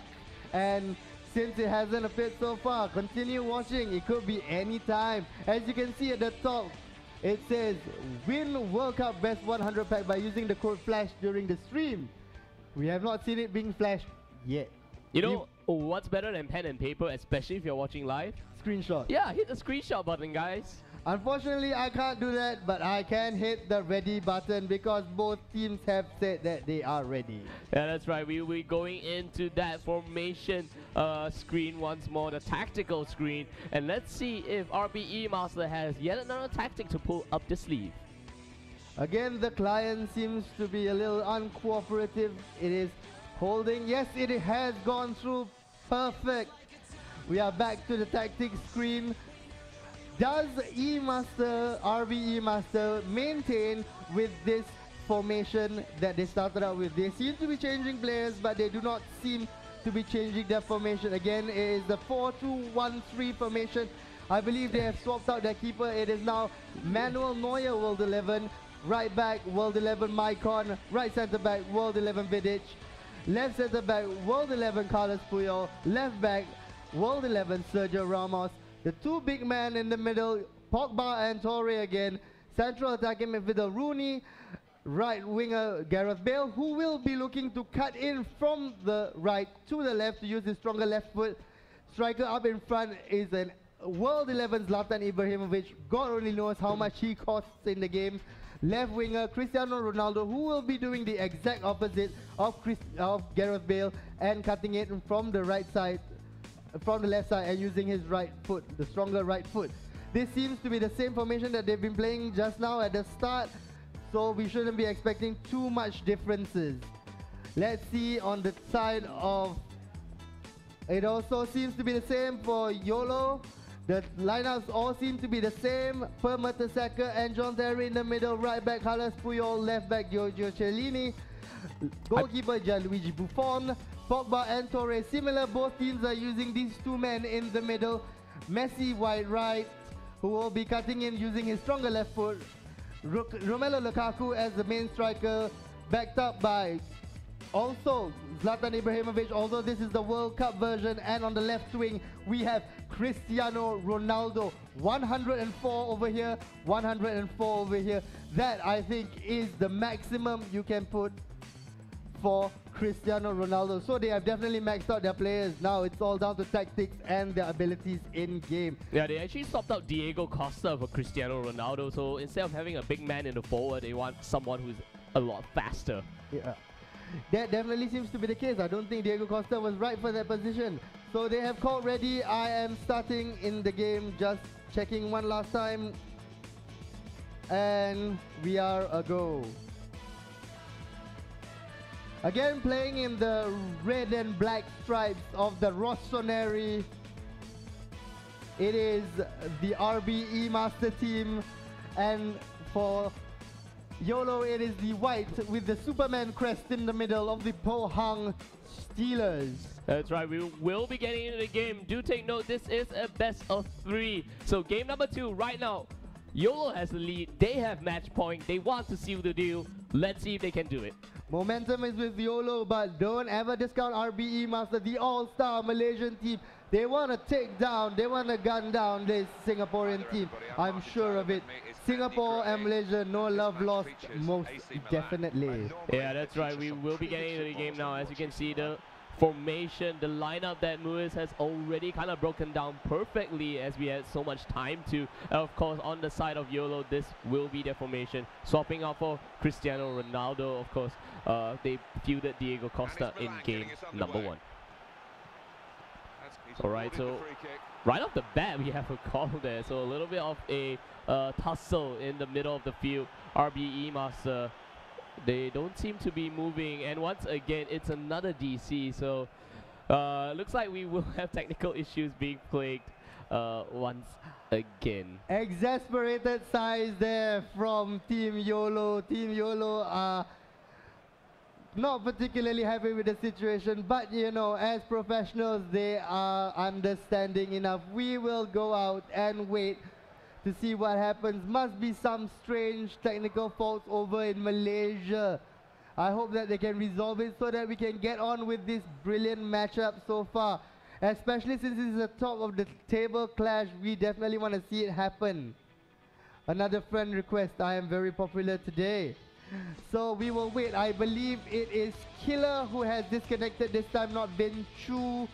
And since it hasn't appeared so far, continue watching. It could be any time. As you can see at the top, it says win World Cup Best 100 pack by using the code FLASH during the stream. We have not seen it being flashed yet. You know what's better than pen and paper, especially if you're watching live? Screenshot. Yeah, hit the screenshot button, guys. Unfortunately, I can't do that, but I can hit the ready button because both teams have said that they are ready. Yeah, that's right. We will be going into that formation screen once more, the tactical screen. And let's see if RBE Master has yet another tactic to pull up the sleeve. Again, the client seems to be a little uncooperative. It is holding. Yes, it has gone through. Perfect. We are back to the tactics screen. Does RBE Master maintain with this formation that they started out with? They seem to be changing players, but they do not seem to be changing their formation. Again, it is the 4-2-1-3 formation. I believe they have swapped out their keeper. It is now Manuel Neuer, World 11. Right back, World 11 Maicon. Right centre back, World 11 Vidic. Left centre back, World 11 Carlos Puyol. Left back, World 11 Sergio Ramos. The 2 big men in the middle, Pogba and Torre again. Central attacking midfielder Rooney. Right winger Gareth Bale, who will be looking to cut in from the right to the left to use his stronger left foot. Striker up in front is an World 11 Zlatan Ibrahimovic. God only knows how much he costs in the game. Left winger Cristiano Ronaldo, who will be doing the exact opposite of Gareth Bale and cutting it from the right side, from the left side, and using his right foot, the stronger right foot. This seems to be the same formation that they've been playing just now at the start, so we shouldn't be expecting too much differences. Let's see on the side of... It also seems to be the same for YOLO. The lineups all seem to be the same. Per Mertesacker and John Terry in the middle. Right back Carlos Puyol. Left back Giorgio Cellini. Goalkeeper Gianluigi Buffon. Pogba and Torre. Similar, both teams are using these 2 men in the middle. Messi wide right, who will be cutting in using his stronger left foot. Romelu Lukaku as the main striker, backed up by also Zlatan Ibrahimovic, although this is the World Cup version. And on the left wing, we have Cristiano Ronaldo. 104 over here, 104 over here. That, I think, is the maximum you can put for Cristiano Ronaldo. So they have definitely maxed out their players. Now it's all down to tactics and their abilities in game. Yeah, they actually swapped out Diego Costa for Cristiano Ronaldo. So instead of having a big man in the forward, they want someone who's a lot faster. Yeah, that definitely seems to be the case. I don't think Diego Costa was right for that position. So they have called ready. I am starting in the game, just checking one last time. And we are a go. Again, playing in the red and black stripes of the Rossoneri. It is the RBE Master team. And for YOLO, it is the white with the Superman crest in the middle of the Pohang Steelers. That's right, we will be getting into the game. Do take note, this is a best of 3. So game number 2 right now. YOLO has the lead, they have match point, they want to seal the deal. Let's see if they can do it. Momentum is with YOLO, but don't ever discount RBE Master, the all-star Malaysian team. They want to take down, they want to gun down this Singaporean team. I'm sure of it. Singapore and Malaysia, no love lost, most definitely. Yeah, that's right. We will be getting into the game now. As you can see, the formation, the lineup that Muiz has already kind of broken down perfectly as we had so much time to. Of course, on the side of YOLO, this will be their formation. Swapping out for Cristiano Ronaldo, of course. They fielded Diego Costa in game number 1. Alright, so right off the bat we have a call there, so a little bit of a tussle in the middle of the field. RBE Master, they don't seem to be moving, and once again it's another DC, so looks like we will have technical issues being plagued once again. Exasperated sighs there from Team YOLO. Team YOLO are not particularly happy with the situation, but you know, as professionals, they are understanding enough. We will go out and wait to see what happens. Must be some strange technical faults over in Malaysia. I hope that they can resolve it so that we can get on with this brilliant matchup so far. Especially since it's the top of the table clash, we definitely want to see it happen. Another friend request, I am very popular today. So we will wait. I believe it is Killer who has disconnected this time, not Bin Chu.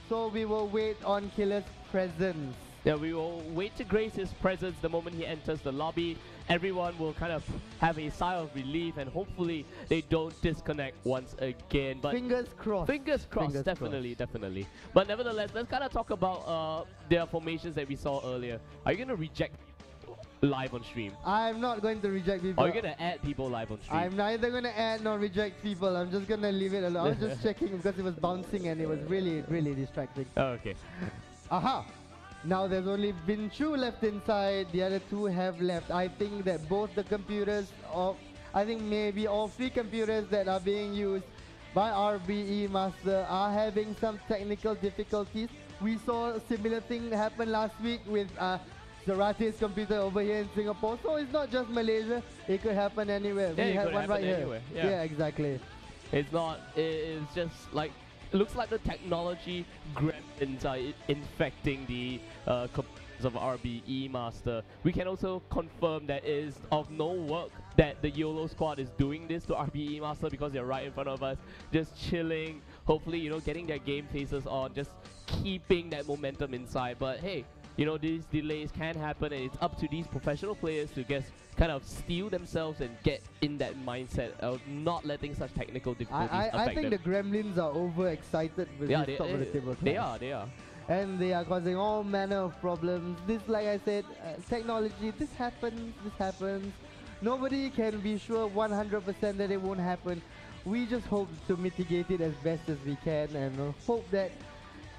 So we will wait on Killer's presence. Yeah, we will wait to grace his presence the moment he enters the lobby. Everyone will kind of have a sigh of relief, and hopefully they don't disconnect once again. But fingers crossed. Fingers crossed, definitely. But nevertheless, let's kind of talk about their formations that we saw earlier. Are you going to reject live on stream? I'm not going to reject people. Are you going to add people live on stream? I'm neither going to add nor reject people. I'm just going to leave it alone. I was just checking because it was bouncing and it was really, really distracting. Oh, okay. Aha! Now there's only Vinchu left inside, the other two have left. I think that both the computers, or I think maybe all three computers that are being used by RBE Master are having some technical difficulties. We saw a similar thing happen last week with Zarate's computer over here in Singapore. So it's not just Malaysia, it could happen anywhere. Yeah, we have one right here. Yeah, exactly. It's not, it's just like, it looks like the technology gremlins are infecting the computers of RBE Master. We can also confirm that it is of no work that the YOLO squad is doing this to RBE Master, because they're right in front of us, just chilling, hopefully, you know, getting their game faces on, just keeping that momentum inside. But hey, you know, these delays can happen, and it's up to these professional players to just kind of steel themselves and get in that mindset of not letting such technical difficulties affect them. I think the gremlins are overexcited with this top of the table clash. They are. And they are causing all manner of problems. This, like I said, technology, this happens. Nobody can be sure 100% that it won't happen. We just hope to mitigate it as best as we can, and hope that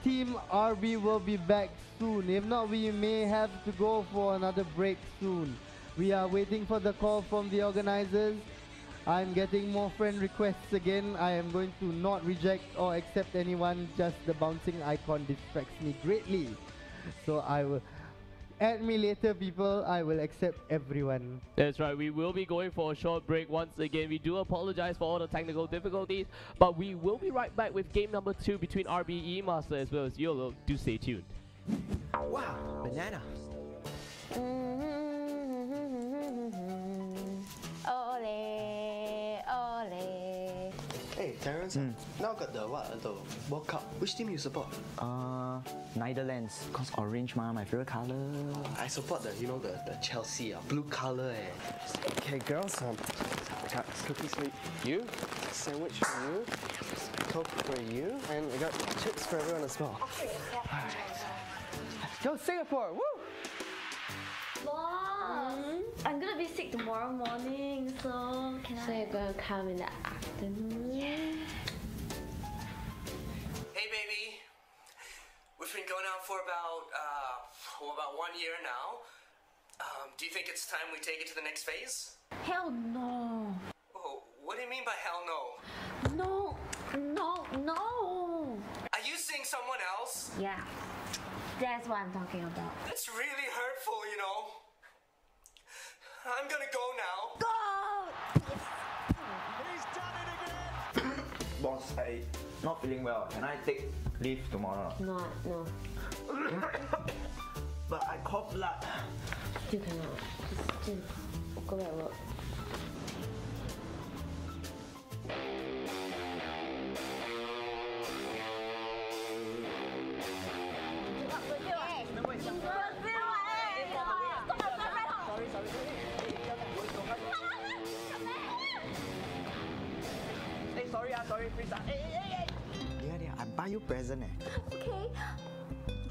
Team RB will be back soon. If not, we may have to go for another break soon. We are waiting for the call from the organizers. I'm getting more friend requests again. I am going to not reject or accept anyone. Just the bouncing icon distracts me greatly. So I will add me later, people. I will accept everyone. That's right. We will be going for a short break once again. We do apologize for all the technical difficulties, but we will be right back with game number 2 between RBE Master as well as YOLO. Do stay tuned. Wow, banana. Ole, ole. Hey, Terrence, now got the World Cup. Which team you support? Netherlands, cause orange my favorite color. I support the Chelsea, blue color. Okay, girls, cookies for you, sandwich for you, Coke for you, and we got chips for everyone as well. Alright. Go Singapore! Woo! Mom, I'm gonna be sick tomorrow morning, so can I? So you're gonna come in the afternoon? Yeah. Hey baby, we've been going out for about 1 year now. Do you think it's time we take it to the next phase? Hell no. Oh, what do you mean by hell no? No. Are you seeing someone else? Yeah, that's what I'm talking about. That's really hurtful, you know. I'm gonna go now. Go! He's done it again. Boss, I not feeling well. Can I take leave tomorrow? No. But I cough blood. You cannot. Just go back to work. Sorry, please. Hey. Yeah, I buy you present. Okay.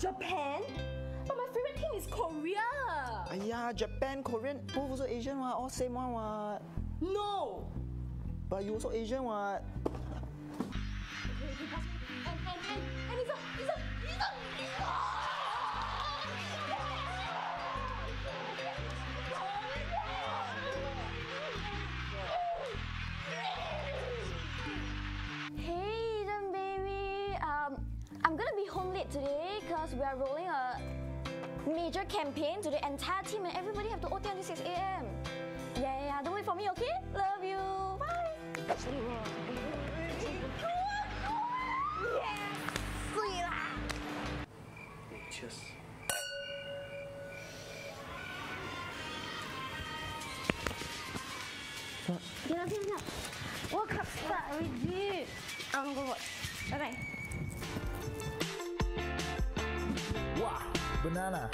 Japan? But my favorite team is Korea. Yeah, Japan, Korean, both also Asian one, all same one what? No. But you also Asian what? Okay, pass me. And it's a. Hey, then baby. I'm gonna be home late today because we are rolling a major campaign to the entire team and everybody have to OT until 6 a.m. Yeah, don't wait for me, okay? Love you. Bye. Yeah, sweet lah. Cheers. Get up. World Cup start already. I'm gonna go watch. Bye-bye. Wow, banana.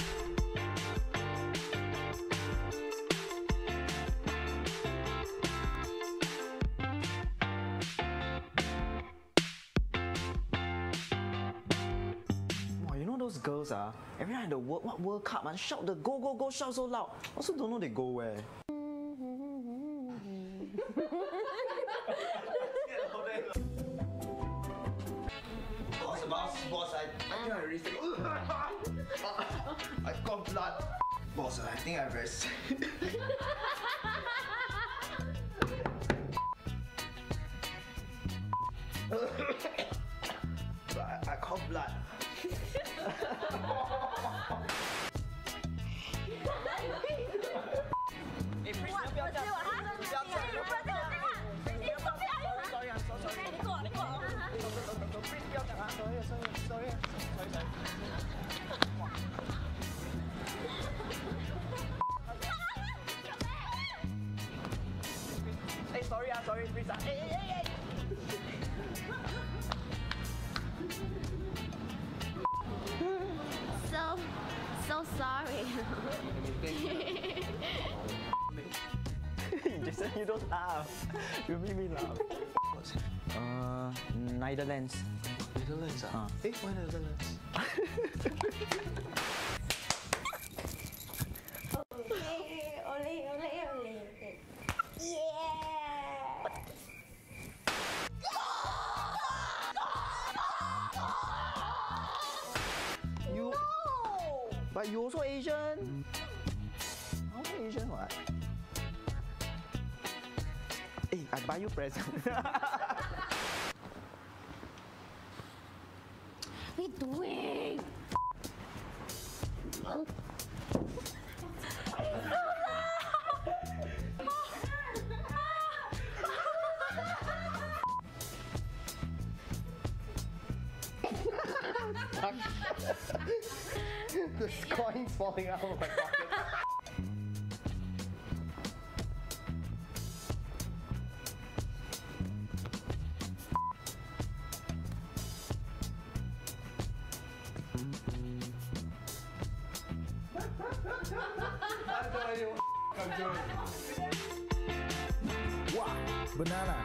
Wow, you know those girls every night the World Cup shout the go shout so loud. Also don't know they go where. Boss, I think I really I got blood. Boss, I think I'm very sick. I cough blood. Sorry, please. Hey. So sorry. Jason, you don't laugh. You make me laugh. Netherlands. Netherlands Hey, why Netherlands? Ole. Yeah. You. No. But you also Asian. I'm also Asian what? Hey, I buy you present. What are you doing? The coin's falling out of my pocket. I have no idea what I'm doing. Wow, banana.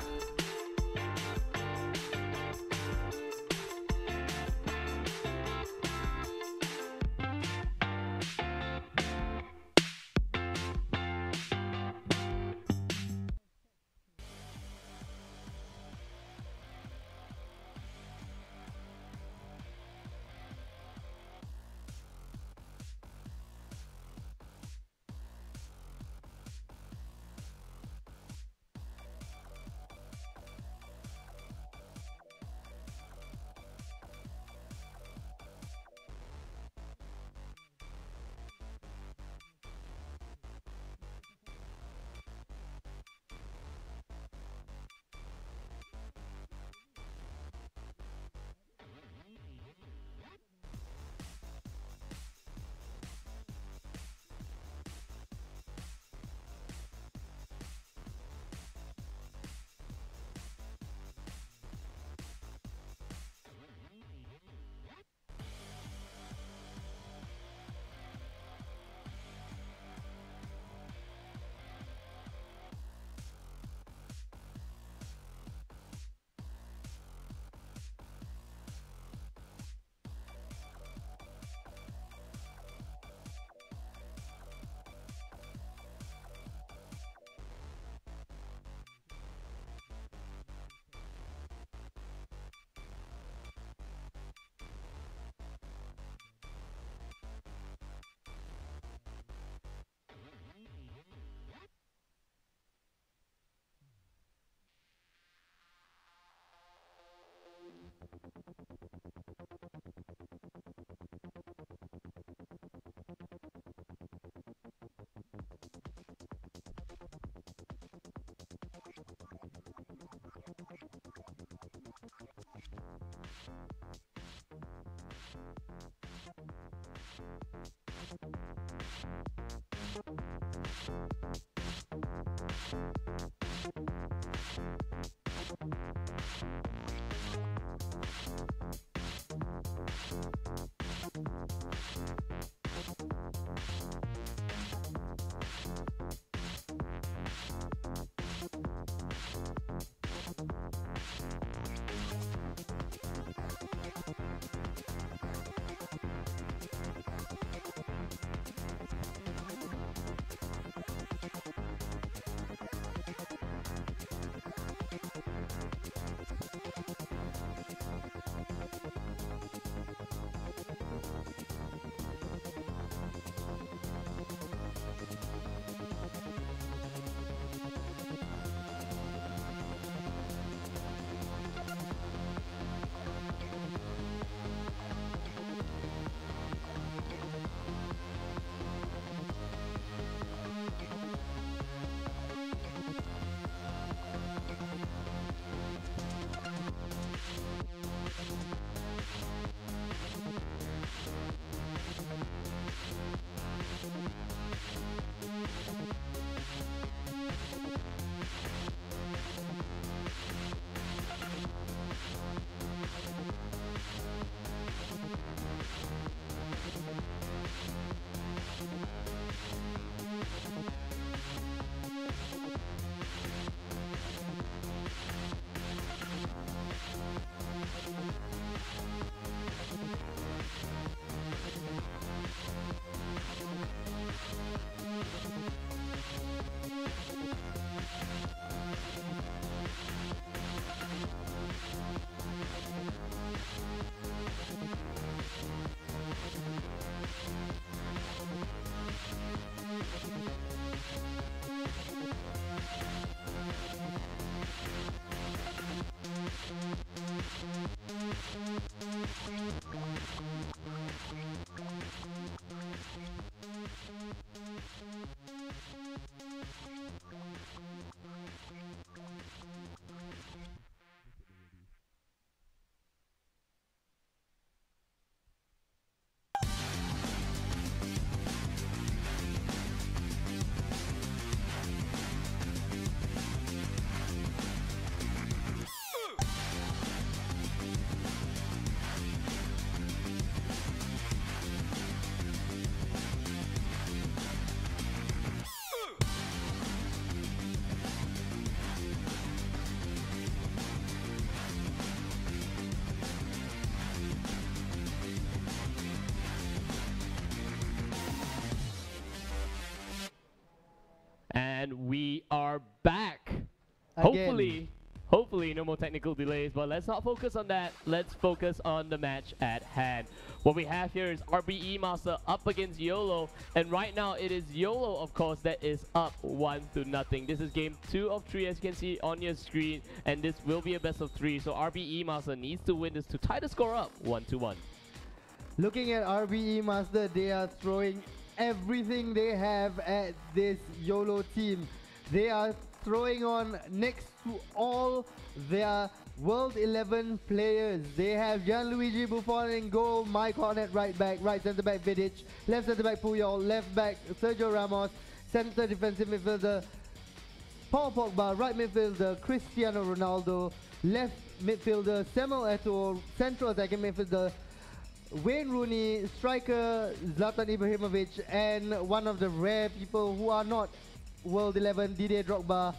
again. Hopefully no more technical delays, but let's not focus on that. Let's focus on the match at hand. What we have here is RBE Master up against YOLO, and right now it is YOLO, of course, that is up 1-0. This is game 2 of 3, as you can see on your screen, and this will be a best of 3. So RBE Master needs to win this to tie the score up 1-1. Looking at RBE Master, they are throwing everything they have at this YOLO team. They are throwing on next to all their World 11 players. They have Gianluigi Buffon in goal, Mike Hornet right back, right centre back Vidic, left centre back Puyol, left back Sergio Ramos, centre defensive midfielder Paul Pogba, right midfielder Cristiano Ronaldo, left midfielder Samuel Eto'o, central attacking midfielder Wayne Rooney, striker Zlatan Ibrahimovic, and one of the rare people who are not World 11, Didier Drogba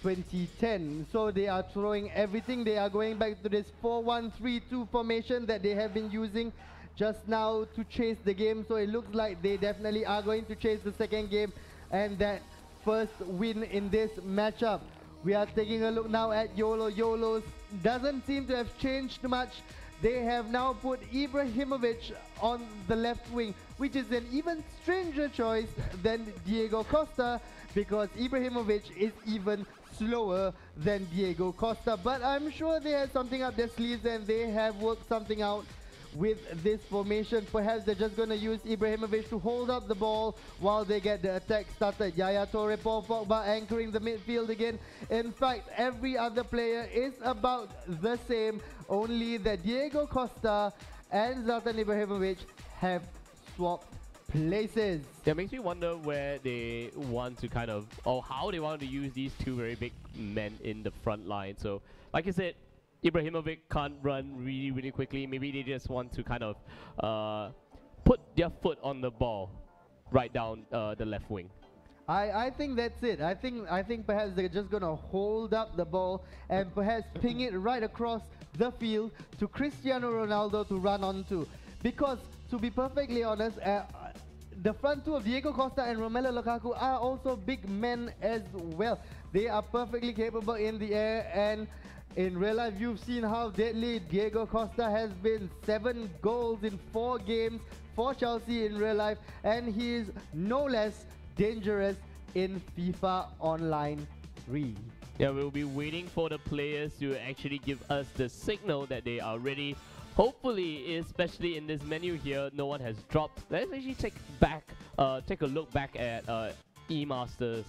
2010. So they are throwing everything. They are going back to this 4-1-3-2 formation that they have been using just now to chase the game. So it looks like they definitely are going to chase the second game and that first win in this matchup. We are taking a look now at YOLO. YOLO doesn't seem to have changed much. They have now put Ibrahimovic on the left wing, which is an even stranger choice than Diego Costa, because Ibrahimovic is even slower than Diego Costa. But I'm sure they have something up their sleeves and they have worked something out with this formation. Perhaps they're just going to use Ibrahimovic to hold up the ball while they get the attack started. Yaya Toure, Paul Pogba anchoring the midfield again. In fact, every other player is about the same, only that Diego Costa and Zlatan Ibrahimovic have swapped places. Yeah, it makes me wonder where they want to kind of, or how they want to use these two very big men in the front line. So, like I said, Ibrahimovic can't run really quickly. Maybe they just want to kind of put their foot on the ball right down the left wing. I think that's it. I think perhaps they're just gonna hold up the ball and perhaps ping it right across the field to Cristiano Ronaldo to run onto. Because to be perfectly honest, the front two of Diego Costa and Romelu Lukaku are also big men as well. They are perfectly capable in the air, and in real life, you've seen how deadly Diego Costa has been. 7 goals in 4 games for Chelsea in real life, and he is no less dangerous in FIFA Online 3. Yeah, we'll be waiting for the players to actually give us the signal that they are ready. Hopefully, especially in this menu here, no one has dropped. Let's actually take a look back at E-Masters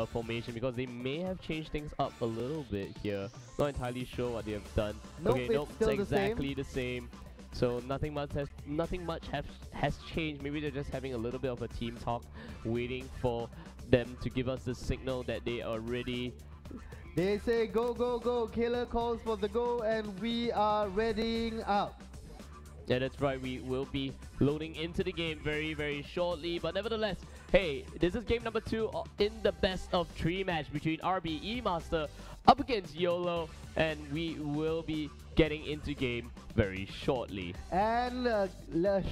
formation, because they may have changed things up a little bit here. Not entirely sure what they have done. Nope, okay, nope, it's exactly the same. So nothing much has changed. Maybe they're just having a little bit of a team talk, waiting for them to give us the signal that they are ready. They say go, go, go. Killer calls for the go, and we are readying up. Yeah, that's right. We will be loading into the game very shortly. But nevertheless, hey, this is game number 2 in the best of 3 match between RBE Master up against YOLO, and we will be getting into game very shortly. And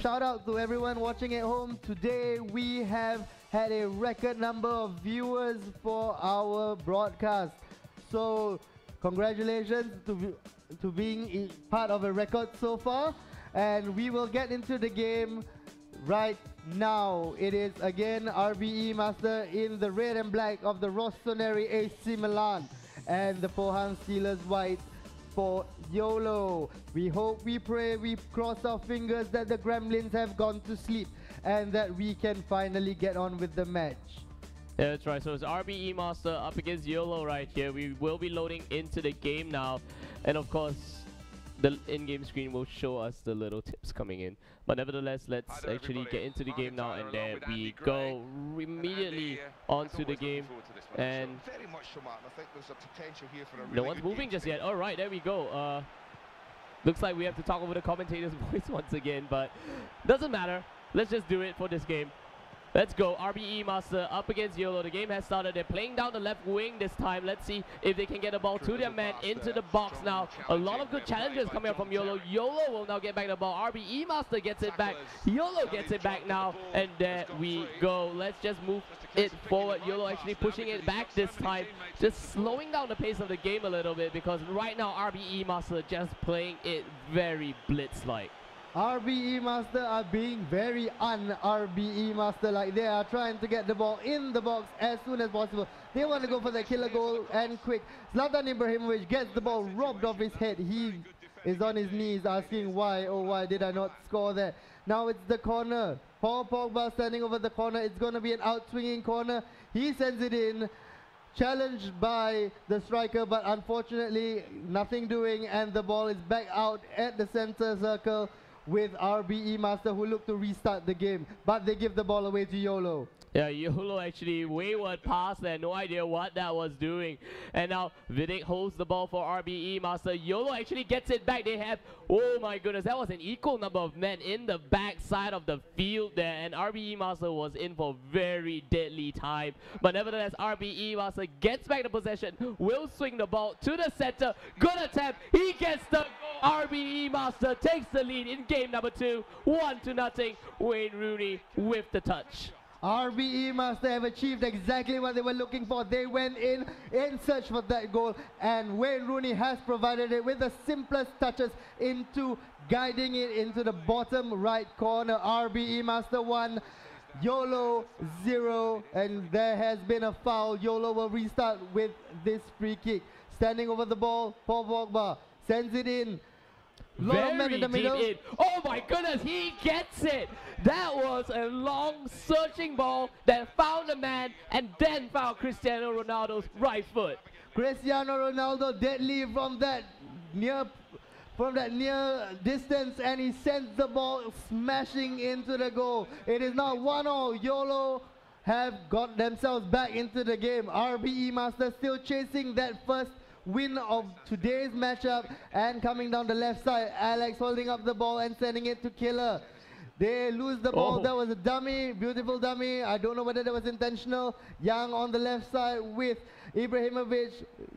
shout out to everyone watching at home. Today we have had a record number of viewers for our broadcast. So congratulations to being part of a record so far. And we will get into the game right now. It is again RBE Master in the red and black of the Rossoneri AC Milan, and the Pohang Steelers white for YOLO. We hope, we pray, we cross our fingers that the Gremlins have gone to sleep and that we can finally get on with the match. Yeah, that's right. So it's RBE Master up against YOLO right here. We will be loading into the game now. And of course, the in-game screen will show us the little tips coming in. But nevertheless, let's actually get into the game now. And there we go immediately onto the game. And no one's moving just yet. All right, there we go. Looks like we have to talk over the commentator's voice once again. But doesn't matter. Let's just do it for this game. Let's go. RBE Master up against YOLO. The game has started. They're playing down the left wing this time. Let's see if they can get the ball to their man into the box now. A lot of good challenges coming up from YOLO. YOLO will now get back the ball. RBE Master gets it back. YOLO gets it back now. And there we go. Let's just move it forward. YOLO actually pushing it back this time. Just slowing down the pace of the game a little bit because right now RBE Master just playing it very blitz-like. RBE Master are being very un-RBE Master, like they are trying to get the ball in the box as soon as possible. They want to go for the killer goal and quick. Zlatan Ibrahimovic gets the ball robbed off his head. He is on his knees asking why, oh why did I not score there. Now it's the corner. Paul Pogba standing over the corner. It's going to be an out-swinging corner. He sends it in. Challenged by the striker, but unfortunately nothing doing, and the ball is back out at the center circle with RBE Master, who look to restart the game, but they give the ball away to YOLO. Yeah, YOLO actually wayward pass there, no idea what that was doing. And now Vidic holds the ball for RBE Master. YOLO actually gets it back. They have, oh my goodness, that was an equal number of men in the back side of the field there. And RBE Master was in for very deadly time. But nevertheless, RBE Master gets back the possession, will swing the ball to the center. Good attempt. He gets the goal. RBE Master takes the lead in game number 2, 1-0. Wayne Rooney with the touch. RBE Master have achieved exactly what they were looking for. They went in search for that goal, and Wayne Rooney has provided it with the simplest touches into guiding it into the bottom right corner. RBE Master 1, YOLO 0, and there has been a foul. YOLO will restart with this free kick. Standing over the ball, Paul Pogba sends it in. Very in the middle. In. Oh my goodness, he gets it. That was a long searching ball that found the man and then found Cristiano Ronaldo's right foot. Cristiano Ronaldo deadly from that near distance, and he sends the ball smashing into the goal. It is now 1-0. YOLO have got themselves back into the game. RBE Master still chasing that first win of today's matchup, and coming down the left side, Alex holding up the ball and sending it to Killer. They lose the ball. That was a dummy, beautiful dummy. I don't know whether that was intentional. Young on the left side with Ibrahimovic.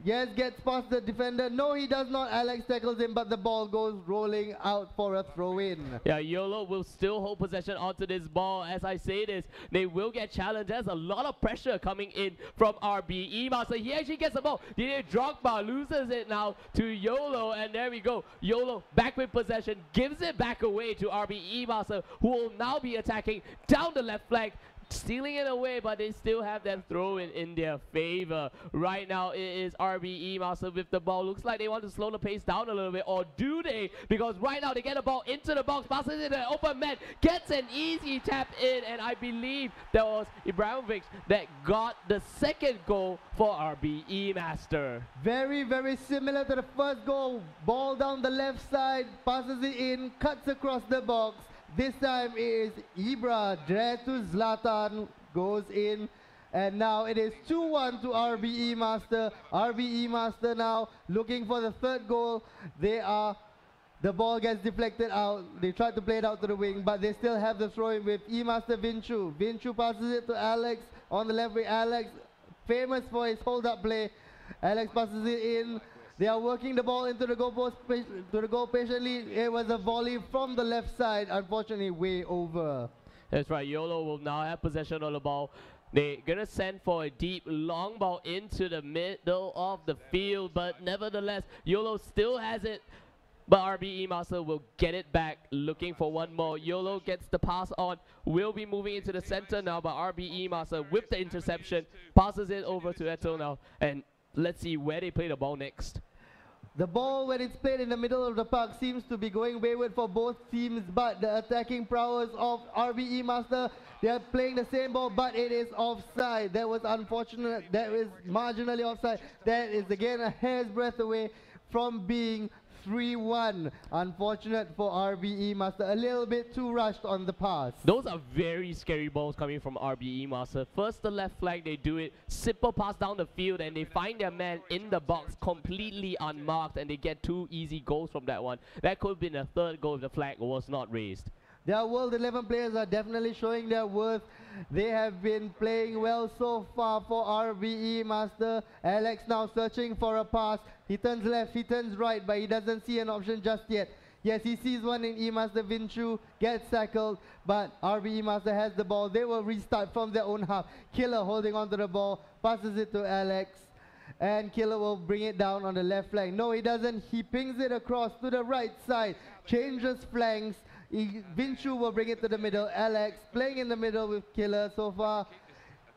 Yes, gets past the defender. No, he does not. Alex tackles him, but the ball goes rolling out for a throw-in. Yeah, YOLO will still hold possession onto this ball. As I say this, they will get challenged. There's a lot of pressure coming in from RBE Master. He actually gets the ball. Didier Drogba loses it now to YOLO, and there we go. YOLO back with possession, gives it back away to RBE Master, who will now be attacking down the left flank, stealing it away, but they still have that throw in their favor. Right now it is RBE Master with the ball. Looks like they want to slow the pace down a little bit, or do they? Because right now they get the ball into the box, passes it to an open man, gets an easy tap in, and I believe that was Ibrahimovic that got the second goal for RBE Master. Very, very similar to the first goal. Ball down the left side, passes it in, cuts across the box. This time it is Ibra, there to Zlatan, goes in, and now it is 2-1 to RBE Master. RBE Master now looking for the third goal. The ball gets deflected out. They tried to play it out to the wing, but they still have the throw-in with E-Master Vinchu. Vinchu passes it to Alex on the left wing. Alex, famous for his hold-up play. Alex passes it in. They are working the ball into the goal post, to the goal patiently. It was a volley from the left side, unfortunately way over. That's right, YOLO will now have possession of the ball. They're gonna send for a deep long ball into the middle of the field, but nevertheless, YOLO still has it. But RBE Master will get it back, looking for one more. YOLO gets the pass on, will be moving into the center now, but RBE Master with the interception, passes it over to Eto now, and let's see where they play the ball next. The ball, when it's played in the middle of the park, seems to be going wayward for both teams, but the attacking prowess of RBE Master, they are playing the same ball, but it is offside. That was unfortunate. That is marginally offside. That is again a hair's breadth away from being 3-1. Unfortunate for RBE Master. A little bit too rushed on the pass. Those are very scary balls coming from RBE Master. First the left flank, they do it. Simple pass down the field, and they find their man in the box completely unmarked, and they get 2 easy goals from that one. That could have been a third goal if the flag was not raised. Their World 11 players are definitely showing their worth. They have been playing well so far for RBE Master. Alex now searching for a pass. He turns left, he turns right, but he doesn't see an option just yet. Yes, he sees one in E-Master. Vinchu gets tackled, but RBE Master has the ball. They will restart from their own half. Killer holding onto the ball, passes it to Alex. And Killer will bring it down on the left flank. No, he doesn't. He pings it across to the right side. Changes flanks. Vinchu will bring it to the middle. Alex playing in the middle with Killer so far.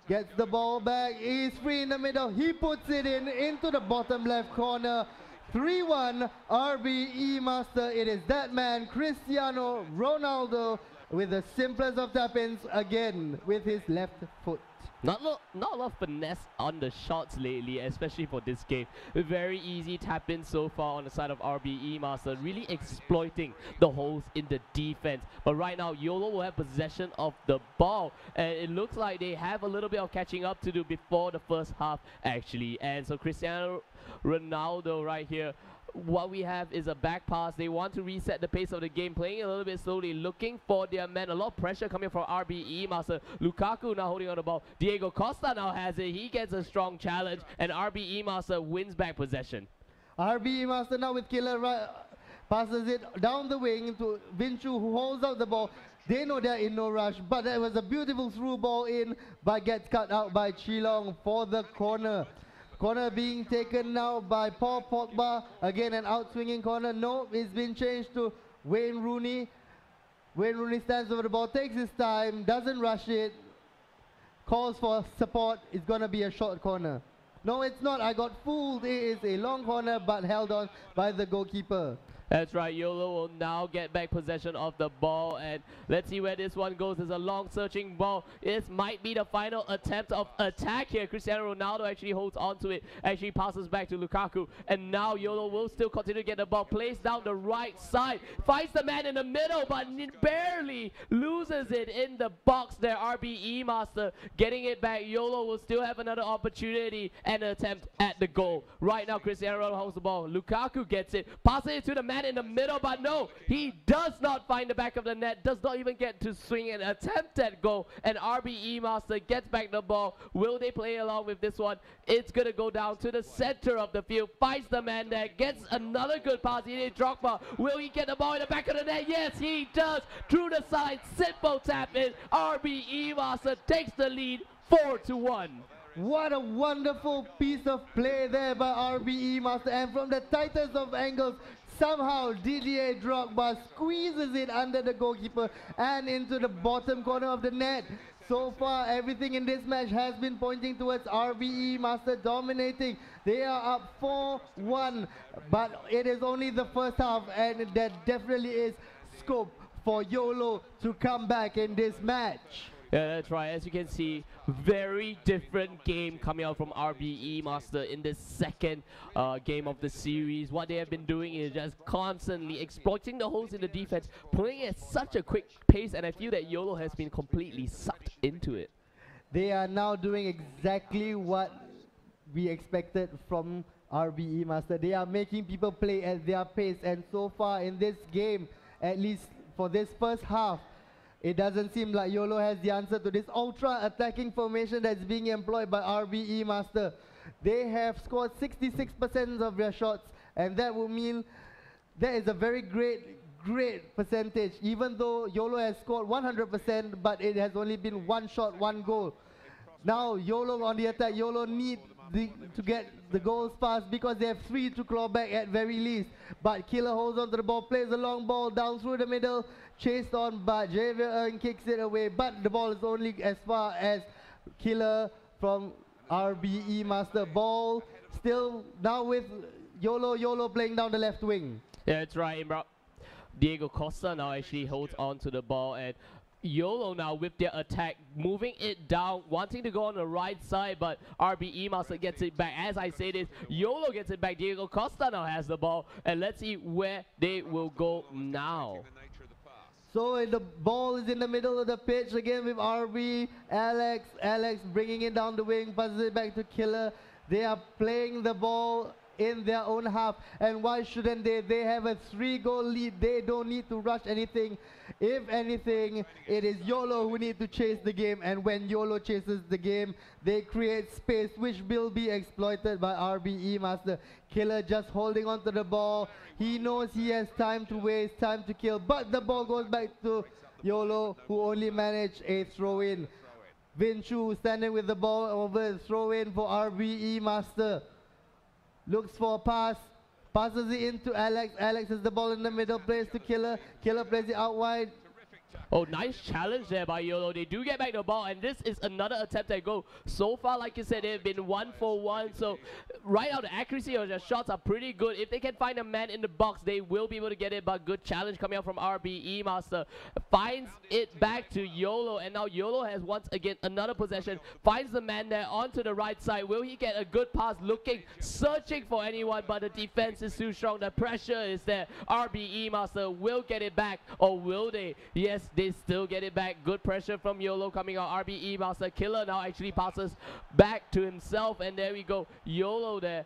Gets the ball back. He's free in the middle. He puts it into the bottom left corner. 3-1 RBE Master. It is that man, Cristiano Ronaldo, with the simplest of tap-ins again with his left foot. Not a lot of finesse on the shots lately, especially for this game. A very easy tap-in so far on the side of RBE Master, really exploiting the holes in the defense. But right now, YOLO will have possession of the ball, and it looks like they have a little bit of catching up to do before the first half, actually. And so Cristiano Ronaldo right here, what we have is a back pass. They want to reset the pace of the game, playing a little bit slowly, looking for their man. A lot of pressure coming from RBE Master. Lukaku now holding on the ball. Diego Costa now has it. He gets a strong challenge, and RBE Master wins back possession. RBE Master now with Killer right, passes it down the wing to Vinchu, who holds out the ball. They know they're in no rush, but that was a beautiful through ball in, but gets cut out by Chilong for the corner. Corner being taken now by Paul Pogba. Again, an out-swinging corner. No, it's been changed to Wayne Rooney. Wayne Rooney stands over the ball, takes his time, doesn't rush it. Calls for support. It's going to be a short corner. No, it's not. I got fooled. It is a long corner, but held on by the goalkeeper. That's right, YOLO will now get back possession of the ball, and let's see where this one goes. It's a long searching ball. This might be the final attempt of attack here. Cristiano Ronaldo actually holds on to it, actually passes back to Lukaku, and now YOLO will still continue to get the ball, plays down the right side, finds the man in the middle, but barely loses it in the box there. RBE Master getting it back. YOLO will still have another opportunity and an attempt at the goal. Right now, Cristiano Ronaldo holds the ball. Lukaku gets it, passes it to the man in the middle, but no, he does not find the back of the net, does not even get to swing an attempt at goal, and RBE Master gets back the ball. Will they play along with this one? It's gonna go down to the center of the field, finds the man there, gets another good pass. He did Drogba. Will he get the ball in the back of the net? Yes, he does. Through the side, simple tap in. RBE Master takes the lead 4-1. What a wonderful piece of play there by RBE Master, and from the tightest of angles, somehow Didier Drogba squeezes it under the goalkeeper and into the bottom corner of the net. So far, everything in this match has been pointing towards RBE Master dominating. They are up 4-1, but it is only the first half, and there definitely is scope for YOLO to come back in this match. Yeah, that's right. As you can see, very different game coming out from RBE Master in this second game of the series. What they have been doing is just constantly exploiting the holes in the defense, playing at such a quick pace, and I feel that YOLO has been completely sucked into it. They are now doing exactly what we expected from RBE Master. They are making people play at their pace, and so far in this game, at least for this first half, it doesn't seem like YOLO has the answer to this ultra-attacking formation that's being employed by RBE Master. They have scored 66% of their shots, and that would mean that is a very great percentage, even though YOLO has scored 100%, but it has only been one shot, one goal. Now YOLO on the attack. YOLO need to get the goals fast because they have 3 to claw back at very least. But Killer holds on to the ball, plays a long ball down through the middle, chased on, but Javier Earn kicks it away. But the ball is only as far as Killer from RBE Master. Ball still now with YOLO playing down the left wing. Yeah, that's right, Imra. Diego Costa now actually holds on to the ball, and YOLO now with their attack, moving it down, wanting to go on the right side, but RBE Master gets it back. As I say this, YOLO gets it back. Diego Costa now has the ball, and let's see where they will go now. So the ball is in the middle of the pitch again with RB, Alex bringing it down the wing, passes it back to Killer. They are playing the ball in their own half. And why shouldn't they? They have a 3-goal lead. They don't need to rush anything. If anything, it is YOLO who need to chase the game. And when YOLO chases the game, they create space, which will be exploited by RBE Master. Killer just holding onto the ball. He knows he has time to waste, time to kill. But the ball goes back to YOLO, who only managed a throw-in. Vinchu standing with the ball over, throw-in for RBE Master. Looks for a pass. Passes it into Alex. Alex has the ball in the middle, plays to Killer. Killer plays it out wide. Oh, nice challenge there by YOLO. They do get back the ball, and this is another attempt at goal. So far, like you said, they've been 1 for 1. So right now, the accuracy of their shots are pretty good. If they can find a man in the box, they will be able to get it. But good challenge coming out from RBE Master. Finds it back to YOLO, and now YOLO has once again another possession. Finds the man there onto the right side. Will he get a good pass? Looking, searching for anyone, but the defense is too strong. The pressure is there. RBE Master will get it back, or will they? Yes, they still get it back. Good pressure from YOLO coming out. RBE Master. Killer now actually passes back to himself, and there we go. YOLO there.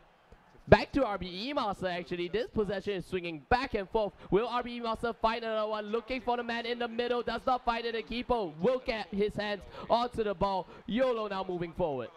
Back to RBE Master actually. This possession is swinging back and forth. Will RBE Master find another one? Looking for the man in the middle. Does not find it. The keeper will get his hands onto the ball. YOLO now moving forward.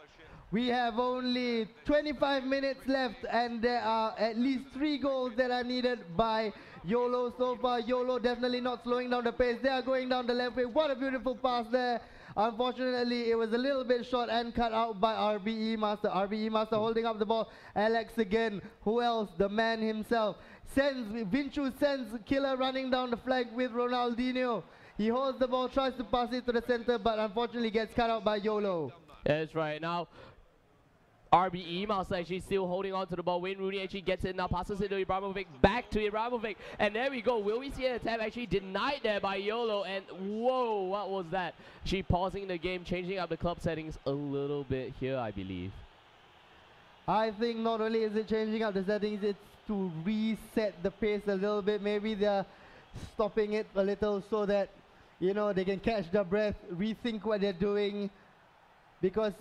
We have only 25 minutes left, and there are at least 3 goals that are needed by YOLO so far. YOLO definitely not slowing down the pace. They are going down the left way. What a beautiful pass there. Unfortunately, it was a little bit short and cut out by RBE Master. RBE Master holding up the ball. Alex again. Who else? The man himself. Vinchu sends Killer running down the flank with Ronaldinho. He holds the ball, tries to pass it to the center, but unfortunately gets cut out by YOLO. That's right. Now, RBE Master actually still holding on to the ball. Wayne Rooney actually gets it now, passes it to Ibrahimovic, back to Ibrahimovic, and there we go. Will we see an attempt actually denied there by YOLO? And whoa, what was that? She pausing the game, changing up the club settings a little bit here, I believe. I think not only is it changing up the settings, it's to reset the pace a little bit. Maybe they're stopping it a little so that, you know, they can catch their breath, rethink what they're doing, because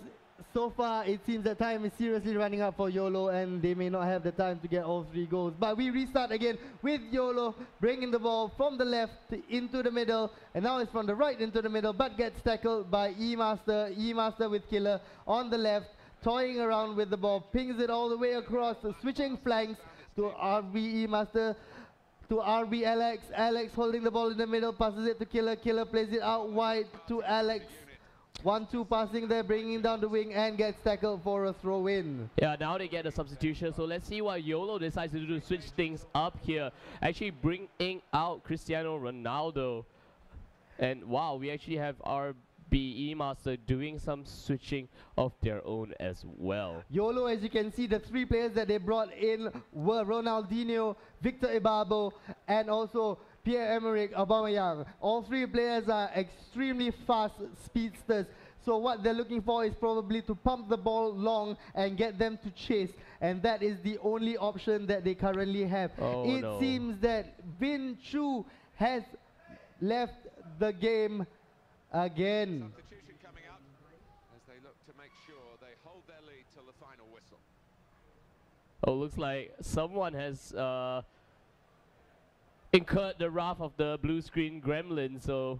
so far it seems that time is seriously running out for YOLO, and they may not have the time to get all 3 goals. But we restart again with YOLO bringing the ball from the left into the middle, and now it's from the right into the middle, but gets tackled by E-Master. E-Master with Killer on the left, toying around with the ball, pings it all the way across, switching flanks to RBE Master, to RB Alex. Alex holding the ball in the middle, passes it to Killer. Killer plays it out wide to Alex. 1-2 passing there, bringing down the wing, and gets tackled for a throw-in. Yeah, now they get a substitution, so let's see what YOLO decides to do to switch things up here. Actually bringing out Cristiano Ronaldo. And wow, we actually have RBE Master doing some switching of their own as well. YOLO, as you can see, the 3 players that they brought in were Ronaldinho, Victor Ibabo, and also Pierre-Emerick Aubameyang. All 3 players are extremely fast speedsters. So what they're looking for is probably to pump the ball long and get them to chase. And that is the only option that they currently have. Oh, it no. seems that Vin Chu has left the game again. Substitution coming up as they look to make sure they hold their lead till the final whistle. Oh, looks like someone has incurred the wrath of the blue screen gremlin, so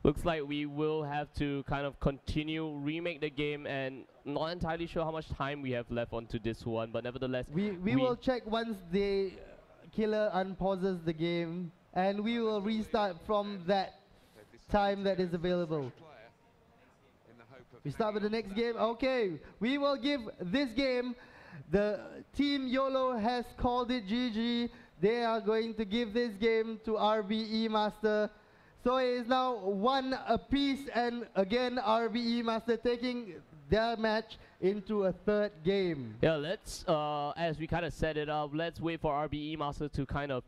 looks like we will have to kind of continue, remake the game, and not entirely sure how much time we have left onto this one, but nevertheless we will check once the Killer unpauses the game, and we will restart from that time that is available. We start with the next game. Okay, we will give this game, the team YOLO has called it GG. They are going to give this game to RBE Master. So it is now 1 apiece, and again RBE Master taking their match into a 3rd game. Yeah, let's, as we kind of set it up, let's wait for RBE Master to kind of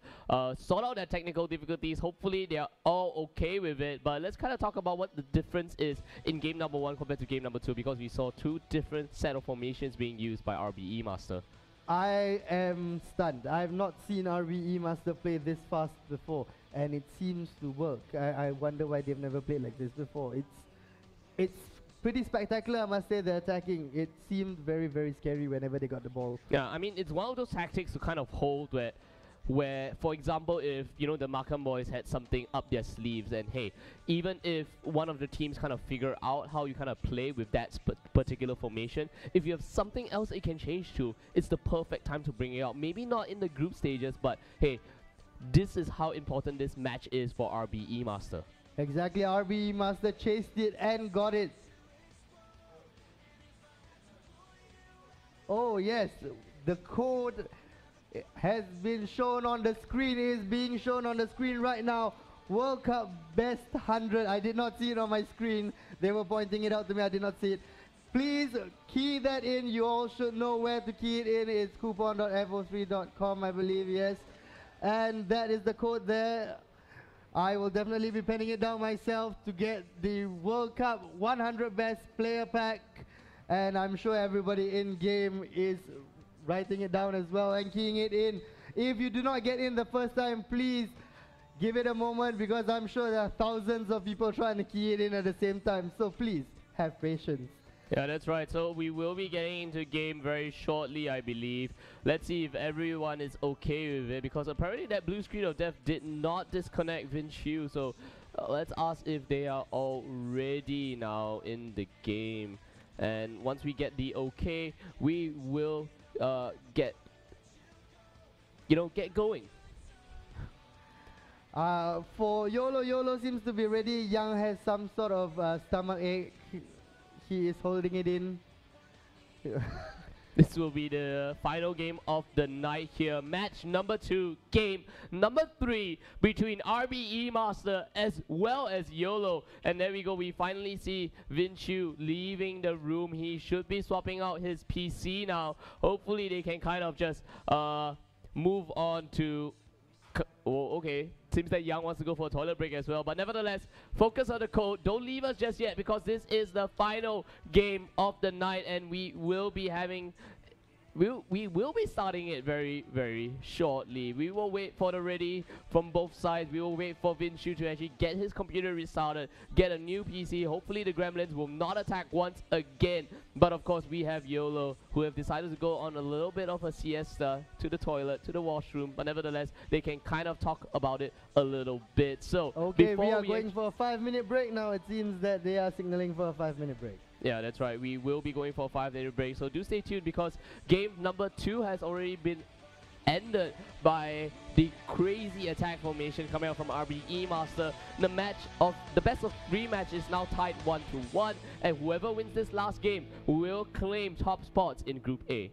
sort out their technical difficulties. Hopefully they are all okay with it, but let's kind of talk about what the difference is in game number 1 compared to game number 2, because we saw 2 different set of formations being used by RBE Master. I am stunned. I have not seen RBE Master play this fast before, and it seems to work. I wonder why they've never played like this before. It's pretty spectacular, I must say, the attacking. It seemed very, very scary whenever they got the ball. Yeah, I mean, it's one of those tactics to kind of hold where, for example, if, you know, the Markham boys had something up their sleeves, and hey, even if one of the teams kind of figure out how you kind of play with that particular formation, if you have something else it can change to, it's the perfect time to bring it out. Maybe not in the group stages, but hey, this is how important this match is for RBE Master. Exactly, RBE Master chased it and got it. Oh yes, the code has been shown on the screen, is being shown on the screen right now. World Cup Best 100. I did not see it on my screen. They were pointing it out to me. I did not see it. Please key that in. You all should know where to key it in. It's coupon.fo3.com, I believe, yes. And that is the code there. I will definitely be penning it down myself to get the World Cup 100 Best Player Pack. And I'm sure everybody in game is writing it down as well and keying it in. If you do not get in the first time, please give it a moment, because I'm sure there are thousands of people trying to key it in at the same time. So please have patience. Yeah, that's right. So we will be getting into game very shortly, I believe. Let's see if everyone is okay with it, because apparently that blue screen of death did not disconnect Vinchu. So let's ask if they are all ready now in the game. And once we get the okay, we will get going. For YOLO seems to be ready. Young has some sort of stomach ache. He is holding it in. This will be the final game of the night here. Match number 2, game number 3 between RBE Master as well as YOLO. And there we go, we finally see Vinchu leaving the room. He should be swapping out his PC now. Hopefully they can kind of just move on to... Oh, okay. Seems that Young wants to go for a toilet break as well. But nevertheless, focus on the code. Don't leave us just yet, because this is the final game of the night, and we will be having... We will be starting it very, very shortly. We will wait for the ready from both sides. We will wait for Vinchu to actually get his computer restarted, get a new PC. Hopefully the Gremlins will not attack once again. But of course we have YOLO, who have decided to go on a little bit of a siesta, to the toilet, to the washroom. But nevertheless, they can kind of talk about it a little bit. So okay, we are going for a 5-minute break now. It seems that they are signaling for a 5-minute break. Yeah, that's right. We will be going for a 5-minute break. So do stay tuned, because game number 2 has already been ended by the crazy attack formation coming out from RBE Master. The match of the best of 3 matches now tied 1-1, and whoever wins this last game will claim top spots in Group A.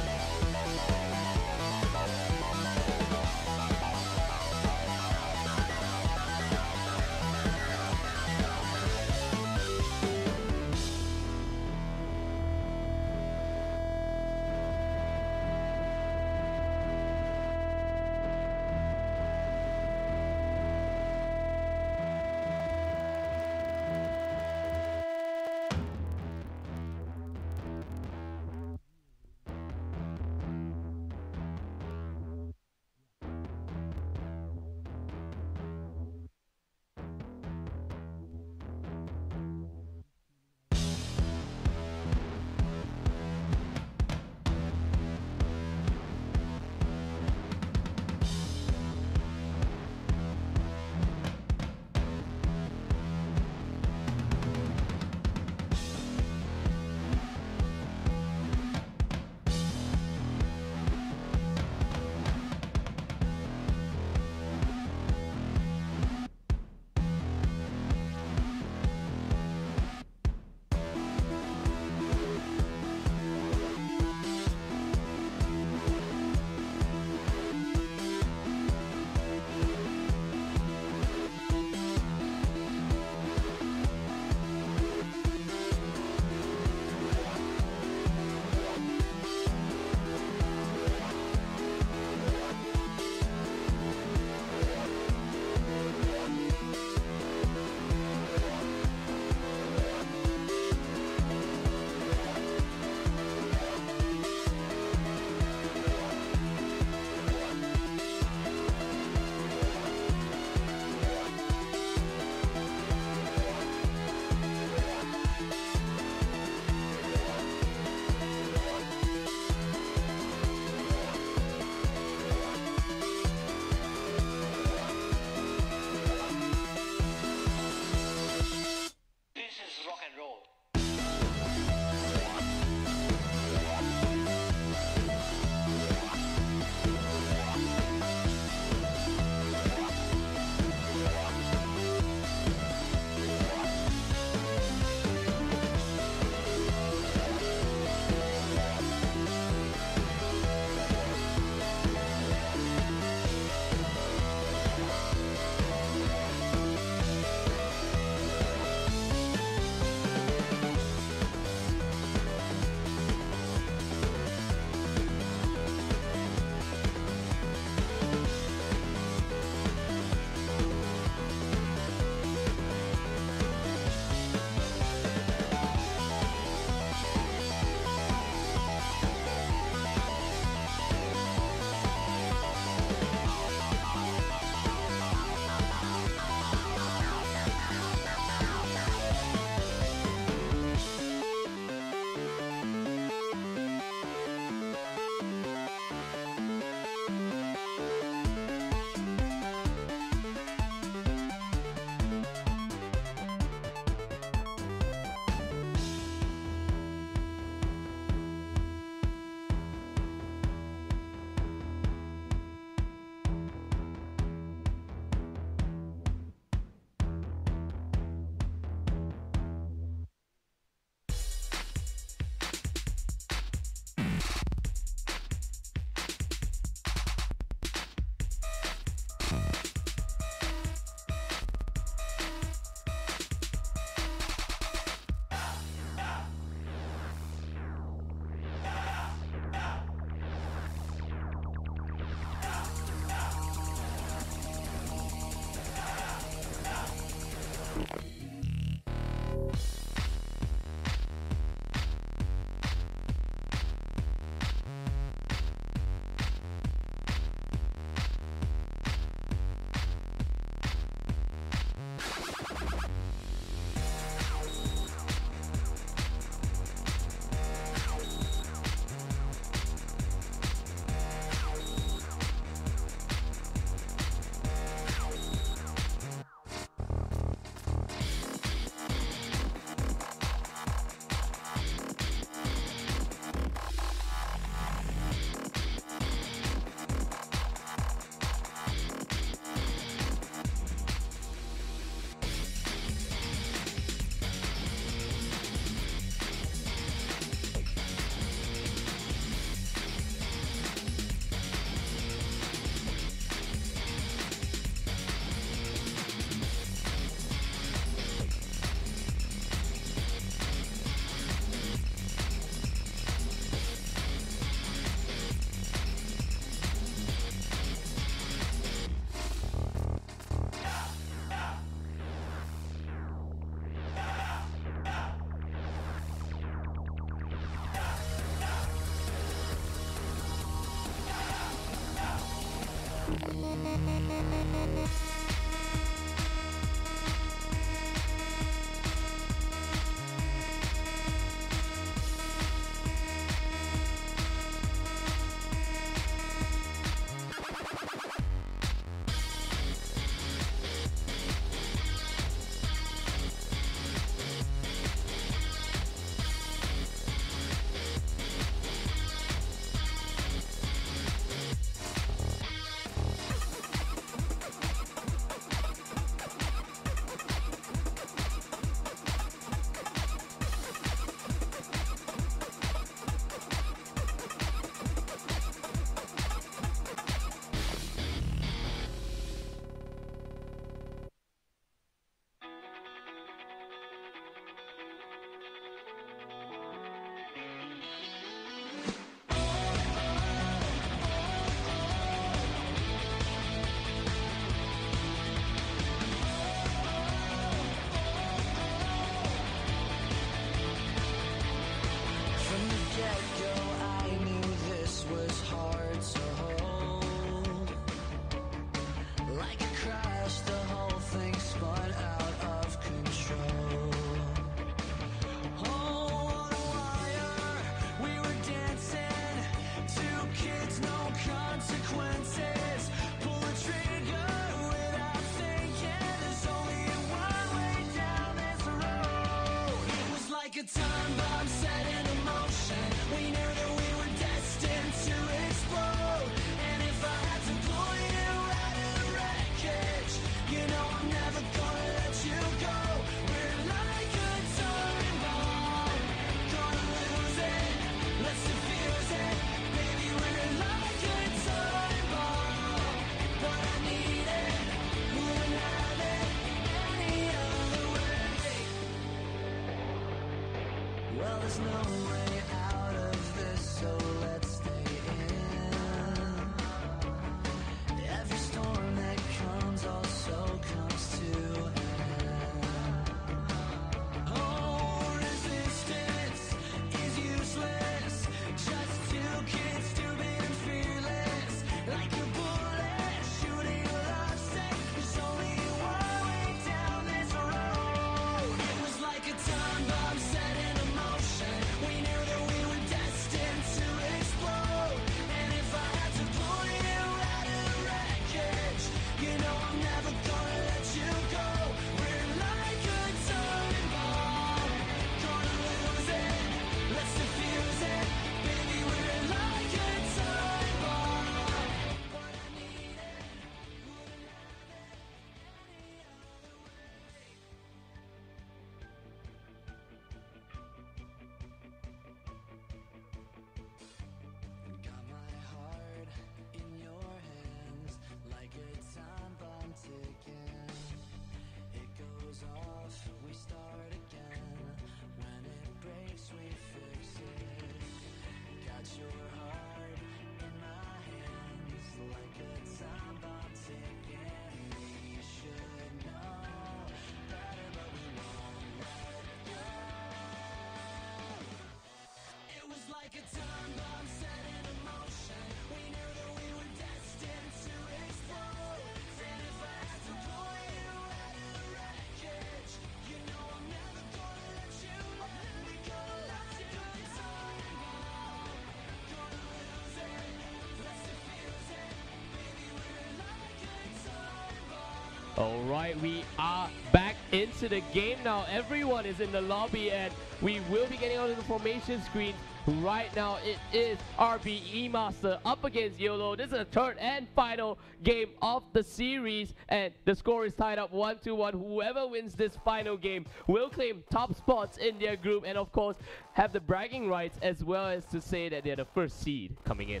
Alright, we are back into the game now. Everyone is in the lobby and we will be getting onto the formation screen. Right now it is RBE Master up against YOLO. This is the third and final game of the series and the score is tied up 1-1. Whoever wins this final game will claim top spots in their group and of course have the bragging rights as well as to say that they're the first seed coming in.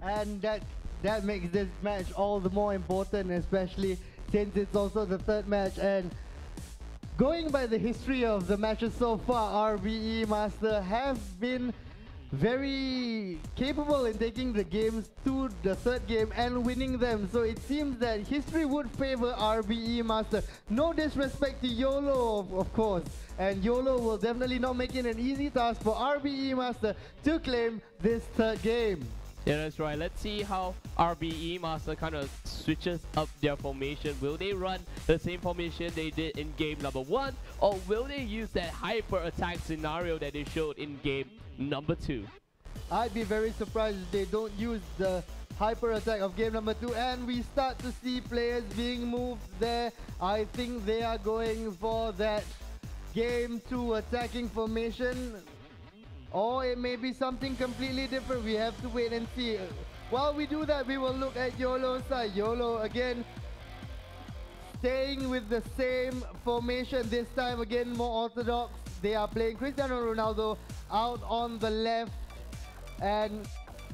And that makes this match all the more important, especially since it's also the third match. And going by the history of the matches so far, RBE Master have been very capable in taking the games to the third game and winning them. So it seems that history would favor RBE Master. No disrespect to YOLO, of course. And YOLO will definitely not make it an easy task for RBE Master to claim this third game. Yeah, that's right. Let's see how RBE Master kind of switches up their formation. Will they run the same formation they did in game number 1? Or will they use that hyper attack scenario that they showed in game number 2? I'd be very surprised if they don't use the hyper attack of game number 2 and we start to see players being moved there. I think they are going for that game 2 attacking formation. Or it may be something completely different. We have to wait and see. While we do that, we will look at YOLO's side. YOLO again staying with the same formation. This time again more orthodox. They are playing Cristiano Ronaldo out on the left. And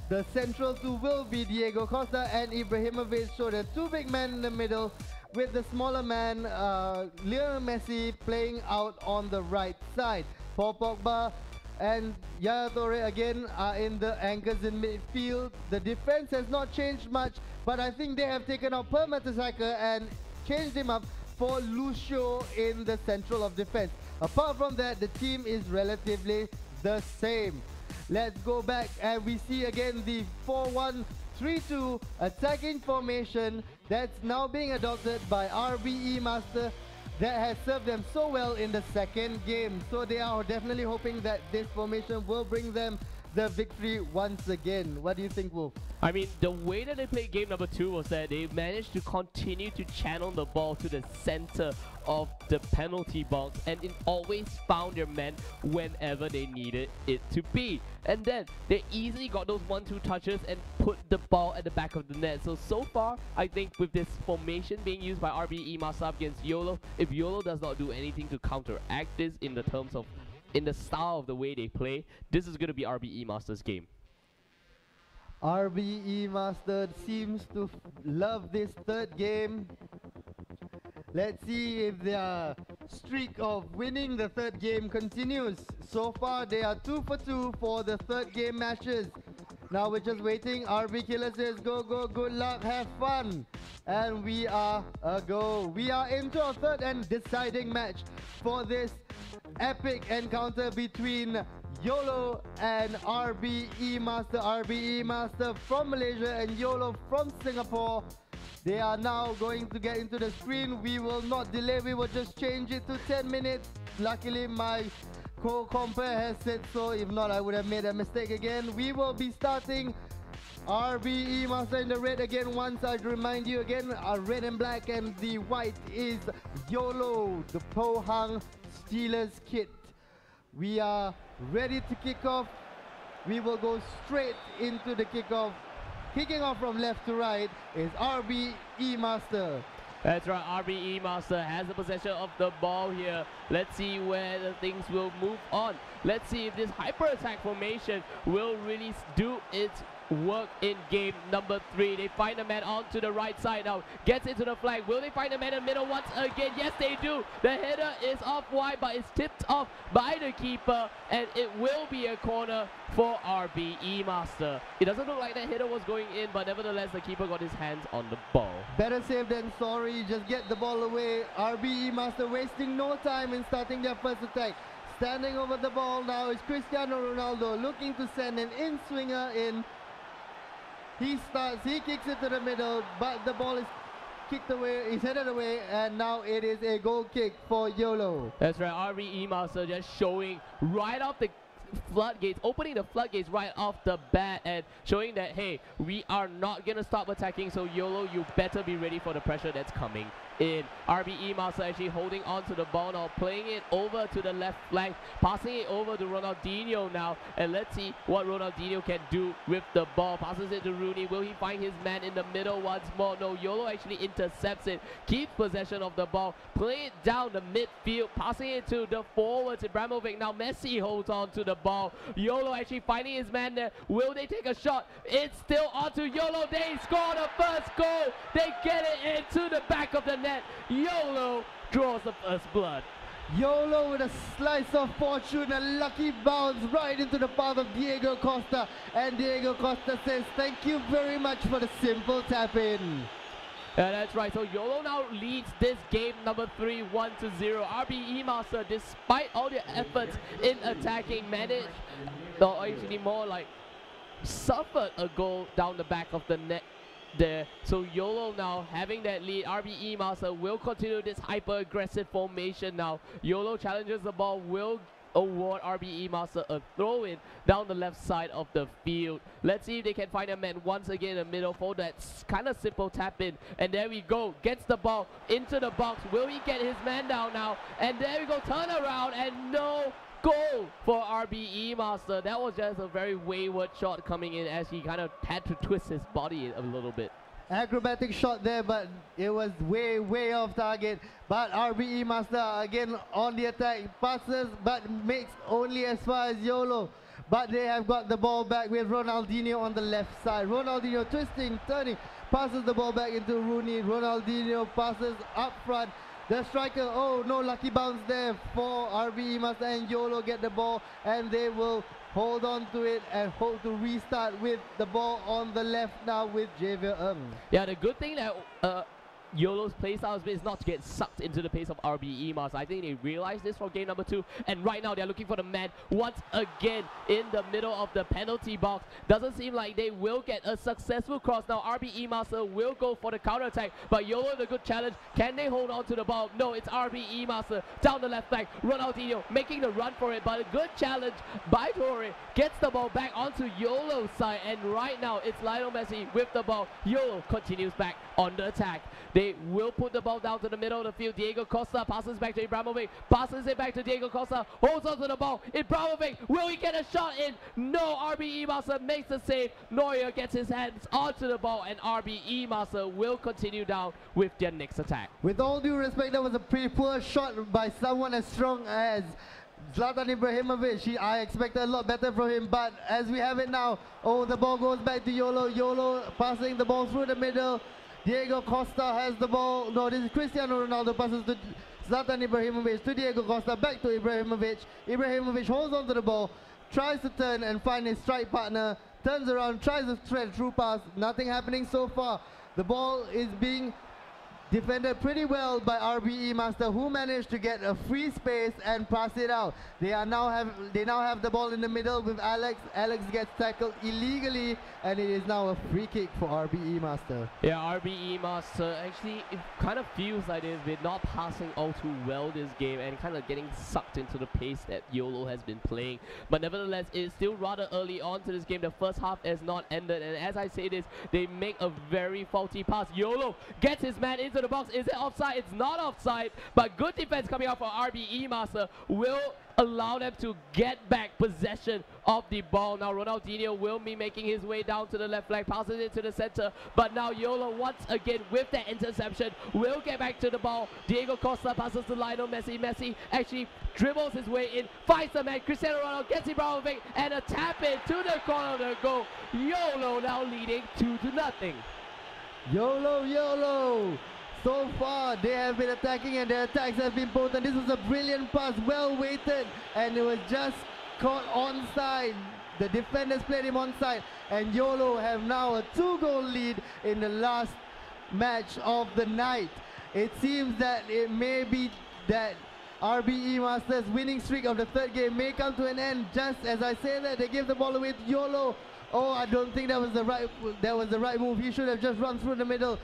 the central two will be Diego Costa and Ibrahimovic. So the two big men in the middle with the smaller man, Lionel Messi, playing out on the right side. Paul Pogba and Yaya Toure again are in the anchors in midfield. The defense has not changed much, but I think they have taken out Per Mertesacker and changed him up for Lucio in the central of defense. Apart from that, the team is relatively the same. Let's go back and we see again the 4-1-3-2 attacking formation that's now being adopted by RBE Master, that has served them so well in the second game. So they are definitely hoping that this formation will bring them the victory once again. What do you think, Wolf? I mean, the way that they played game number 2 was that they managed to continue to channel the ball to the center of the penalty box, and it always found their man whenever they needed it to be. And then they easily got those 1-2 touches and put the ball at the back of the net. So far, I think with this formation being used by RBE Master against YOLO, if YOLO does not do anything to counteract this in the terms of in the style of the way they play, this is going to be RBE Master's game. RBE Master seems to love this third game. Let's see if their streak of winning the third game continues. So far, they are 2 for 2 for the third game matches. Now we're just waiting. RB Killer says, go, go, good luck, have fun. And we are a go. We are into our third and deciding match for this epic encounter between YOLO and RBE Master. RBE Master from Malaysia and YOLO from Singapore. They are now going to get into the screen. We will not delay. We will just change it to 10 minutes. Luckily, my co-compare has said so. If not, I would have made a mistake again. We will be starting RBE Master in the red again. Once I remind you again, red and black, and the white is YOLO, the Pohang Steelers kit. We are ready to kick off. We will go straight into the kickoff. Kicking off from left to right is RBE Master. That's right, RBE Master has the possession of the ball here. Let's see where the things will move on. Let's see if this hyper attack formation will really do its work in game number 3. They find a man onto the right side now, gets into the flag. Will they find a man in the middle once again? Yes, they do. The header is off wide, but it's tipped off by the keeper, and it will be a corner for RBE Master. It doesn't look like that header was going in, but nevertheless, the keeper got his hands on the ball. Better safe than sorry. Just get the ball away. RBE Master wasting no time in starting their first attack. Standing over the ball now is Cristiano Ronaldo, looking to send an in-swinger in. He kicks it to the middle, but the ball is kicked away, is headed away, and now it is a goal kick for YOLO. That's right, RBE Master just showing right off the floodgates, opening the floodgates right off the bat and showing that, hey, we are not going to stop attacking, so YOLO, you better be ready for the pressure that's coming in. RBE Master actually holding on to the ball now, playing it over to the left flank, passing it over to Ronaldinho now, and let's see what Ronaldinho can do with the ball. Passes it to Rooney. Will he find his man in the middle once more? No, YOLO actually intercepts it, keeps possession of the ball, play it down the midfield, passing it to the forwards, Ibrahimovic. Now Messi holds on to the ball. YOLO actually finding his man there. Will they take a shot? It's still onto YOLO. They score the first goal. They get it into the back of the net. YOLO draws the first blood. YOLO with a slice of fortune, a lucky bounce right into the path of Diego Costa. And Diego Costa says, thank you very much for the simple tap in. Yeah, that's right. So YOLO now leads this game number 3, 1-0. RBE Master, despite all their efforts in attacking, managed, or actually more like suffered a goal down the back of the net there. So YOLO now having that lead. RBE Master will continue this hyper-aggressive formation now. YOLO challenges the ball, will award RBE Master a throw-in down the left side of the field. Let's see if they can find a man once again in the middle for that kind of simple tap-in. And there we go. Gets the ball into the box. Will he get his man down now? And there we go. Turn around and no goal for RBE Master. That was just a very wayward shot coming in as he kind of had to twist his body a little bit. Acrobatic shot there, but it was way off target. But RBE Master again on the attack, passes but makes only as far as YOLO. But they have got the ball back with Ronaldinho on the left side. Ronaldinho twisting, turning, passes the ball back into Rooney. Ronaldinho passes up front. The striker, oh no, lucky bounce there for RBE Master, and YOLO get the ball and they will hold on to it and hope to restart with the ball on the left now with Javier Yeah, the good thing that YOLO's playstyle is not to get sucked into the pace of RBE Master. I think they realized this for game number 2, and right now they're looking for the man once again in the middle of the penalty box. Doesn't seem like they will get a successful cross. Now RBE Master will go for the counter attack, but YOLO with a good challenge. Can they hold on to the ball? No, it's RBE Master down the left flank. Ronaldinho making the run for it, but a good challenge by Torre. Gets the ball back onto YOLO's side, and right now it's Lionel Messi with the ball. YOLO continues back on the attack. They will put the ball down to the middle of the field. Diego Costa passes back to Ibrahimovic. Passes it back to Diego Costa. Holds on to the ball. Ibrahimovic, will he get a shot in? No, RBE Master makes the save. Neuer gets his hands onto the ball, and RBE Master will continue down with their next attack. With all due respect, that was a pretty poor shot by someone as strong as Zlatan Ibrahimovic. I expected a lot better from him, but as we have it now, oh, the ball goes back to YOLO. YOLO passing the ball through the middle. Diego Costa has the ball. No, this is Cristiano Ronaldo, passes to Zlatan Ibrahimovic, to Diego Costa, back to Ibrahimovic. Ibrahimovic holds on to the ball, tries to turn and find his strike partner, turns around, tries to thread through pass. Nothing happening so far. The ball is being defended pretty well by RBE Master, who managed to get a free space and pass it out. They now have the ball in the middle with Alex. Alex gets tackled illegally, and it is now a free kick for RBE Master. Yeah, RBE Master, actually, it kind of feels like they've been not passing all too well this game and kind of getting sucked into the pace that YOLO has been playing. But nevertheless, it's still rather early on to this game. The first half has not ended, and as I say this, they make a very faulty pass. YOLO gets his man into the box. Is it offside? It's not offside, but good defense coming out for RBE Master will allow them to get back possession of the ball. Now Ronaldinho will be making his way down to the left flank, passes it to the center, but now YOLO once again with that interception will get back to the ball. Diego Costa passes to Lionel Messi. Messi actually dribbles his way in, finds the man. Cristiano Ronaldo gets Ibrahimovic and a tap in to the corner of the goal. YOLO now leading 2-0. YOLO. So far, they have been attacking and their attacks have been potent. This was a brilliant pass, well weighted, and it was just caught onside. The defenders played him onside, and YOLO have now a 2-goal lead in the last match of the night. It seems that it may be that RBE Masters' winning streak of the third game may come to an end. Just as I say that, they give the ball away to YOLO. Oh, I don't think that was the right move. He should have just run through the middle.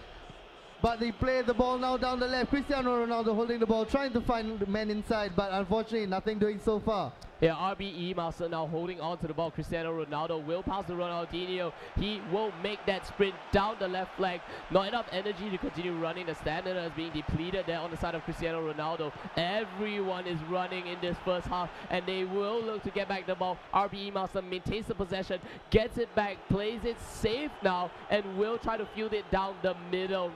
But they play the ball now down the left. Cristiano Ronaldo holding the ball, trying to find the man inside, but unfortunately nothing doing so far. Yeah, RBE Master now holding on to the ball. Cristiano Ronaldo will pass to Ronaldinho. He will make that sprint down the left flank. Not enough energy to continue running. The stamina is being depleted there on the side of Cristiano Ronaldo. Everyone is running in this first half, and they will look to get back the ball. RBE Master maintains the possession, gets it back, plays it safe now, and will try to field it down the middle.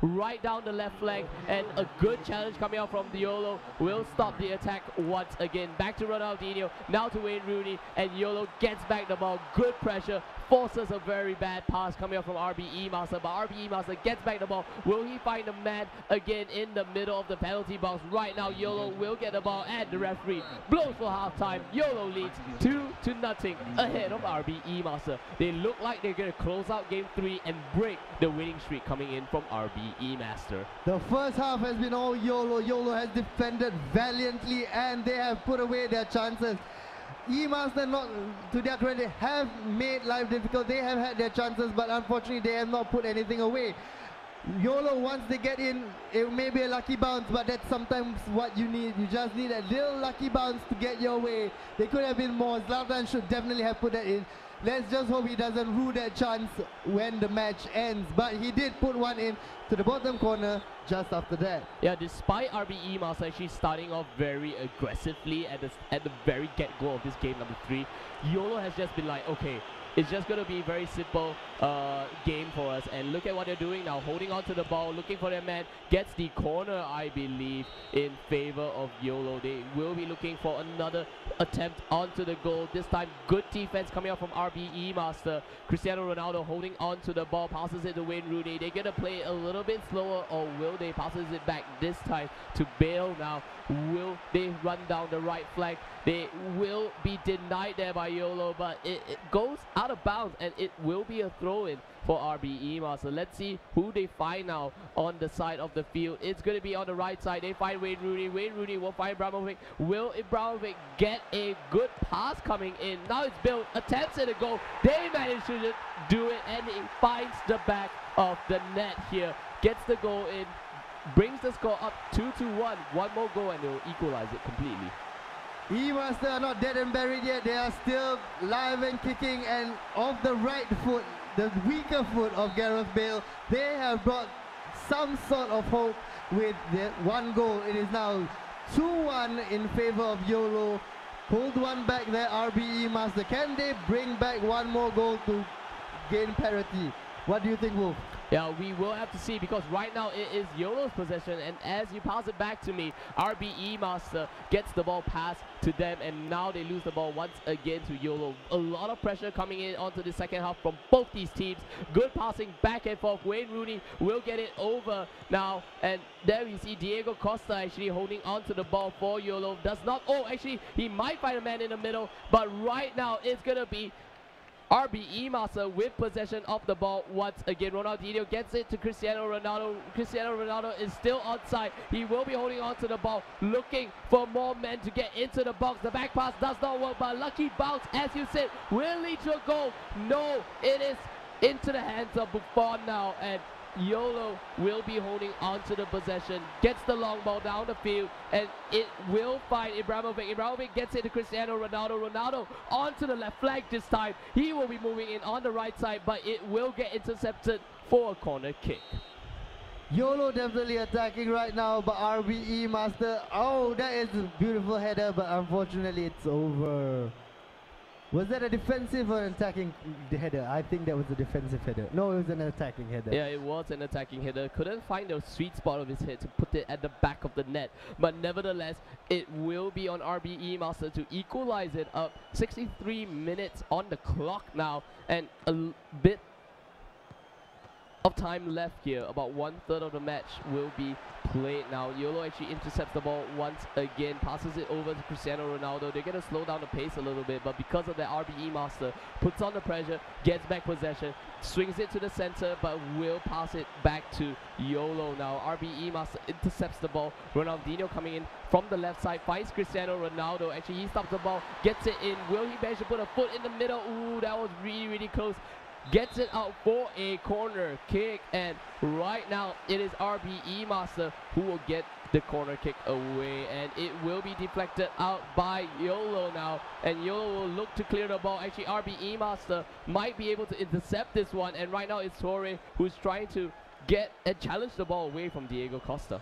Right down the left flank, and a good challenge coming out from YOLO will stop the attack once again. Back to Ronaldinho, now to Wayne Rooney, and YOLO gets back the ball. Good pressure, forces a very bad pass coming out from RBE Master, but RBE Master gets back the ball. Will he find the man again in the middle of the penalty box? Right now YOLO will get the ball, and the referee blows for halftime. YOLO leads 2-0 ahead of RBE Master. They look like they're going to close out game 3 and break the winning streak coming in from RBE Master. The first half has been all YOLO. YOLO has defended valiantly, and they have put away their chances. E-Master, not to their credit, have made life difficult. They have had their chances, but unfortunately they have not put anything away. YOLO, once they get in, it may be a lucky bounce, but that's sometimes what you need. You just need a little lucky bounce to get your way. They could have been more. Zlatan should definitely have put that in. Let's just hope he doesn't rue that chance when the match ends. But he did put one in to the bottom corner just after that. Yeah, despite RBE Master actually starting off very aggressively at the very get-go of this game number 3, YOLO has just been like, okay, it's just going to be a very simple game for us. And look at what they're doing now, holding on to the ball, looking for their man, gets the corner, I believe, in favor of YOLO. They will be looking for another attempt onto the goal. This time, good defense coming out from RBE Master. Cristiano Ronaldo holding on to the ball, passes it to Wayne Rooney. They're going to play a little bit slower, or will they passes it back this time to Bale now? Will they run down the right flank? They will be denied there by YOLO, but it goes out of bounds, and it will be a throw-in for RBE Master. Let's see who they find now on the side of the field. It's going to be on the right side. They find Wayne Rooney. Wayne Rooney will find Ibrahimovic. Will Ibrahimovic get a good pass coming in? Now it's Bill, attempts at a goal. They manage to do it, and he finds the back of the net here. Gets the goal in, brings the score up 2-1. One more goal and they'll equalize it completely. E-Master are not dead and buried yet. They are still live and kicking, and off the right foot, the weaker foot of Gareth Bale, they have brought some sort of hope with their one goal. It is now 2-1 in favor of YOLO. Pulled one back there, RBE Master. Can they bring back one more goal to gain parity? What do you think, Wolf? Yeah, we will have to see, because right now it is YOLO's possession, and as you pass it back to me, RBE Master gets the ball passed to them, and now they lose the ball once again to YOLO. A lot of pressure coming in onto the second half from both these teams. Good passing back and forth. Wayne Rooney will get it over now, and there we see Diego Costa actually holding onto the ball for YOLO. Does not, oh, actually, he might find a man in the middle, but right now it's going to be RBE Master with possession of the ball once again. Ronaldinho gets it to Cristiano Ronaldo. Cristiano Ronaldo is still onside. He will be holding on to the ball, looking for more men to get into the box. The back pass does not work, but lucky bounce, as you said, will lead to a goal. No, it is into the hands of Buffon now, and YOLO will be holding on to the possession, gets the long ball down the field, and it will find Ibrahimovic. Ibrahimovic gets it to Cristiano Ronaldo. Ronaldo onto the left flank this time. He will be moving in on the right side, but it will get intercepted for a corner kick. YOLO definitely attacking right now, but RBE Master, oh, that is a beautiful header, but unfortunately it's over. Was that a defensive or an attacking header? I think that was a defensive header. No, it was an attacking header. Yeah, it was an attacking header. Couldn't find the sweet spot of his head to put it at the back of the net. But nevertheless, it will be on RBE Master to equalize it up. 63 minutes on the clock now, and a bit of time left here. About 1/3 of the match will be played now. YOLO actually intercepts the ball once again, passes it over to Cristiano Ronaldo. They're going to slow down the pace a little bit, but because of the RBE Master, puts on the pressure, gets back possession, swings it to the center, but will pass it back to YOLO now. RBE Master intercepts the ball. Ronaldinho coming in from the left side, finds Cristiano Ronaldo. Actually, he stops the ball, gets it in. Will he manage to put a foot in the middle? Ooh, that was really, really close. Gets it out for a corner kick, and right now it is RBE Master who will get the corner kick away, and it will be deflected out by YOLO now, and YOLO will look to clear the ball. Actually, RBE Master might be able to intercept this one, and right now it's Torre who's trying to get and challenge the ball away from Diego Costa.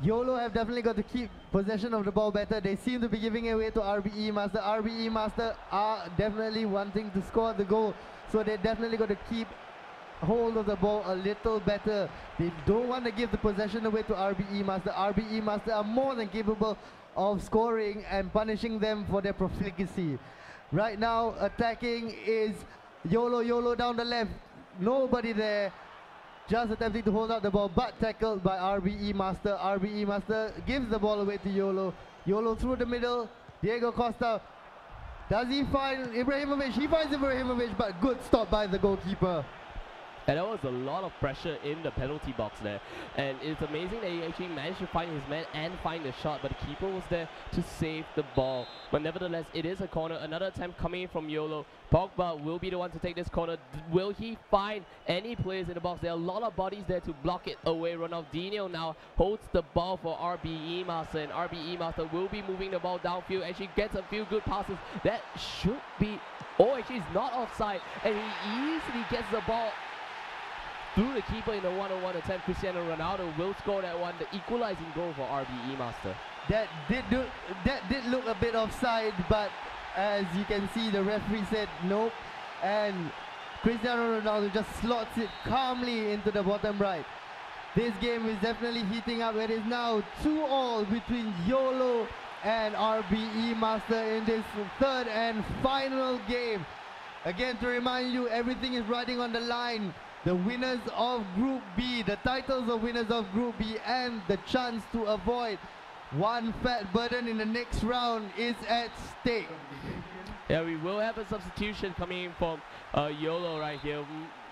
YOLO have definitely got to keep possession of the ball better. They seem to be giving it away to RBE Master. RBE Master are definitely wanting to score the goal, so they definitely got to keep hold of the ball a little better. They don't want to give the possession away to RBE Master. RBE Master are more than capable of scoring and punishing them for their profligacy. Right now, attacking is YOLO. YOLO down the left. Nobody there. Just attempting to hold out the ball, but tackled by RBE Master. RBE Master gives the ball away to YOLO. YOLO through the middle. Diego Costa. Does he find Ibrahimovic? He finds Ibrahimovic, but good stop by the goalkeeper. And there was a lot of pressure in the penalty box there. And it's amazing that he actually managed to find his man and find the shot, but the keeper was there to save the ball. But nevertheless, it is a corner. Another attempt coming in from YOLO. Pogba will be the one to take this corner. Will he find any players in the box? There are a lot of bodies there to block it away. Ronaldinho now holds the ball for RBE Master, and RBE Master will be moving the ball downfield. Actually gets a few good passes. That should be, oh, actually he's not offside, and he easily gets the ball through the keeper in a one-on-one attempt. Cristiano Ronaldo will score that one, the equalizing goal for RBE Master. That did look a bit offside, but as you can see, the referee said nope, and Cristiano Ronaldo just slots it calmly into the bottom right. This game is definitely heating up. It is now 2-all between YOLO and RBE Master in this third and final game. Again, to remind you, everything is riding on the line. The winners of Group B, the titles of winners of Group B, and the chance to avoid one fat burden in the next round is at stake. Yeah, we will have a substitution coming in from YOLO right here.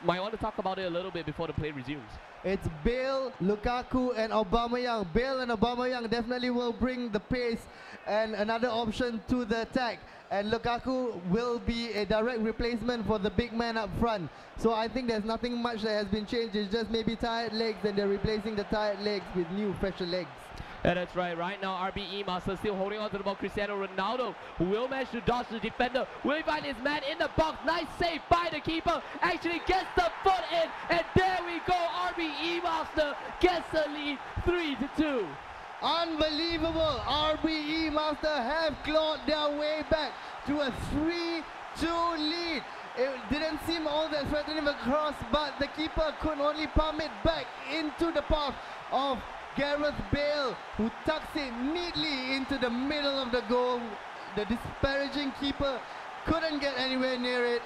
Might want to talk about it a little bit before the play resumes. It's Bale, Lukaku, and Aubameyang. Bale and Aubameyang definitely will bring the pace and another option to the attack. And Lukaku will be a direct replacement for the big man up front. So I think there's nothing much that has been changed. It's just maybe tired legs, and they're replacing the tired legs with new, fresher legs. Yeah, that's right. Right now, RBE Master still holding on to the ball. Cristiano Ronaldo will manage to dodge the defender. Will he find his man in the box? Nice save by the keeper. Actually gets the foot in, and there we go. RBE Master gets the lead, 3-2. Unbelievable! RBE Master have clawed their way back to a 3-2 lead. It didn't seem all that threatening across, but the keeper could only palm it back into the path of Gareth Bale, who tucks it neatly into the middle of the goal. The disparaging keeper couldn't get anywhere near it.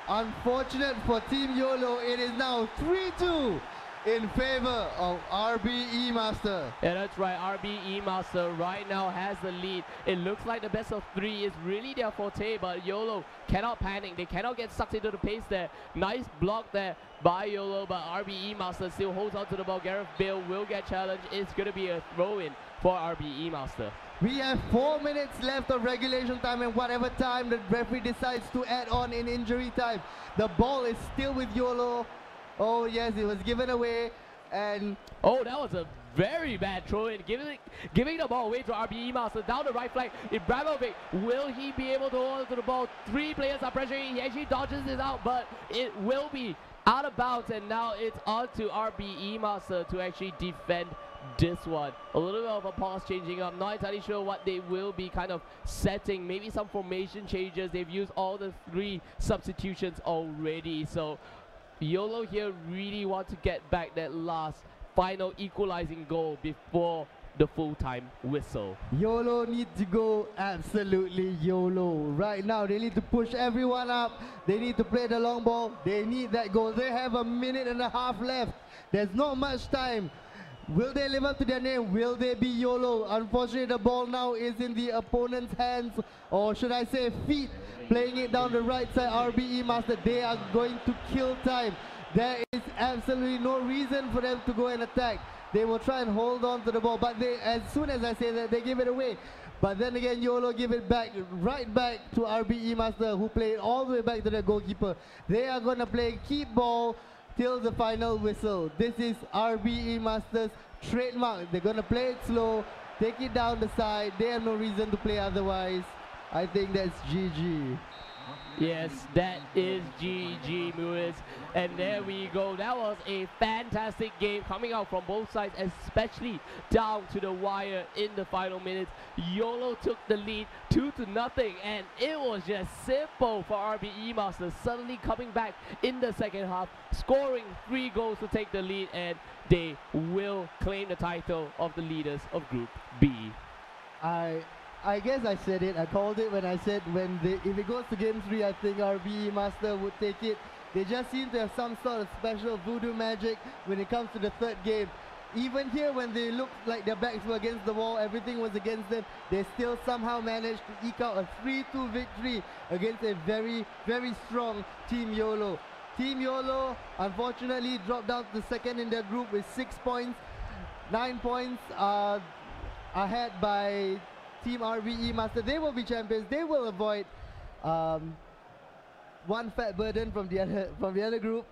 Unfortunate for Team YOLO, it is now 3-2 in favor of RBE Master. Yeah, that's right. RBE Master right now has the lead. It looks like the best of three is really their forte, but YOLO cannot panic. They cannot get sucked into the pace there. Nice block there by YOLO, but RBE Master still holds on to the ball. Gareth Bale will get challenged. It's going to be a throw-in for RBE Master. We have 4 minutes left of regulation time, and whatever time the referee decides to add on in injury time, the ball is still with YOLO. Oh yes, it was given away, and oh, that was a very bad throw-in, giving the ball away to RBE Master down the right flank. Ibrahimovic, will he be able to hold on to the ball? Three players are pressuring. He actually dodges it out, but it will be out of bounds, and now it's on to RBE Master to actually defend this one. A little bit of a pause changing up. Not entirely sure what they will be kind of setting. Maybe some formation changes. They've used all the three substitutions already, so YOLO here really want to get back that last final equalizing goal before the full-time whistle. YOLO need to go absolutely YOLO. Right now, they need to push everyone up. They need to play the long ball. They need that goal. They have a minute and a half left. There's not much time. Will they live up to their name? Will they be YOLO? Unfortunately, the ball now is in the opponent's hands, or should I say feet, playing it down the right side. RBE Master, they are going to kill time. There is absolutely no reason for them to go and attack. They will try and hold on to the ball, but they, as soon as I say that, they give it away. But then again, YOLO give it back, right back to RBE Master, who played all the way back to the goalkeeper. They are going to play keep ball till the final whistle. This is RBE Master's trademark. They're going to play it slow, take it down the side. They have no reason to play otherwise. I think that's GG. Yes, that is GG, Muiz. And there we go. That was a fantastic game coming out from both sides, especially down to the wire in the final minutes. YOLO took the lead 2-0, and it was just simple for RBE Master, suddenly coming back in the second half, scoring 3 goals to take the lead, and they will claim the title of the leaders of Group B. I guess I said it. I called it when I said if it goes to game 3, I think RBE Master would take it. They just seem to have some sort of special voodoo magic when it comes to the third game. Even here, when they looked like their backs were against the wall, everything was against them, they still somehow managed to eke out a 3-2 victory against a very, very strong Team YOLO. Team YOLO unfortunately dropped down to second in their group with 6 points. 9 points ahead by Team RBE Master. They will be champions. They will avoid one fat burden from the other group.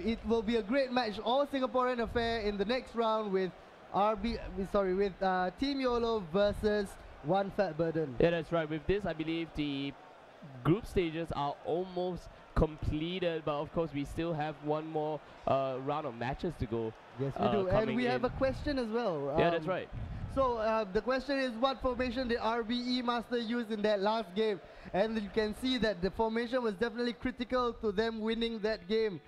It will be a great match, all Singaporean affair in the next round with Team YOLO versus one fat burden. Yeah, that's right. With this, I believe the group stages are almost completed, but of course we still have one more round of matches to go. Yes, we do, and we have a question as well. Yeah, that's right. So the question is, what formation did RBE Master use in that last game? And you can see that the formation was definitely critical to them winning that game.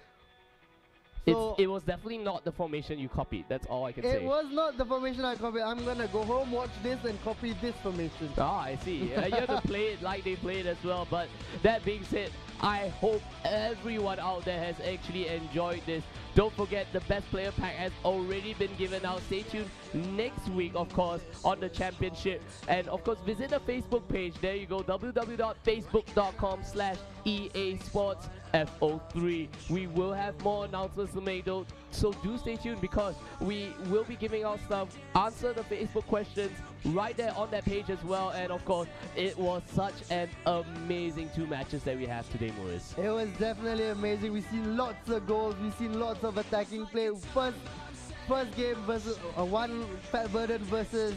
So it was definitely not the formation you copied. That's all I can say. It was not the formation I copied. I'm gonna go home, watch this, and copy this formation. Ah, I see. You have to play it like they played as well. But that being said, I hope everyone out there has actually enjoyed this. Don't forget, the best player pack has already been given out. Stay tuned next week, of course, on the championship. And of course, visit the Facebook page. There you go, www.facebook.com/EA Sports FO3. We will have more announcements to make, though, so do stay tuned, because we will be giving out stuff. Answer the Facebook questions right there on that page as well. And of course, it was such an amazing 2 matches that we have today, Maurice. It was definitely amazing. We've seen lots of goals. We've seen lots of attacking play. First game versus one fat burden versus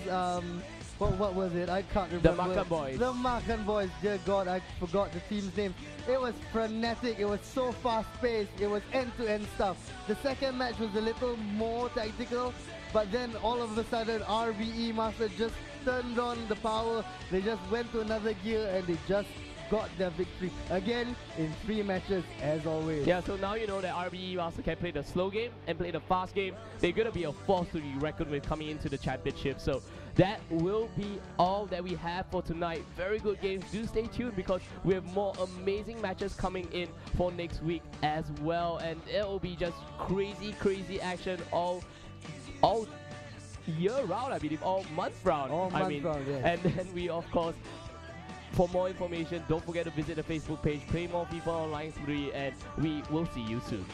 what was it? I can't remember. The Makan Boys. The Makan Boys. Dear God, I forgot the team's name. It was frenetic. It was so fast-paced. It was end-to-end stuff. The second match was a little more tactical, but then all of a sudden, RBE Master just turned on the power. They just went to another gear and they just got their victory again in 3 matches, as always. Yeah, so now you know that RBE Master can play the slow game and play the fast game. They're going to be a force to be reckoned with coming into the championship. So that will be all that we have for tonight. Very good games. Do stay tuned, because we have more amazing matches coming in for next week as well. And it will be just crazy action all year round, I believe, all month round. All month round, yes. And then we, of course, for more information, don't forget to visit the Facebook page, Play More FIFA Online 3, and we will see you soon.